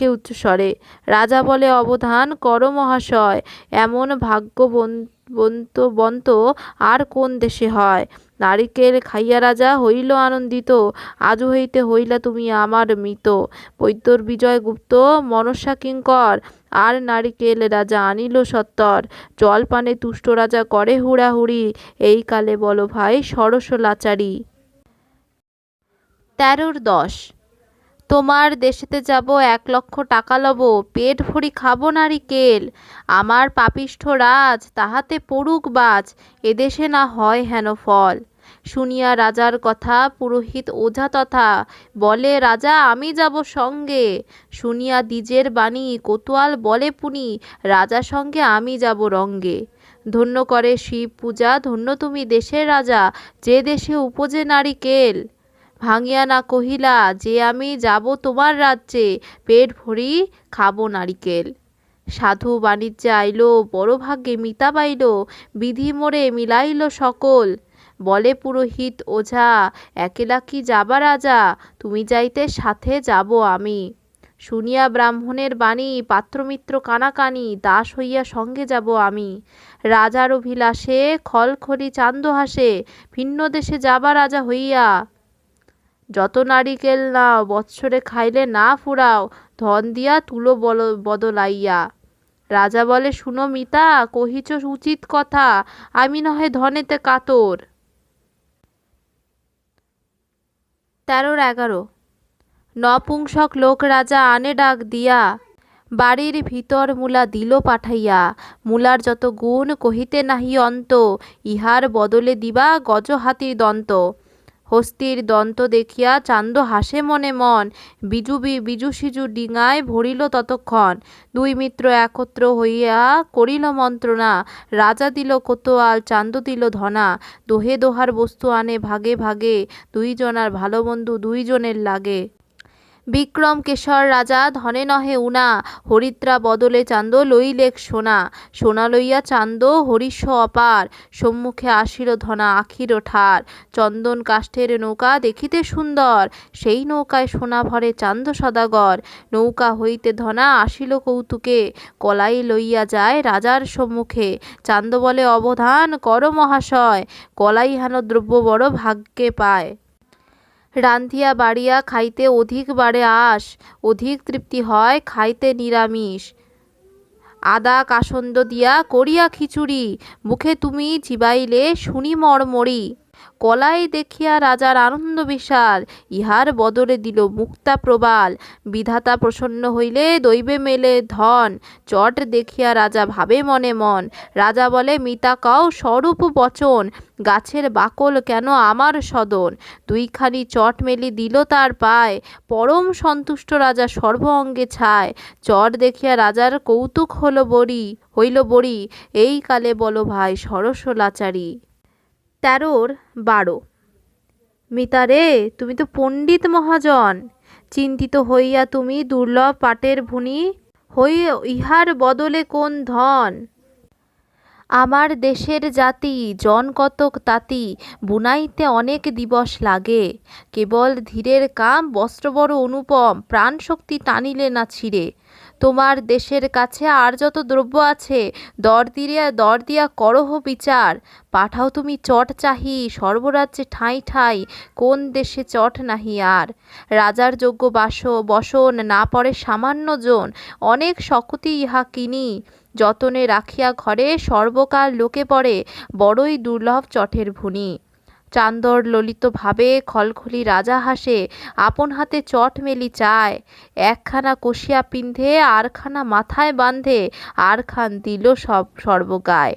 Speaker 1: উচ্চস্বরে। রাজা বলে অবধান কর মহাশয়, এমন ভাগ্যবন্ত আর কোন দেশে হয়। নারিকেল খাইয়া রাজা হইল আনন্দিত, আজ হইতে হইলা তুমি আমার মৃত। বৈদ্যর বিজয় গুপ্ত মনসা কিঙ্কর, আর নারিকেল রাজা আনিল সত্তর। জল পানে তুষ্ট রাজা করে হুড়াহুড়ি, এই কালে বলো ভাই সরস লাচারি। 13-10। তোমার দেশেতে যাব 1,00,000 টাকা লব, পেট ভরি খাবো নারিকেল। আমার পাপিষ্ঠ রাজ তাহাতে পড়ুক বাজ, এদেশে না হয় হেন ফল। শুনিয়া রাজার কথা পুরোহিত ওঝা তথা, বলে রাজা আমি যাব সঙ্গে। শুনিয়া দ্বিজের বাণী কোতোয়াল বলে পুনি, রাজা সঙ্গে আমি যাব রঙ্গে। ধন্য করে শিব পূজা, ধন্য তুমি দেশের রাজা, যে দেশে উপজে নারিকেল। ভাঙিয়া না কহিলা যে আমি যাব তোমার রাজ্যে, পেট ভরি খাবো নারিকেল। সাধু বাণিজ্যে আইল, বড় ভাগ্যে মিতা পাইল, বিধি মোরে মিলাইল সকল। বলে পুরোহিত ওঝা, একেলা কি যাবা রাজা, তুমি যাইতে সাথে যাব আমি। শুনিয়া ব্রাহ্মণের বাণী পাত্রমিত্র কানাকানি, দাস হইয়া সঙ্গে যাব আমি। রাজার অভিলাষে খলখলি চান্দ হাসে, ভিন্ন দেশে যাবা রাজা হইয়া। যত নারিকেল নাও বৎসরে খাইলে না ফুরাও, ধন দিয়া তুলো বদলাইয়া। রাজা বলে শুনো মিতা, কহিছ উচিত কথা, আমি নহে ধনেতে কাতর। 13-11। নপুংসক লোক রাজা আনে ডাক দিয়া, বাড়ির ভিতর মূলা দিল পাঠাইয়া। মূলার যত গুণ কহিতে নাহি অন্ত, ইহার বদলে দিবা গজ হাতির দন্ত। হস্তির দন্ত দেখিয়া চান্দ হাসে মনে মন, বিজু সিজু ডিঙায় ভরিল ততক্ষণ। দুই মিত্র একত্র হইয়া করিল মন্ত্রণা, রাজা দিল কোতোয়াল চান্দ দিল ধনা। দোহে দোহার বস্তু আনে ভাগে ভাগে, দুইজনার ভালো বন্ধু দুইজনের লাগে। বিক্রম কেশর রাজা ধনে নহে উনা, হরিদ্রা বদলে চান্দ লইলেক সোনা। সোনা লইয়া চান্দ হরিষ অপার, সম্মুখে আসিল ধনা আখির ঠার। চন্দন কাষ্ঠের নৌকা দেখিতে সুন্দর, সেই নৌকায় সোনা ভরে চান্দ সদাগর। নৌকা হইতে ধনা আসিল কৌতুকে, কলাই লইয়া যায় রাজার সম্মুখে। চান্দ বলে অবধান কর মহাশয়, কলাই হেন দ্রব্য বড় ভাগ্যে পায়। রান্ধিয়া বাড়িয়া খাইতে অধিক বাড়ে আশ, অধিক তৃপ্তি হয় খাইতে নিরামিষ। আদা কাসন্দ দিয়া করিয়া খিচুড়ি, মুখে তুমি চিবাইলে শুনি মরমরি। কলাই দেখিয়া রাজার আনন্দ বিশাল, ইহার বদলে দিল মুক্তা প্রবাল। বিধাতা প্রসন্ন হইলে দৈবে মেলে ধন, চট দেখিয়া রাজা ভাবে মনে মন। রাজা বলে মিতা কও স্বরূপ বচন, গাছের বাকল কেন আমার সদন। দুইখানি চট মেলি দিল তার পায়, পরম সন্তুষ্ট রাজা সর্ব অঙ্গে ছায়। চট দেখিয়া রাজার কৌতুক হইল বড়ি, এই কালে বলো ভাই সরস লাচারি। 13-12। মিতা রে, তুমি তো পণ্ডিত মহাজন, চিন্তিত হইয়া তুমি দুর্লভ পাটের ভুনি, হই ইহার বদলে কোন ধন। আমার দেশের জাতি জন কতক তাঁতি, বুনাইতে অনেক দিবস লাগে। কেবল ধীরের কাম বস্ত্র বড় অনুপম, প্রাণ শক্তি টানিলে না ছিঁড়ে। তোমার দেশের কাছে আর যত দ্রব্য আছে, দর দিয়া করহ বিচার। পাঠাও তুমি চট চাহি সর্বরাজ্যে ঠাঁই ঠাঁই, কোন দেশে চট নাহি আর। রাজার যোগ্য বসন না পড়ে সামান্য জন, অনেক শকতি ইহা কিনি। যতনে রাখিয়া ঘরে সর্বকাল লোকে পড়ে, বড়ই দুর্লভ চটের ভুনি। চান্দর ললিত ভাবে খলখলি রাজা হাসে, আপন হাতে চট মেলি চায়। একখানা কষিয়া পিন্ধে আরখানা মাথায় বাঁধে, আর খান দিল সর্বগায়।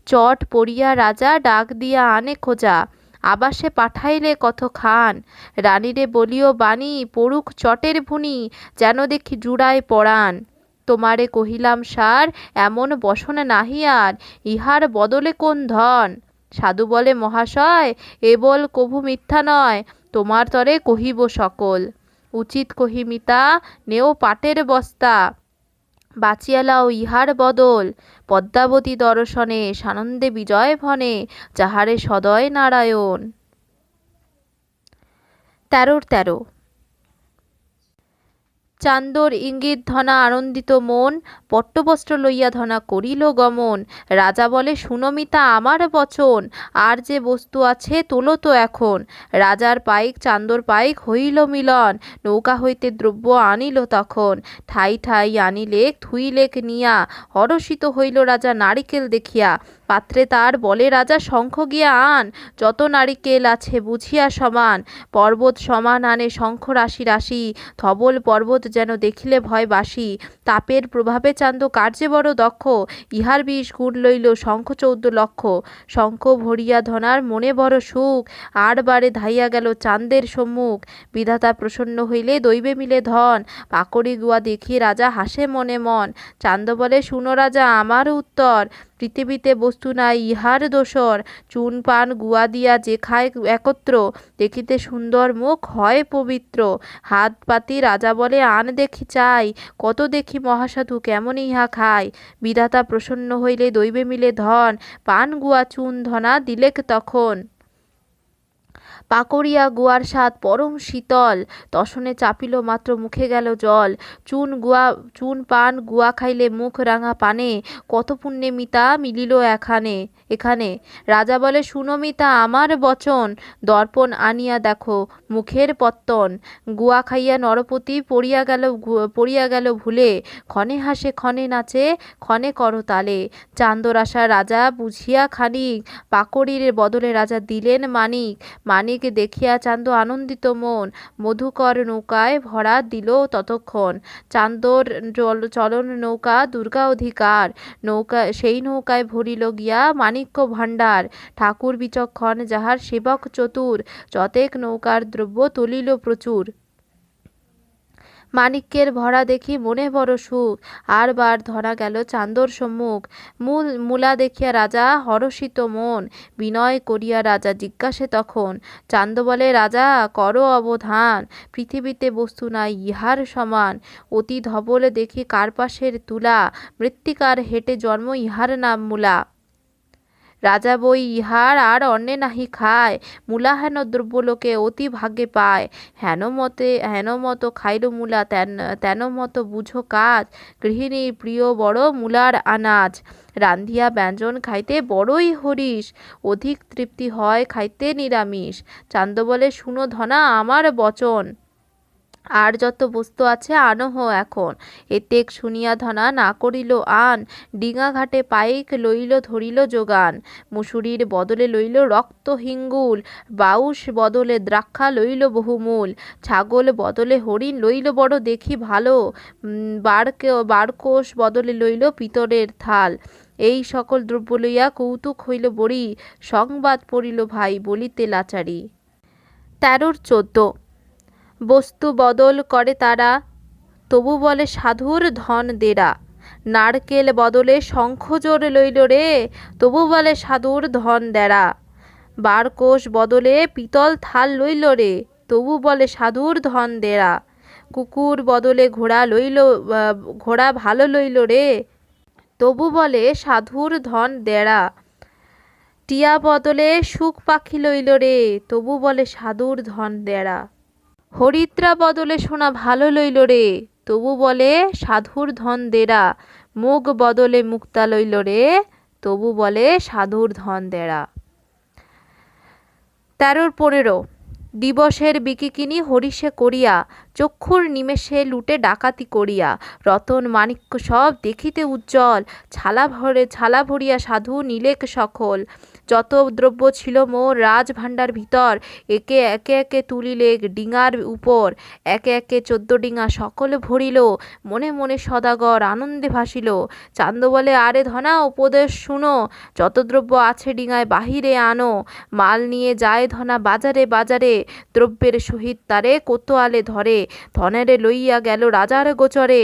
Speaker 1: চট পড়িয়া রাজা ডাক দিয়া আনে খোঁজা, আবাসে পাঠাইলে কত খান। রানীরে বলিও বাণী পড়ুক চটের ভুনি, যেন দেখি জুড়ায় পরাণ। তোমারে কহিলাম সার এমন বসন নাহি আর, ইহার বদলে কোন ধন। সাধু বলে মহাশয় এ বল কভু মিথ্যা নয়, তোমার তরে কহিব সকল। উচিত কহি মিতা নেও পাটের বস্তা, বাঁচিয়া লাও ইহার বদল। পদ্মাবতী দর্শনে সানন্দে বিজয় ভনে, যাহারে সদয় নারায়ণ। 13-13। চান্দর ইঙ্গিত ধনা আনন্দিত মন, পট্টবস্ত্র লইয়া ধনা করিল গমন। রাজা বলে শুনো মিতা আমার বচন, আর যে বস্তু আছে তোলো তো এখন। রাজার পাইক চান্দর পাইক হইল মিলন, নৌকা হইতে দ্রব্য আনিল তখন। ঠাই ঠাই আনিলেক থুইলেক নিয়া, হরষিত হইল রাজা নারিকেল দেখিয়া। পাত্রে তার বলে রাজা শঙ্খ গিয়া আন, যত নারিকেল আছে বুঝিয়া সমান। পর্বত সমান আনে শঙ্খ রাশি রাশি, ধবল পর্বত যেন দেখিলে ভয় বাসি। তাপের প্রভাবে চান্দ কার্যে বড় দক্ষ, ইহার 20 গুণ লইল শঙ্খ 14 লক্ষ। শঙ্খ ভরিয়া ধনার মনে বড় সুখ, আর বারে ধাইয়া গেল চান্দের সম্মুখ। বিধাতা প্রসন্ন হইলে দৈবে মিলে ধন, পাকড়ি গুয়া দেখি রাজা হাসে মনে মন। চান্দ বলে শুনো রাজা আমার উত্তর, পৃথিবীতে বস্তু নাই ইহার দোসর। চুন পান গুয়া দিয়া যে খায় একত্র, দেখিতে সুন্দর মুখ হয় পবিত্র। হাত পাতি রাজা বলে আন দেখি চাই, কত দেখি মহাসাধু কেমন ইহা খায়। বিধাতা প্রসন্ন হইলে দৈবে মিলে ধন, পান গুয়া চুন ধনা দিলেক তখন। পাকড়িয়া গুয়ার স্বাদ পরম শীতল, তসনে চাপিল মাত্র মুখে গেল জল। চুন পান গুয়া খাইলে মুখ রাঙা পানে, কত পুণ্যে মিতা মিলিল এখানে। রাজা বলে শুনো মিতা আমার বচন, দর্পণ আনিয়া দেখো মুখের পত্তন। গুয়া খাইয়া নরপতি পড়িয়া গেল ভুলে, ক্ষণে হাসে ক্ষণে নাচে ক্ষণে করতালে। চান্দর আশা রাজা বুঝিয়া খানিক, পাকড়ির বদলে রাজা দিলেন মানিক দেখিয়া চান্দ আনন্দিত মন। মধুকর নৌকায় ভরা দিল ততক্ষণ। চান্দর চলন নৌকা দুর্গা অধিকার, সেই নৌকায় ভরিল গিয়া মাণিক্য ভাণ্ডার। ঠাকুর বিচক্ষণ যাহার সেবক চতুর, যতেক নৌকার দ্রব্য তুলিল প্রচুর। মাণিক্যের ভরা দেখি মনে বড় সুখ, আর বার ধরা গেল চান্দর সম্মুখ। মূলা দেখিয়া রাজা হরষিত মন, বিনয় করিয়া রাজা জিজ্ঞাসে তখন। চান্দ বলে, রাজা করো অবধান, পৃথিবীতে বস্তু নাই ইহার সমান। অতি ধবলে দেখি কার্পাসের তুলা, মৃত্তিকার হেঁটে জন্ম ইহার নাম মূলা। রাজা বই ইহার আর অন্যে নাহি খায়, মূলা হেন দ্রব্যলোকে অতি ভাগ্যে পায়। হেন মতো খাইল মূলা, তেন মতো বুঝো কাজ, গৃহিণীর প্রিয় বড় মূলার আনাজ। রান্ধিয়া ব্যঞ্জন খাইতে বড়ই হরিশ, অধিক তৃপ্তি হয় খাইতে নিরামিষ। চান্দ বলে, শুনো ধনা আমার বচন, আর যত বস্তু আছে আনহ এখন। এতেক শুনিয়া ধনা না করিল আন, ডিঙা ঘাটে পাইক লইল ধরিল যোগান। মুসুরির বদলে লইল রক্ত হিঙ্গুল, বাউশ বদলে দ্রাক্ষা লইল বহুমূল। ছাগল বদলে হরিণ লইল বড় দেখি ভালো, বারকোষ বদলে লইল পিতরের থাল। এই সকল দ্রব্য লইয়া কৌতুক হইল বড়ি, সংবাদ পড়িল ভাই বলিতে লাচারি। 13-14 বস্তু বদল করে তারা, তবু বলে সাধুর ধন দেরা। নারকেল বদলে শঙ্খজোর লইল রে, তবু বলে সাধুর ধন দেরা। বারকোষ বদলে পিতল থাল লইল রে, তবু বলে সাধুর ধন দেরা। কুকুর বদলে ঘোড়া ভালো লইল রে, তবু বলে সাধুর ধন দেরা। টিয়া বদলে সুখ পাখি লইল রে, তবু বলে সাধুর ধন দেরা। হরিদ্রা বদলে সোনা ভালো লইল রে, তবু বলে সাধুর ধন দেরা। মুগ বদলে মুক্তা লইল রে, তবু বলে সাধুর ধন দেরা। 13-15 দিবসের বিকিকিনি হরিষে করিয়া, চক্ষুর নিমেষে লুটে ডাকাতি করিয়া। রতন মাণিক্য সব দেখিতে উজ্জ্বল, ছালা ভরিয়া সাধু নিলেক সকল। যত দ্রব্য ছিল মোর রাজভাণ্ডার ভিতর, একে একে তুলিলেক ডিঙার উপর। একে একে 14 ডিঙা সকল ভরিল, মনে মনে সদাগর আনন্দে ভাসিল। চান্দ বলে, আরে ধনা উপদেশ শুনো, যত দ্রব্য আছে ডিঙায় বাহিরে আনো। মাল নিয়ে যায় ধনা বাজারে বাজারে, দ্রব্যের সহিত তারে কোতোয়ালে ধরে। ধনেরে লইয়া গেল রাজার গোচরে।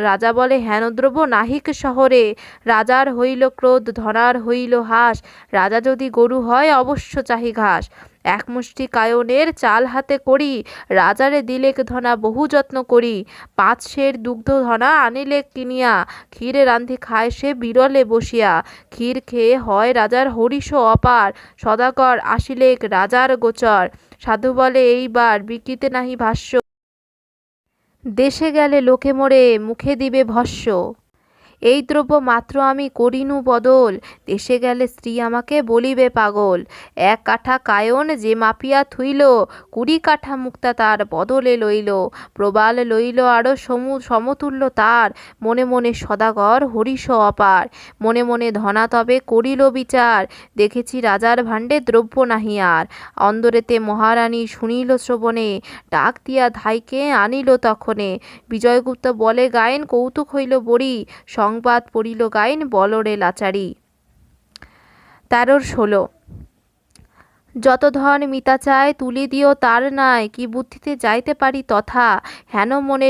Speaker 1: রাজা বলে হেন দ্রব্য নাহিক শহরে। রাজার হইল ক্রোধ, ধনার হইল হাস, রাজা যদি গরু হয় অবশ্য চাহি ঘাস। এক মুষ্টি কায়নের চাল হাতে করি, রাজারে দিলেক ধনা বহু যত্ন করি। 5 সের দুগ্ধ ধনা আনিলেক কিনিয়া, ক্ষীরে রান্ধি খায় সে বিরলে বসিয়া। ক্ষীর খেয়ে হয় রাজার হরিষ অপার, সদাগর আসিলেক রাজার গোচর। সাধু বলে, এইবার বিকিতে নাহি ভাষ্য, দেশে গেলে লোকে মোরে মুখে দিবে ভস্য। এই দ্রব্য মাত্র আমি করিনু বদল, দেশে গেলে স্ত্রী আমাকে বলিবে পাগল। 1 কাঠা কায়ন যে মাপিয়া থুইল, 20 কাঠা মুক্তা তার বদলে লইল। প্রবাল লইল আরো সমতুল্য তার, মনে মনে সদাগর হরিষ অপার। মনে মনে ধনা তবে করিল বিচার, দেখেছি রাজার ভাণ্ডে দ্রব্য নাহি আর। অন্দরেতে মহারানী শুনিল শ্রবণে, ডাক দিয়া ধাইকে আনিল তখনে। বিজয়গুপ্ত বলে গায়েন কৌতুক হইল বড়ি, সংবাদ পড়িল গাইন বলরে লাচারি। 13-16 যত ধন মিতা চায় তুলি দিও তার নাই, কি বুদ্ধিতে যাইতে পারি তথা। হেন মনে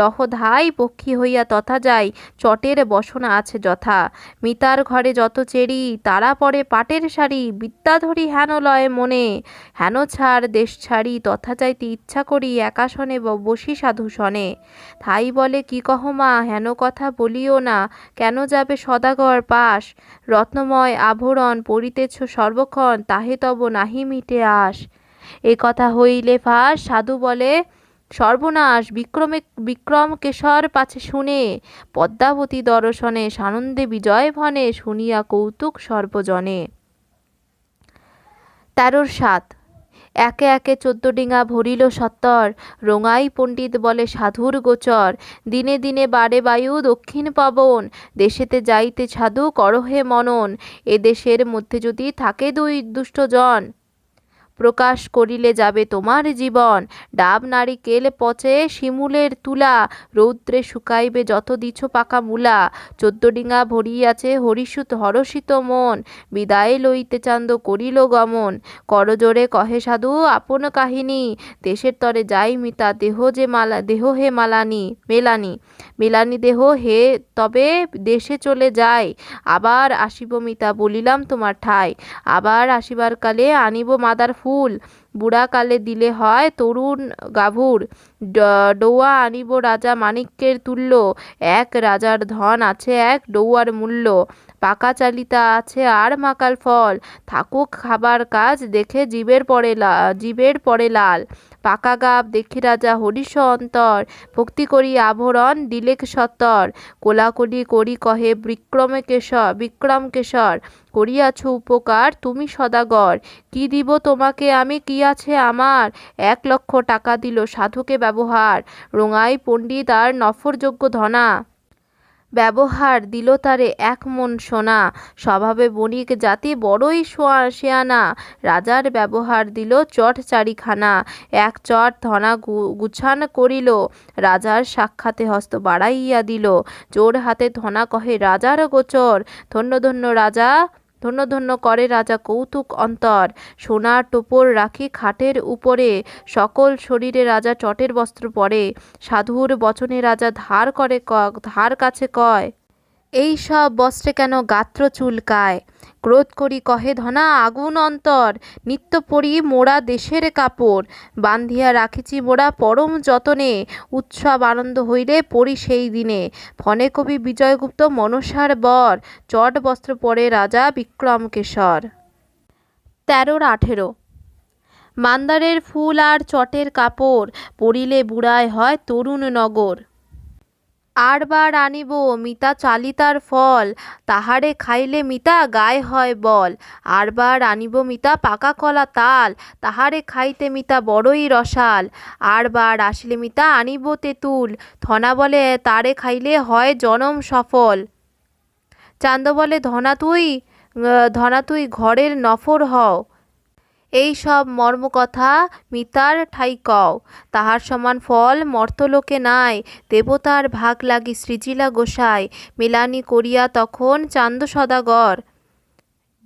Speaker 1: লহ ধাই, পক্ষী হইয়া তথা যাই, চটের বসনা আছে যথা। মিতার ঘরে যত চেরি, তারা পরে পাটের শাড়ি, বিদ্যাধরী হেন লয় মনে। হেন ছাড় দেশ ছাড়ি, তথা যাইতে ইচ্ছা করি, একাশনে বসি সাধু সনে। থাই বলে, কি কহ মা, হেন কথা বলিও না, কেন যাবে সদাগর পাশ। রত্নময় আভরণ পরিতেছ সর্বক্ষণ, তাহে তব নাহি মিটে আস। এ কথা হইলে ফাঁস, সাধু বলে সর্বনাশ, বিক্রম কেশর পাছে শুনে। পদ্মাবতী দর্শনে সানন্দে বিজয় ভনে, শুনিয়া কৌতুক সর্বজনে। 13-7 একে একে 14 ডিঙা ভরিল সত্তর, রোঙাই পণ্ডিত বলে সাধুর গোচর। দিনে দিনে বাড়ে বায়ু দক্ষিণ পবন, দেশেতে যাইতে সাধু করহে মনন। এ দেশের মধ্যে যদি থাকে 2 দুষ্টজন, প্রকাশ করিলে যাবে তোমার জীবন। ডাব নারিকেল পচে শিমুলের তুলা, রৌদ্রে শুকাইবে যত দিছ পাকা মূলা। 14 ডিঙা ভরিয়াছে হরিসুত হরষিত মন, বিদায় লইতে চান্দ করিল গমন। করজোরে কহে সাধু আপন কাহিনী, দেশের তরে যাই মিতা দেহ হে মেলানি দেহ হে, তবে দেশে চলে যাই। আবার আসিব মিতা বলিলাম তোমার ঠাই, আবার আসিবার কালে আনিব মাদার ফুল। বুড়া কালে দিলে হয় তরুণ গাভুর, ডৌয়া আনিব রাজা মানিক্যের তুল্য। এক রাজার ধন আছে এক ডৌয়ার মূল্য, পাকা চালিতা আছে আর মাকাল ফল। থাকুক খাবার কাজ দেখে জীবের পরে লাল, পাকা গাব দেখি রাজা হরিষ অন্তর। ভক্তি করি আভরণ দিলেক সত্তর, কোলাকুলি করি কহে বিক্রম কেশর। করিয়াছ উপকার তুমি সদাগর, কি দিব তোমাকে আমি কি আছে আমার। 1 লক্ষ টাকা দিল সাধুকে ব্যবহার, রোঙাই পণ্ডিত আর নফরযোগ্য ধনা। ব্যবহার দিল তারে 1 মণ সোনা, স্বভাবে বণিক জাতি বড়ই শেয়ানা। রাজার ব্যবহার দিল চট 4খানা, 1 চট ধনা গুছান করিল। রাজার সাক্ষাতে হস্ত বাড়াইয়া দিল, চোর হাতে ধনা কহে রাজার গোচর। ধন্য ধন্য রাজা ধন্য ধন্য করে রাজা কৌতুক অন্তর। সোনার টোপর রাখি খাটের উপরে, সকল শরীরে রাজা চটের বস্ত্র পরে। সাধুর বচনে রাজা ধার কাছে কয়, এই সব বস্ত্রে কেন গাত্র চুলকায়। ক্রোধ করি কহে ধনা আগুন অন্তর, নিত্য পরি মোরা দেশের কাপড়। বান্ধিয়া রাখিছি মোরা পরম যতনে, উৎসব আনন্দ হইলে পরি সেই দিনে। ফনে কবি বিজয়গুপ্ত মনসার বর, চট বস্ত্র পরে রাজা বিক্রম কেশর। 13-18 মান্দারের ফুল আর চটের কাপড়, পরিলে বুড়ায় হয় তরুণ নগর। আরবার আনিব মিতা চালিতার ফল, তাহারে খাইলে মিতা গায়ে হয় বল। আরবার আনিব মিতা পাকা কলা তাল, তাহারে খাইতে মিতা বড়ই রসাল। আরবার আসিলে মিতা আনিব তেঁতুল, ধনা বলে তারে খাইলে হয় জনম সফল। চান্দ বলে ধনা তুই ঘরের নফর হও, এই সব মর্মকথা মিতার ঠাই কও। তাহার সমান ফল মর্তলোকে নাই, দেবতার ভাগ লাগি সৃজিলা গোসাই। মেলানি করিয়া তখন চান্দ সদাগর,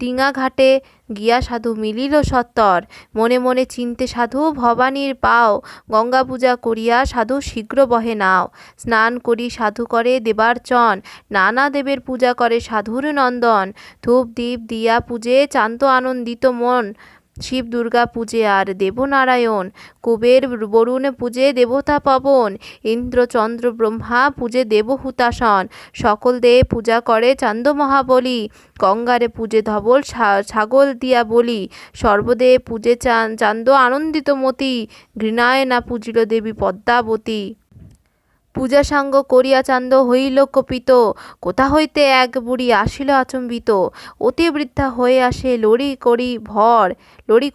Speaker 1: ডিঙা ঘাটে গিয়া সাধু মিলিল সত্তর। মনে মনে চিনতে সাধু ভবানীর পাও, গঙ্গা পূজা করিয়া সাধু শীঘ্র বহে নাও। স্নান করি সাধু করে দেবার্চন, নানা দেবের পূজা করে সাধুর নন্দন। ধূপ দীপ দিয়া পূজে চান্ত আনন্দিত মন, শিব দুর্গা পূজে আর দেবনারায়ণ। কুবের বরুণ পূজে দেবতা পবন, ইন্দ্র চন্দ্র ব্রহ্মা পূজে দেব হুতাসন। সকল দেব পূজা করে চান্দ মহাবলী, গঙ্গারে পূজে ধবল ছাগল দিয়া বলি। সর্বদেব পূজে চান্দ আনন্দিত মতি, ঘৃণায় না পূজিল দেবী পদ্মাবতী। পূজা সাঙ্গ করিয়া চান্দ হইল কপিত, কোথা হইতে এক বুড়ি আসিল আচম্বিত। অতি বৃদ্ধা হয়ে আসে লড়ি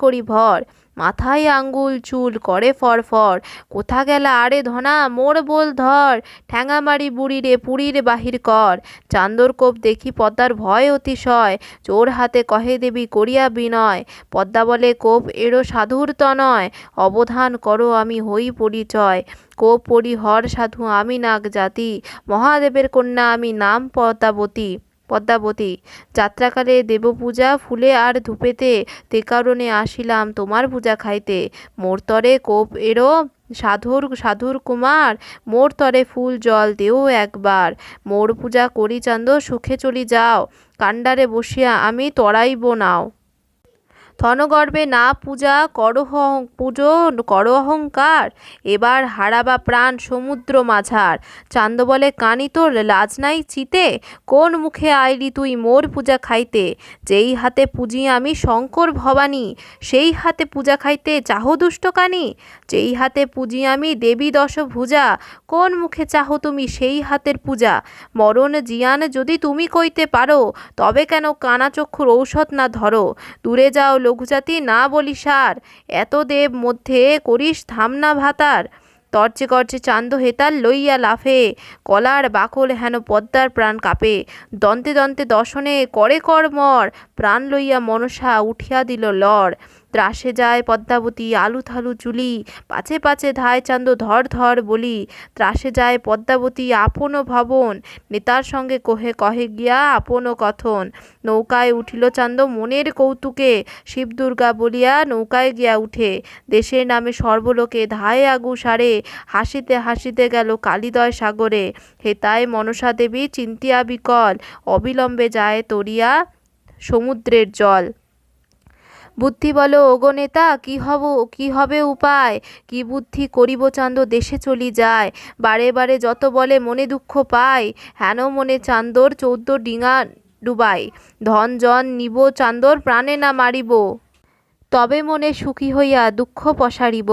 Speaker 1: করি ভর, মাথায় আঙ্গুল চুল করে ফরফর। কোথা গেলা আরে ধনা মোর বল ধর, ঠ্যাঙা মারি বুড়িরে পুরীর বাহির কর। চান্দর কোপ দেখি পদ্মার ভয় অতিশয়, চোর হাতে কহে দেবী করিয়া বিনয়। পদ্মা বলে কোপ এড়ো সাধুর তনয়, অবধান করো আমি হই পরিচয়। কোপ পরি হর সাধু আমি নাগ জাতি, মহাদেবের কন্যা আমি নাম পদ্মাবতী। যাত্রাকালে দেবপূজা ফুলে আর ধূপেতে, তে কারণে আসিলাম তোমার পূজা খাইতে। মোর তরে কোপ এরো সাধুর কুমার, মোর তরে ফুল জল দেও একবার। মোর পূজা করি চান্দ সুখে চলি যাও, কাণ্ডারে বসিয়া আমি তরাইব নাও। ধনগর্বে না পূজা করো অহংকার, এবার হারাবা প্রাণ সমুদ্র মাঝার। চান্দ বলে কানি তোর লাজ নাই চিতে, কোন মুখে আইলি তুই মোর পূজা খাইতে। যেই হাতে পূজি আমি শঙ্কর ভবানী, সেই হাতে পূজা খাইতে চাহ দুষ্ট কানি। যেই হাতে পূজি আমি দেবী দশভুজা, কোন মুখে চাহ তুমি সেই হাতের পূজা। মরণ জিয়ান যদি তুমি কইতে পারো, তবে কেন কানা চক্ষুর ঔষধ না ধরো। দূরে যাও লঘুজাতি না বলি সার, এত দেব মধ্যে করিস ধামনা ভাতার। তর্চে গর্জে চান্দ হেতাল লইয়া লাফে, কলার বাকল হেন পদ্মার প্রাণ কাঁপে। দন্তে দন্তে দশনে করে কর্মর, প্রাণ লইয়া মনসা উঠিয়া দিল লড়। ত্রাসে যায় পদ্মাবতী আলু থালু চুলি, পাছে পাছে ধায় চান্দ ধর ধর বলি। ত্রাসে যায় পদ্মাবতী আপন ভবন, নেতার সঙ্গে কহে কহে গিয়া আপন কথন। নৌকায় উঠিল চান্দ মনের কৌতুকে, শিব দুর্গা বলিয়া নৌকায় গিয়া উঠে। দেশের নামে সর্বলোকে ধায়ে আগু সারে, হাসিতে হাসিতে গেল কালিদয় সাগরে। হেতায় মনসা দেবী চিন্তিয়া বিকল, অবিলম্বে যায় তরিয়া সমুদ্রের জল। বুদ্ধি বলো ওগো নেতা, কি হবে উপায়, কি বুদ্ধি করিব চান্দ দেশে চলি যায়। বারে বারে যত বলে মনে দুঃখ পাই, হেন মনে চান্দর 14 ডিঙা ডুবাই। ধন জন নিব চান্দর প্রাণে না মারিব, তবে মনে সুখী হইয়া দুঃখ পসারিব।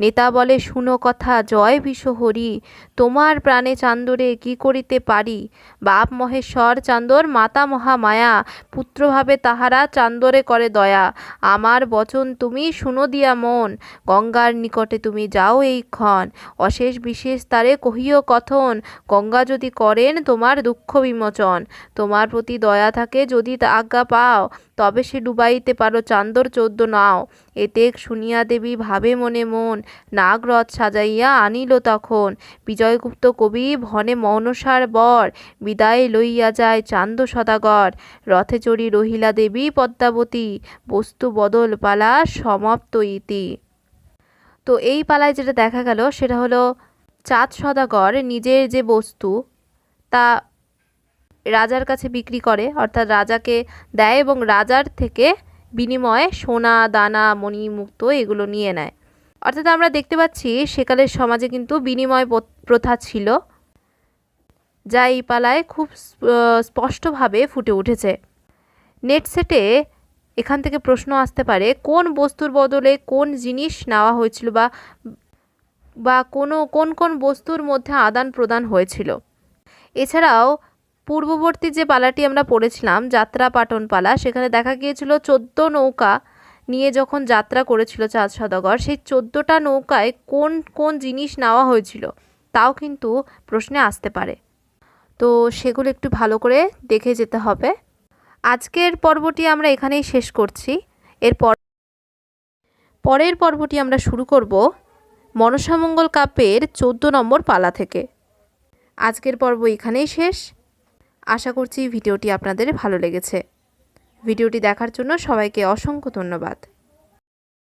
Speaker 1: নেতা বলে শুনো কথা জয় বিশ্বহরি, তোমার প্রাণে চান্দরে কি করিতে পারি। বাপ মহেশ্বর চান্দর মাতা মহামায়া, পুত্রভাবে তাহারা চান্দরে করে দয়া। আমার বচন তুমি শুনো দিয়া মন, গঙ্গার নিকটে তুমি যাও এইক্ষণ। অশেষ বিশেষ তারে কহিও কথন, গঙ্গা যদি করেন তোমার দুঃখ বিমোচন। তোমার প্রতি দয়া থাকে যদি আজ্ঞা পাও, তবে সে ডুবাইতে পারো চান্দর 14 নাও। এতে শুনিয়া দেবী ভাবে মনে মন, নাগরথ সাজাইয়া আনিল তখন। বিজয়গুপ্ত কবি ভনে মনসার বর, বিদায় লইয়া যায় চান্দ সদাগর। রথে চড়ি রহিলা দেবী পদ্মাবতী, বস্তু বদল পালা সমাপ্ত ইতি। তো এই পালায় যেটা দেখা গেল সেটা হলো চাঁদ সদাগর নিজের যে বস্তু তা রাজার কাছে বিক্রি করে, অর্থাৎ রাজাকে দেয় এবং রাজার থেকে বিনিময়ে সোনা দানা মণি মুক্ত এগুলো নিয়ে নেয়। অর্থাৎ আমরা দেখতে পাচ্ছি সেকালের সমাজে কিন্তু বিনিময় প্রথা ছিল, যা এই পালায় খুব স্পষ্টভাবে ফুটে উঠেছে। নেট সেটে এখান থেকে প্রশ্ন আসতে পারে কোন বস্তুর বদলে কোন জিনিস নেওয়া হয়েছিল, বা কোন কোন বস্তুর মধ্যে আদান প্রদান হয়েছিল। এছাড়াও পূর্ববর্তী যে পালাটি আমরা পড়েছিলাম যাত্রা পাটন পালা, সেখানে দেখা গিয়েছিল 14 নৌকা নিয়ে যখন যাত্রা করেছিল চাঁদ সদাগর, সেই 14টা নৌকায় কোন কোন জিনিস নেওয়া হয়েছিল তাও কিন্তু প্রশ্নে আসতে পারে। তো সেগুলো একটু ভালো করে দেখে যেতে হবে। আজকের পর্বটি আমরা এখানেই শেষ করছি। পরের পর্বটি আমরা শুরু করব মনসামঙ্গল কাব্যের 14 নম্বর পালা থেকে। আজকের পর্ব এখানেই শেষ। আশা করছি ভিডিওটি আপনাদের ভালো লেগেছে। ভিডিওটি দেখার জন্য সবাইকে অসংখ্য ধন্যবাদ।